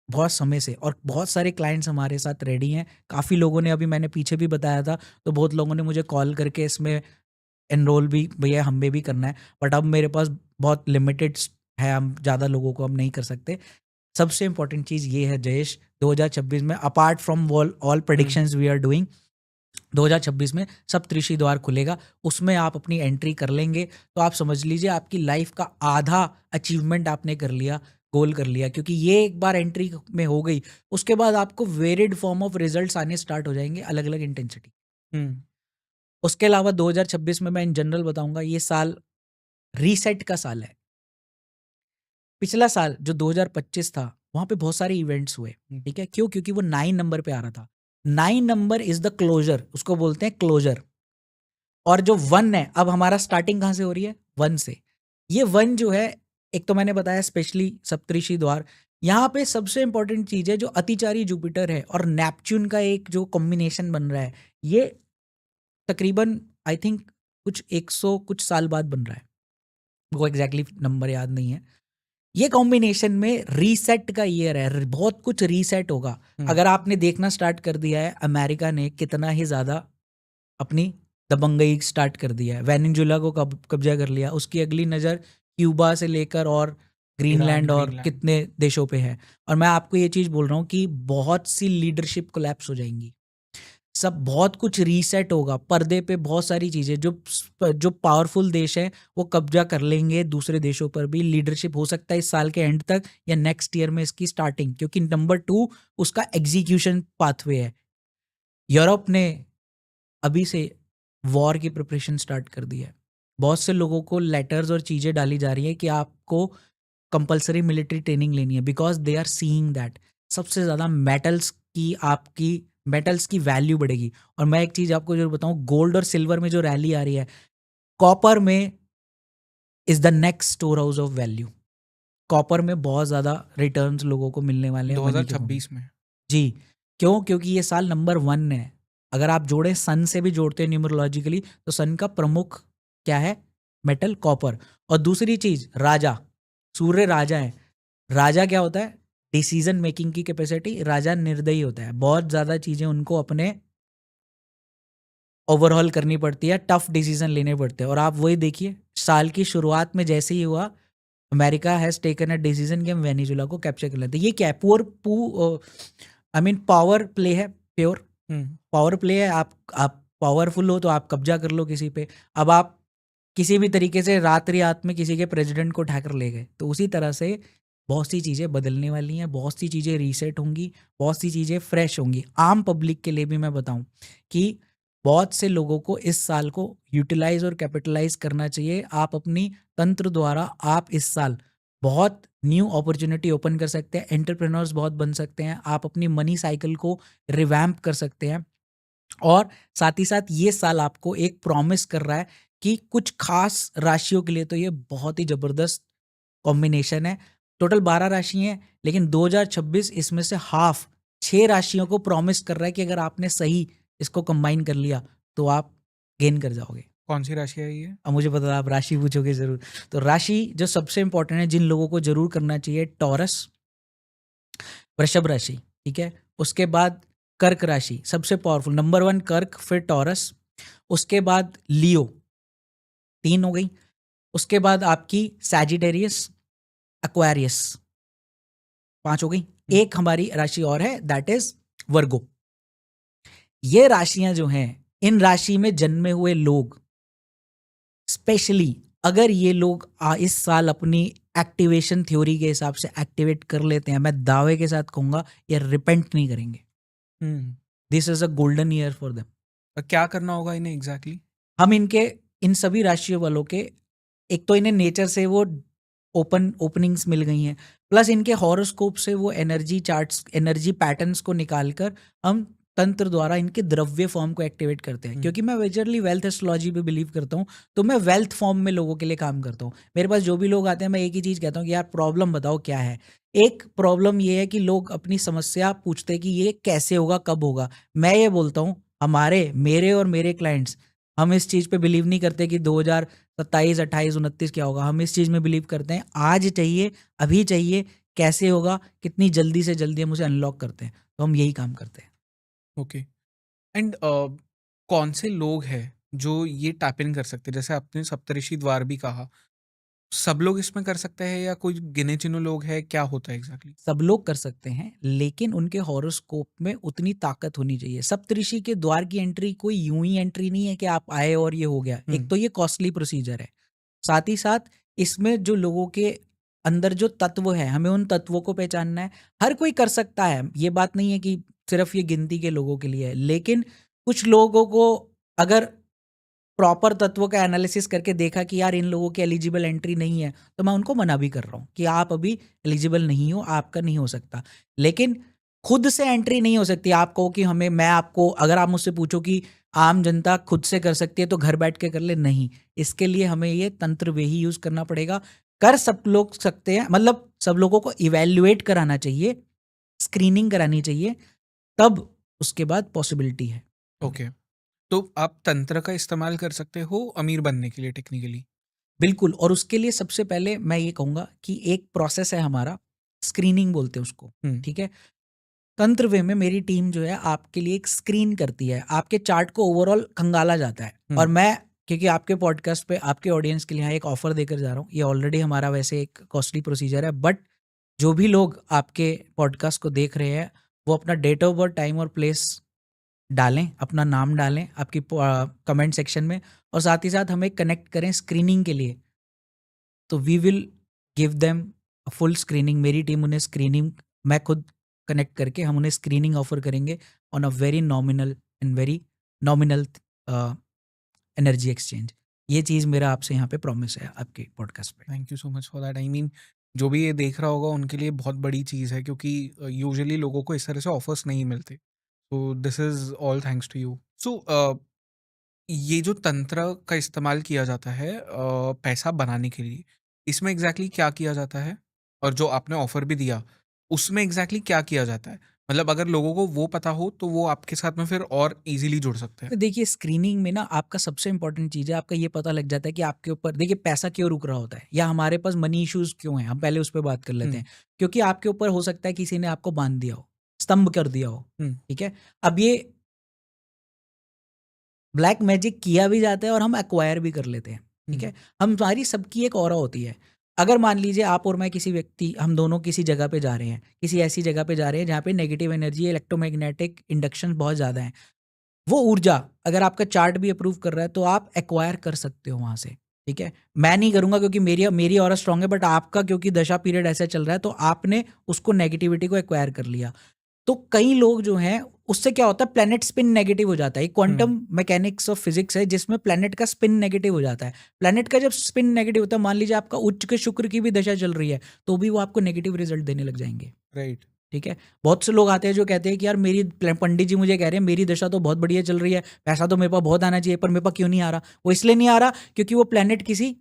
बहुत समय से, और बहुत सारे क्लाइंट्स हमारे साथ रेडी हैं। काफ़ी लोगों ने, अभी मैंने पीछे भी बताया था, तो बहुत लोगों ने मुझे कॉल करके इसमें एनरोल भी, भैया हमें भी करना है, बट अब मेरे पास बहुत लिमिटेड है, हम ज़्यादा लोगों को अब नहीं कर सकते। सबसे इंपॉर्टेंट चीज़ ये है जयेश, 2026 में apart from all predictions we are doing, 2026 में सप्तऋषि द्वार खुलेगा, उसमें आप अपनी एंट्री कर लेंगे तो आप समझ लीजिए आपकी लाइफ का आधा अचीवमेंट आपने कर लिया, गोल कर लिया, क्योंकि ये एक बार एंट्री में हो गई, उसके बाद आपको वेरिड फॉर्म ऑफ रिजल्ट्स आने स्टार्ट हो जाएंगे, अलग अलग इंटेंसिटी। उसके अलावा 2026 में मैं इन जनरल बताऊंगा, ये साल रीसेट का साल है। पिछला साल जो 2025 था, वहां पे बहुत सारे इवेंट्स हुए, ठीक है, क्यों, क्योंकि वो 9 नंबर पे आ रहा था। 9 नंबर इज द क्लोजर, उसको बोलते हैं क्लोजर। और जो 1 है, अब हमारा स्टार्टिंग कहाँ से हो रही है, 1 से। ये 1 जो है, एक तो मैंने बताया स्पेशली सप्तऋषि द्वार, यहाँ पे सबसे इंपॉर्टेंट चीज है जो अतिचारी जुपिटर है और नेपच्यून का एक जो कॉम्बिनेशन बन रहा है, ये तकरीबन आई थिंक कुछ 100 कुछ साल बाद बन रहा है, वो एग्जैक्टली नंबर याद नहीं है। ये कॉम्बिनेशन में रीसेट का ईयर है, बहुत कुछ रीसेट होगा। अगर आपने देखना स्टार्ट कर दिया है, अमेरिका ने कितना ही ज्यादा अपनी दबंगई स्टार्ट कर दिया है, वेनेजुएला को कब्जा कर लिया, उसकी अगली नज़र क्यूबा से लेकर और ग्रीनलैंड और कितने देशों पे है। और मैं आपको ये चीज़ बोल रहा हूँ कि बहुत सी लीडरशिप कोलैप्स हो जाएंगी, सब बहुत कुछ रीसेट होगा, पर्दे पे बहुत सारी चीज़ें, जो पावरफुल देश है वो कब्जा कर लेंगे दूसरे देशों पर भी। लीडरशिप हो सकता है इस साल के एंड तक या नेक्स्ट ईयर में इसकी स्टार्टिंग, क्योंकि नंबर 2 उसका एग्जीक्यूशन पाथवे है। यूरोप ने अभी से वॉर की प्रिपरेशन स्टार्ट कर दी है, बहुत से लोगों को लेटर्स और चीज़ें डाली जा रही है कि आपको कंपलसरी मिलिट्री ट्रेनिंग लेनी है, because they are seeing that सबसे ज़्यादा मेटल्स की वैल्यू बढ़ेगी। और मैं एक चीज़ आपको जरूर बताऊं, गोल्ड और सिल्वर में जो रैली आ रही है, कॉपर में is the next store house of value. Copper में बहुत ज़्यादा रिटर्न्स लोगों को मिलने वाले हैं 2026 में। जी, क्यों, क्योंकि ये साल नंबर 1 है। अगर आप जोड़ें सन से भी जोड़ते हैं न्यूमरोलॉजिकली, तो सन का प्रमुख क्या है? Metal copper. और दूसरी चीज राजा, सूर्य राजा है। राजा क्या होता है? डिसीजन मेकिंग की कैपेसिटी। राजा निर्दयी होता है, बहुत ज्यादा चीजें उनको अपने ओवरऑल करनी पड़ती है, टफ डिसीजन लेने पड़ते हैं। और आप वही देखिए, साल की शुरुआत में जैसे ही हुआ, America has taken a decision कि हम वेनेजुला को कैप्चर कर लेते हैं। ये क्या है? आई मीन पावर प्ले है, प्योर पावर प्ले है। आप पावरफुल हो तो आप कब्जा कर लो किसी पे। अब आप किसी भी तरीके से रात में किसी के प्रेसिडेंट को उठाकर ले गए, तो उसी तरह से बहुत सी चीज़ें बदलने वाली हैं, बहुत सी चीज़ें रीसेट होंगी, बहुत सी चीज़ें फ्रेश होंगी। आम पब्लिक के लिए भी मैं बताऊं कि बहुत से लोगों को इस साल को यूटिलाइज और कैपिटलाइज करना चाहिए। आप अपनी तंत्र द्वारा आप इस साल बहुत न्यू अपॉर्चुनिटी ओपन कर सकते हैं, एंटरप्रेन्योर्स बहुत बन सकते हैं, आप अपनी मनी साइकिल को रिवैम्प कर सकते हैं। और साथ ही साथ ये साल आपको एक प्रॉमिस कर रहा है कि कुछ खास राशियों के लिए तो ये बहुत ही जबरदस्त कॉम्बिनेशन है। टोटल 12 राशि हैं, लेकिन 2026 इसमें से हाफ 6 राशियों को प्रॉमिस कर रहा है कि अगर आपने सही इसको कंबाइन कर लिया तो आप गेन कर जाओगे। कौन सी राशि है ये? अब मुझे पता है आप राशि पूछोगे जरूर। तो राशि जो सबसे इंपॉर्टेंट है, जिन लोगों को जरूर करना चाहिए, टॉरस, वृषभ राशि, ठीक है। उसके बाद कर्क राशि सबसे पावरफुल, नंबर 1 कर्क, फिर टॉरस, उसके बाद लियो, 3 हो गई। उसके बाद आपकी सैजिटेरियस, एक्वेरियस, 5 हो गई। एक हमारी राशि और है, दैट इज वर्गो। ये राशियां जो हैं, इन राशि में जन्मे हुए लोग स्पेशली, अगर ये लोग इस साल अपनी एक्टिवेशन थ्योरी के हिसाब से एक्टिवेट कर लेते हैं, मैं दावे के साथ कहूंगा ये रिपेंट नहीं करेंगे। This is a golden year for them. क्या करना होगा इन्हें एग्जैक्टली? हम इन सभी राशियों वालों के, एक तो इन्हें नेचर से वो ओपनिंग्स मिल गई हैं, प्लस इनके हॉरोस्कोप से वो एनर्जी चार्ट्स, एनर्जी पैटर्न्स को निकालकर हम तंत्र द्वारा इनके द्रव्य फॉर्म को एक्टिवेट करते हैं। क्योंकि मैं मेजरली वेल्थ एस्ट्रोलॉजी पे बिलीव करता हूँ, तो मैं वेल्थ फॉर्म में लोगों के लिए काम करता हूँ। मेरे पास जो भी लोग आते हैं, मैं एक ही चीज़ कहता हूँ कि यार प्रॉब्लम बताओ क्या है। एक प्रॉब्लम ये है कि लोग अपनी समस्या पूछते हैं कि ये कैसे होगा, कब होगा। मैं ये बोलता हूँ, मेरे और मेरे क्लाइंट्स, हम इस चीज़ पे बिलीव नहीं करते कि 2027, 28, 29 क्या होगा। हम इस चीज़ में बिलीव करते हैं आज चाहिए, अभी चाहिए, कैसे होगा, कितनी जल्दी से जल्दी हम उसे अनलॉक करते हैं। तो हम यही काम करते हैं। ओके। एंड कौन से लोग हैं जो ये टैप इन कर सकते हैं? जैसे आपने सप्तऋषि द्वार भी कहा, सब लोग इसमें कर सकते हैं या कोई गिने चुने लोग हैं? क्या होता है एग्जैक्टली? सब लोग कर सकते हैं, लेकिन उनके हॉरोस्कोप में उतनी ताकत होनी चाहिए। सप्तऋषि के द्वार की एंट्री कोई यूं ही एंट्री नहीं है कि आप आए और ये हो गया। एक तो ये कॉस्टली प्रोसीजर है, साथ ही साथ इसमें जो लोगों के अंदर जो तत्व है, हमें उन तत्वों को पहचानना है। हर कोई कर सकता है, ये बात नहीं है कि सिर्फ ये गिनती के लोगों के लिए है, लेकिन कुछ लोगों को अगर प्रॉपर तत्वों का एनालिसिस करके देखा कि यार इन लोगों की एलिजिबल एंट्री नहीं है, तो मैं उनको मना भी कर रहा हूँ कि आप अभी एलिजिबल नहीं हो, आपका नहीं हो सकता। लेकिन खुद से एंट्री नहीं हो सकती। आप कहो कि हमें, मैं आपको, अगर आप मुझसे पूछो कि आम जनता खुद से कर सकती है तो घर बैठ के कर ले, नहीं। इसके लिए हमें ये तंत्र वे ही यूज करना पड़ेगा। कर सब लोग सकते हैं, मतलब सब लोगों को इवेल्युएट कराना चाहिए, स्क्रीनिंग करानी चाहिए, तब उसके बाद पॉसिबिलिटी है। ओके। तो आप तंत्र का इस्तेमाल कर सकते हो अमीर बनने के लिए टेक्निकली? बिल्कुल। और उसके लिए सबसे पहले मैं ये कहूँगा कि एक प्रोसेस है हमारा, स्क्रीनिंग बोलते हैं उसको, ठीक है। तंत्र वे में मेरी टीम जो है आपके लिए एक स्क्रीन करती है, आपके चार्ट को ओवरऑल खंगाला जाता है। और मैं, क्योंकि आपके पॉडकास्ट पे आपके ऑडियंस के लिए यहाँ एक ऑफर देकर जा रहा हूँ, ये ऑलरेडी हमारा वैसे एक कॉस्टली प्रोसीजर है, बट जो भी लोग आपके पॉडकास्ट को देख रहे हैं, वो अपना डेट ऑफ बर्थ, टाइम और प्लेस डालें, अपना नाम डालें आपकी कमेंट सेक्शन में, और साथ ही साथ हमें कनेक्ट करें स्क्रीनिंग के लिए। तो we will give them full screening. मेरी टीम उन्हें स्क्रीनिंग, मैं खुद कनेक्ट करके हम उन्हें स्क्रीनिंग ऑफर करेंगे on a very nominal energy exchange. ये चीज़ मेरा आपसे यहाँ पे प्रॉमिस है आपके पॉडकास्ट पे। Thank you so much for that. I mean, जो भी ये देख रहा होगा उनके लिए बहुत बड़ी चीज़ है, क्योंकि यूजुअली लोगों को इस तरह से ऑफर्स नहीं मिलते। So this is all thanks to you. So ये जो तंत्र का इस्तेमाल किया जाता है पैसा बनाने के लिए, इसमें एग्जैक्टली क्या किया जाता है? और जो आपने ऑफर भी दिया, उसमें एग्जैक्टली क्या किया जाता है? मतलब अगर लोगों को वो पता हो तो वो आपके साथ में फिर और इजीली जुड़ सकते हैं। तो देखिए स्क्रीनिंग में ना आपका सबसे इंपॉर्टेंट चीज़ है, आपका ये पता लग जाता है कि आपके ऊपर देखिए पैसा क्यों रुक रहा होता है या हमारे पास मनी इश्यूज क्यों हैं, हम पहले उस पर बात कर लेते हम्म, हैं। क्योंकि आपके ऊपर हो सकता है किसी ने आपको बांध दिया हो, स्तंभ कर दिया हो। हम्म, ठीक है, अब ये ब्लैक मैजिक किया भी जाता है और हम एक्वायर भी कर लेते हैं। ठीक है, हमारी सबकी एक ऑरा होती है। अगर मान लीजिए आप और मैं किसी व्यक्ति, हम दोनों किसी जगह पे जा रहे हैं, किसी ऐसी जगह पे जा रहे हैं जहाँ पे नेगेटिव एनर्जी, इलेक्ट्रोमैग्नेटिक इंडक्शन बहुत ज़्यादा है, वो ऊर्जा अगर आपका चार्ट भी अप्रूव कर रहा है तो आप एक्वायर कर सकते हो वहाँ से। ठीक है, मैं नहीं करूँगा क्योंकि मेरी मेरी ऑरा स्ट्रांग है, बट आपका क्योंकि दशा पीरियड ऐसा चल रहा है तो आपने उसको नेगेटिविटी को एक्वायर कर लिया। तो कई लोग जो हैं, उससे क्या होता है, प्लैनेट स्पिन नेगेटिव हो जाता है। क्वांटम मैकेनिक्स ऑफ फिजिक्स है जिसमें प्लैनेट का स्पिन नेगेटिव हो जाता है। प्लैनेट का जब स्पिन नेगेटिव होता है, मान लीजिए आपका उच्च के शुक्र की भी दशा चल रही है, तो भी वो आपको नेगेटिव रिजल्ट देने लग जाएंगे। राइट। ठीक है, बहुत से लोग आते हैं जो कहते हैं कि यार मेरी पंडित जी मुझे कह रहे हैं मेरी दशा तो बहुत बढ़िया चल रही है, पैसा तो मेरे पास बहुत आना चाहिए, पर मेरे पास क्यों नहीं आ रहा? वो इसलिए नहीं आ रहा क्योंकि वो प्लैनेट किसी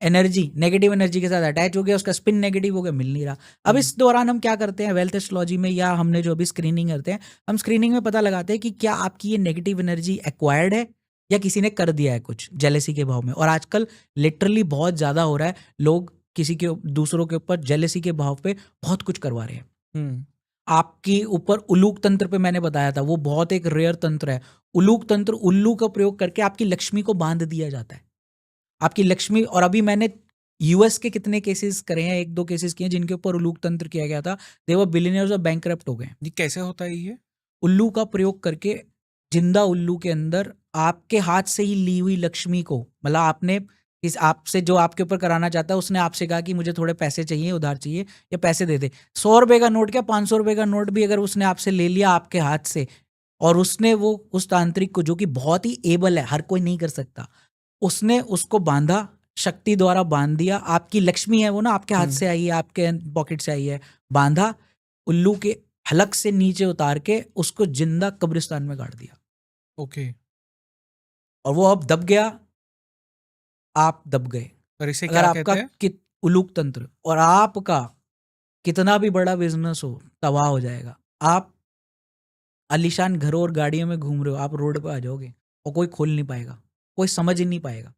एनर्जी, नेगेटिव एनर्जी के साथ अटैच हो गया, उसका स्पिन नेगेटिव हो गया, मिल नहीं रहा। अब इस दौरान हम क्या करते हैं वेल्थ एस्ट्रोलॉजी में, या हमने जो अभी स्क्रीनिंग करते हैं, हम स्क्रीनिंग में पता लगाते हैं कि क्या आपकी ये नेगेटिव एनर्जी एक्वायर्ड है या किसी ने कर दिया है कुछ जेलेसी के भाव में। और आजकल लिटरली बहुत ज़्यादा हो रहा है, लोग किसी के दूसरों के ऊपर जेलेसी के भाव पे बहुत कुछ करवा रहे हैं। आपके ऊपर उलूक तंत्र पे मैंने बताया था, वो बहुत एक रेयर तंत्र है। उलूक तंत्र, उल्लू का प्रयोग करके आपकी लक्ष्मी को बांध दिया जाता है, आपकी लक्ष्मी। और अभी मैंने यूएस के कितने केसेस करे हैं, एक दो केसेस किए हैं जिनके ऊपर उलूक तंत्र किया गया था, दे वर बिलियनियर्स और बैंकरप्ट हो गए। ये कैसे होता है ये? उल्लू का प्रयोग करके, जिंदा उल्लू के अंदर आपके हाथ से ही ली हुई लक्ष्मी को, मतलब आपने इस आपसे जो आपके ऊपर कराना चाहता है, उसने आपसे कहा कि मुझे थोड़े पैसे चाहिए, उधार चाहिए, या पैसे दे दे। 100 रुपए का नोट क्या, 500 रुपए का नोट भी अगर उसने आपसे ले लिया आपके हाथ से, और उसने वो उस तांत्रिक को, जो कि बहुत ही एबल है, हर कोई नहीं कर सकता, उसने उसको बांधा, शक्ति द्वारा बांध दिया, आपकी लक्ष्मी है वो ना, आपके हाथ से आई है, आपके पॉकेट से आई है, बांधा, उल्लू के हलक से नीचे उतार के उसको जिंदा कब्रिस्तान में गाड़ दिया। ओके। और वो अब दब गया, आप दब गए। और इसे अगर क्या आपका कहते हैं? उलूक तंत्र, और आपका कितना भी बड़ा बिजनेस हो, तबाह हो जाएगा। आप आलीशान घरों और गाड़ियों में घूम रहे हो, आप रोड पे आ जाओगे और कोई खोल नहीं पाएगा, कोई समझ ही नहीं पाएगा।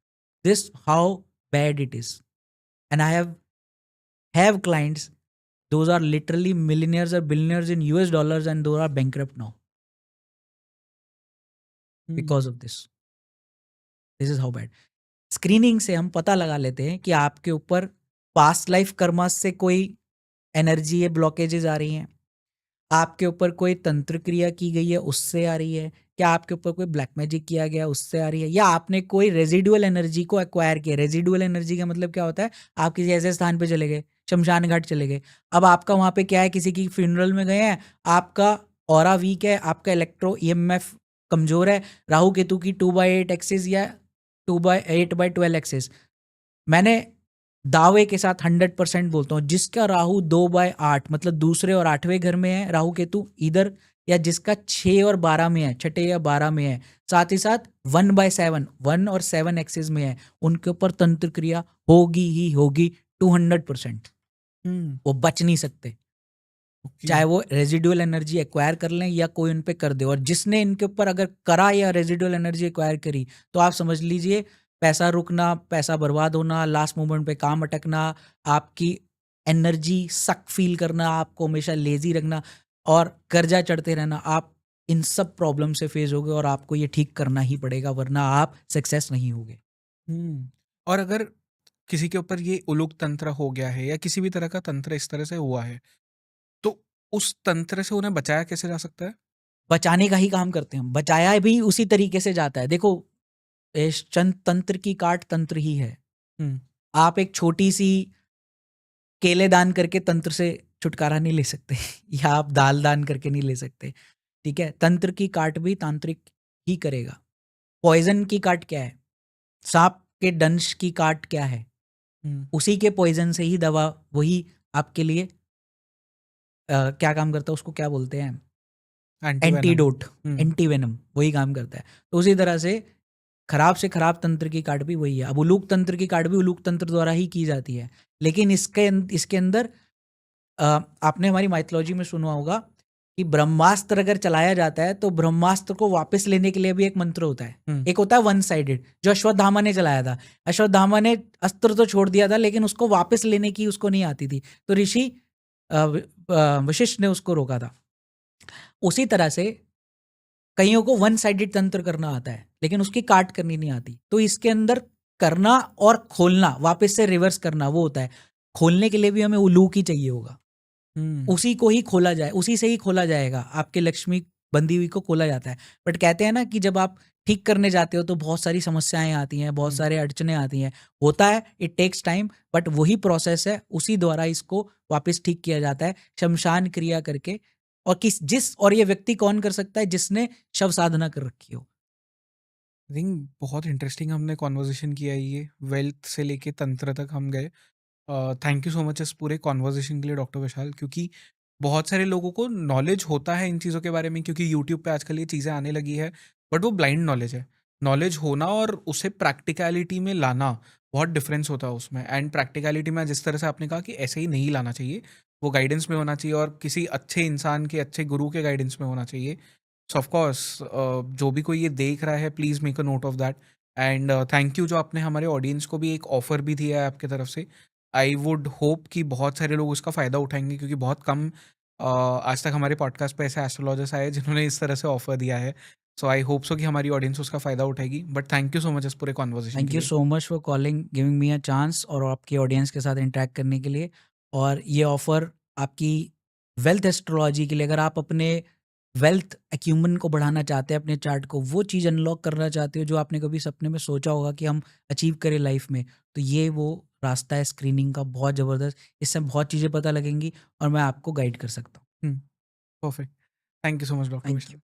This how bad it is. And I have clients, those are literally millionaires or billionaires in US dollars, and those are bankrupt now because of this. This is how bad. Screening से हम पता लगा लेते हैं कि आपके ऊपर past life Karma से कोई एनर्जी है, ब्लॉकेजेस आ रही हैं, आपके ऊपर कोई तंत्र क्रिया की गई है उससे आ रही है, क्या आपके ऊपर कोई ब्लैक मैजिक किया गया उससे आ रही है, या आपने कोई रेजिडुअल एनर्जी को एक्वायर किया। रेजिडुअल एनर्जी का मतलब क्या होता है, आप किसी ऐसे स्थान पे चले गए, शमशान घाट चले गए, अब आपका वहाँ पे क्या है, किसी की फ्यूनरल में गए हैं, आपका ऑरा वीक है, आपका इलेक्ट्रो ईएमएफ कमजोर है, राहु केतु की 2/8 एक्सिस या 2/8/12 एक्सिस। मैंने दावे के साथ 100% बोलता हूँ, जिसका राहु 2/8 मतलब दूसरे और 8वें घर में है राहु केतु इधर, या जिसका 6 और 12 में है, छठे या 12 में है, साथ ही साथ 1/7 1 और 7 एक्सिस में है, उनके ऊपर तंत्र क्रिया होगी ही होगी 200%। वो बच नहीं सकते, चाहे वो रेजिडुअल एनर्जी एक्वायर कर लें या कोई उन पे कर दे। और जिसने इनके ऊपर अगर करा या रेजिडुअल एनर्जी एक्वायर करी, तो आप समझ लीजिए पैसा रुकना, पैसा बर्बाद होना, लास्ट मोमेंट पे काम अटकना, आपकी एनर्जी सक फील करना, आपको हमेशा लेजी रखना और कर्जा चढ़ते रहना, आप इन सब प्रॉब्लम से फेस होगे और आपको ये ठीक करना ही पड़ेगा, वरना आप सक्सेस नहीं होगे। और अगर किसी के ऊपर ये उलूक तंत्र हो गया है या किसी भी तरह का तंत्र इस तरह से हुआ है, तो उस तंत्र से उन्हें बचाया कैसे जा सकता है? बचाने का ही काम करते हैं, बचाया भी उसी तरीके से जाता है। देखो, चंद तंत्र की काट तंत्र ही है। आप एक छोटी सी केले दान करके तंत्र से छुटकारा नहीं ले सकते या आप दाल दान करके नहीं ले सकते। ठीक है, तंत्र की काट भी तांत्रिक ही करेगा। पॉइजन की काट क्या है, सांप के डंश की काट क्या है, उसी के पॉइजन से ही दवा, वही आपके लिए क्या काम करता है, उसको क्या बोलते हैं, एंटीडोट, एंटीवेनम, वही काम करता है। तो उसी तरह से खराब से खराब तंत्र की काट भी वही है। अब उलूक तंत्र की काट भी उलूक तंत्र द्वारा ही की जाती है, लेकिन इसके अंदर आपने हमारी माइथोलॉजी में सुना होगा कि ब्रह्मास्त्र अगर चलाया जाता है तो ब्रह्मास्त्र को वापस लेने के लिए भी एक मंत्र होता है। एक होता है वन साइडेड, जो अश्वत्थामा ने चलाया था। अश्वत्थामा ने अस्त्र तो छोड़ दिया था, लेकिन उसको वापस लेने की उसको नहीं आती थी, तो ऋषि वशिष्ठ ने उसको रोका था। उसी तरह से कईयों को वन साइडेड तंत्र करना आता है, लेकिन उसकी काट करनी नहीं आती। तो इसके अंदर करना और खोलना, वापस से रिवर्स करना, वो होता है। खोलने के लिए भी हमें उलूक ही चाहिए होगा, उसी को ही खोला जाए, उसी से ही खोला जाएगा। आपके लक्ष्मी बंदी हुई को खोला जाता है। बट कहते हैं ना कि जब आप ठीक करने जाते हो तो बहुत सारी समस्याएं आती हैं, बहुत सारे अड़चने आती हैं, होता है, इट टेक्स टाइम, बट वही प्रोसेस है, उसी द्वारा इसको वापस ठीक किया जाता है, शमशान क्रिया करके। और और ये व्यक्ति कौन कर सकता है? जिसने शव साधना कर रखी हो। आई थिंक बहुत इंटरेस्टिंग हमने कॉन्वर्जेशन किया है, ये वेल्थ से लेके तंत्र तक हम गए। थैंक यू सो मच इस पूरे कॉन्वर्जेशन के लिए डॉक्टर विशाल, क्योंकि बहुत सारे लोगों को नॉलेज होता है इन चीज़ों के बारे में, क्योंकि यूट्यूब पे आजकल ये चीज़ें आने लगी है, बट वो ब्लाइंड नॉलेज है। नॉलेज होना और उसे प्रैक्टिकलिटी में लाना, बहुत डिफरेंस होता है उसमें। एंड प्रैक्टिकलिटी में जिस तरह से आपने कहा कि ऐसे ही नहीं लाना चाहिए, वो गाइडेंस में होना चाहिए और किसी अच्छे इंसान के, अच्छे गुरु के गाइडेंस में होना चाहिए। सो ऑफ कोर्स जो भी कोई ये देख रहा है, please make a note of that. And thank you जो आपने हमारे ऑडियंस को भी एक ऑफ़र भी दिया है आपकी तरफ से। आई वुड होप कि बहुत सारे लोग उसका फ़ायदा उठाएँगे, क्योंकि बहुत कम आज तक हमारे पॉडकास्ट पे ऐसे एस्ट्रोलॉजर्स आए जिन्होंने इस तरह से ऑफ़र दिया है। सो आई होप सो कि हमारी ऑडियंस उसका फ़ायदा उठाएगी। But thank you so much इस पूरे कन्वर्सेशन थैंक के यू लिए। So much for calling, giving me a chance और आपकी ऑडियंस के साथ इंटरेक्ट करने के लिए। और ये ऑफर आपकी वेल्थ एस्ट्रोलॉजी के लिए, अगर आप अपने वेल्थ एक्यूमन को बढ़ाना चाहते हैं, अपने चार्ट को, वो चीज़ अनलॉक करना चाहते हो जो आपने कभी सपने में सोचा होगा कि हम अचीव करें लाइफ में, तो ये वो रास्ता है स्क्रीनिंग का, बहुत ज़बरदस्त। इससे बहुत चीज़ें पता लगेंगी और मैं आपको गाइड कर सकता हूँ। Perfect. Thank you so much doctor thank you. Vishal.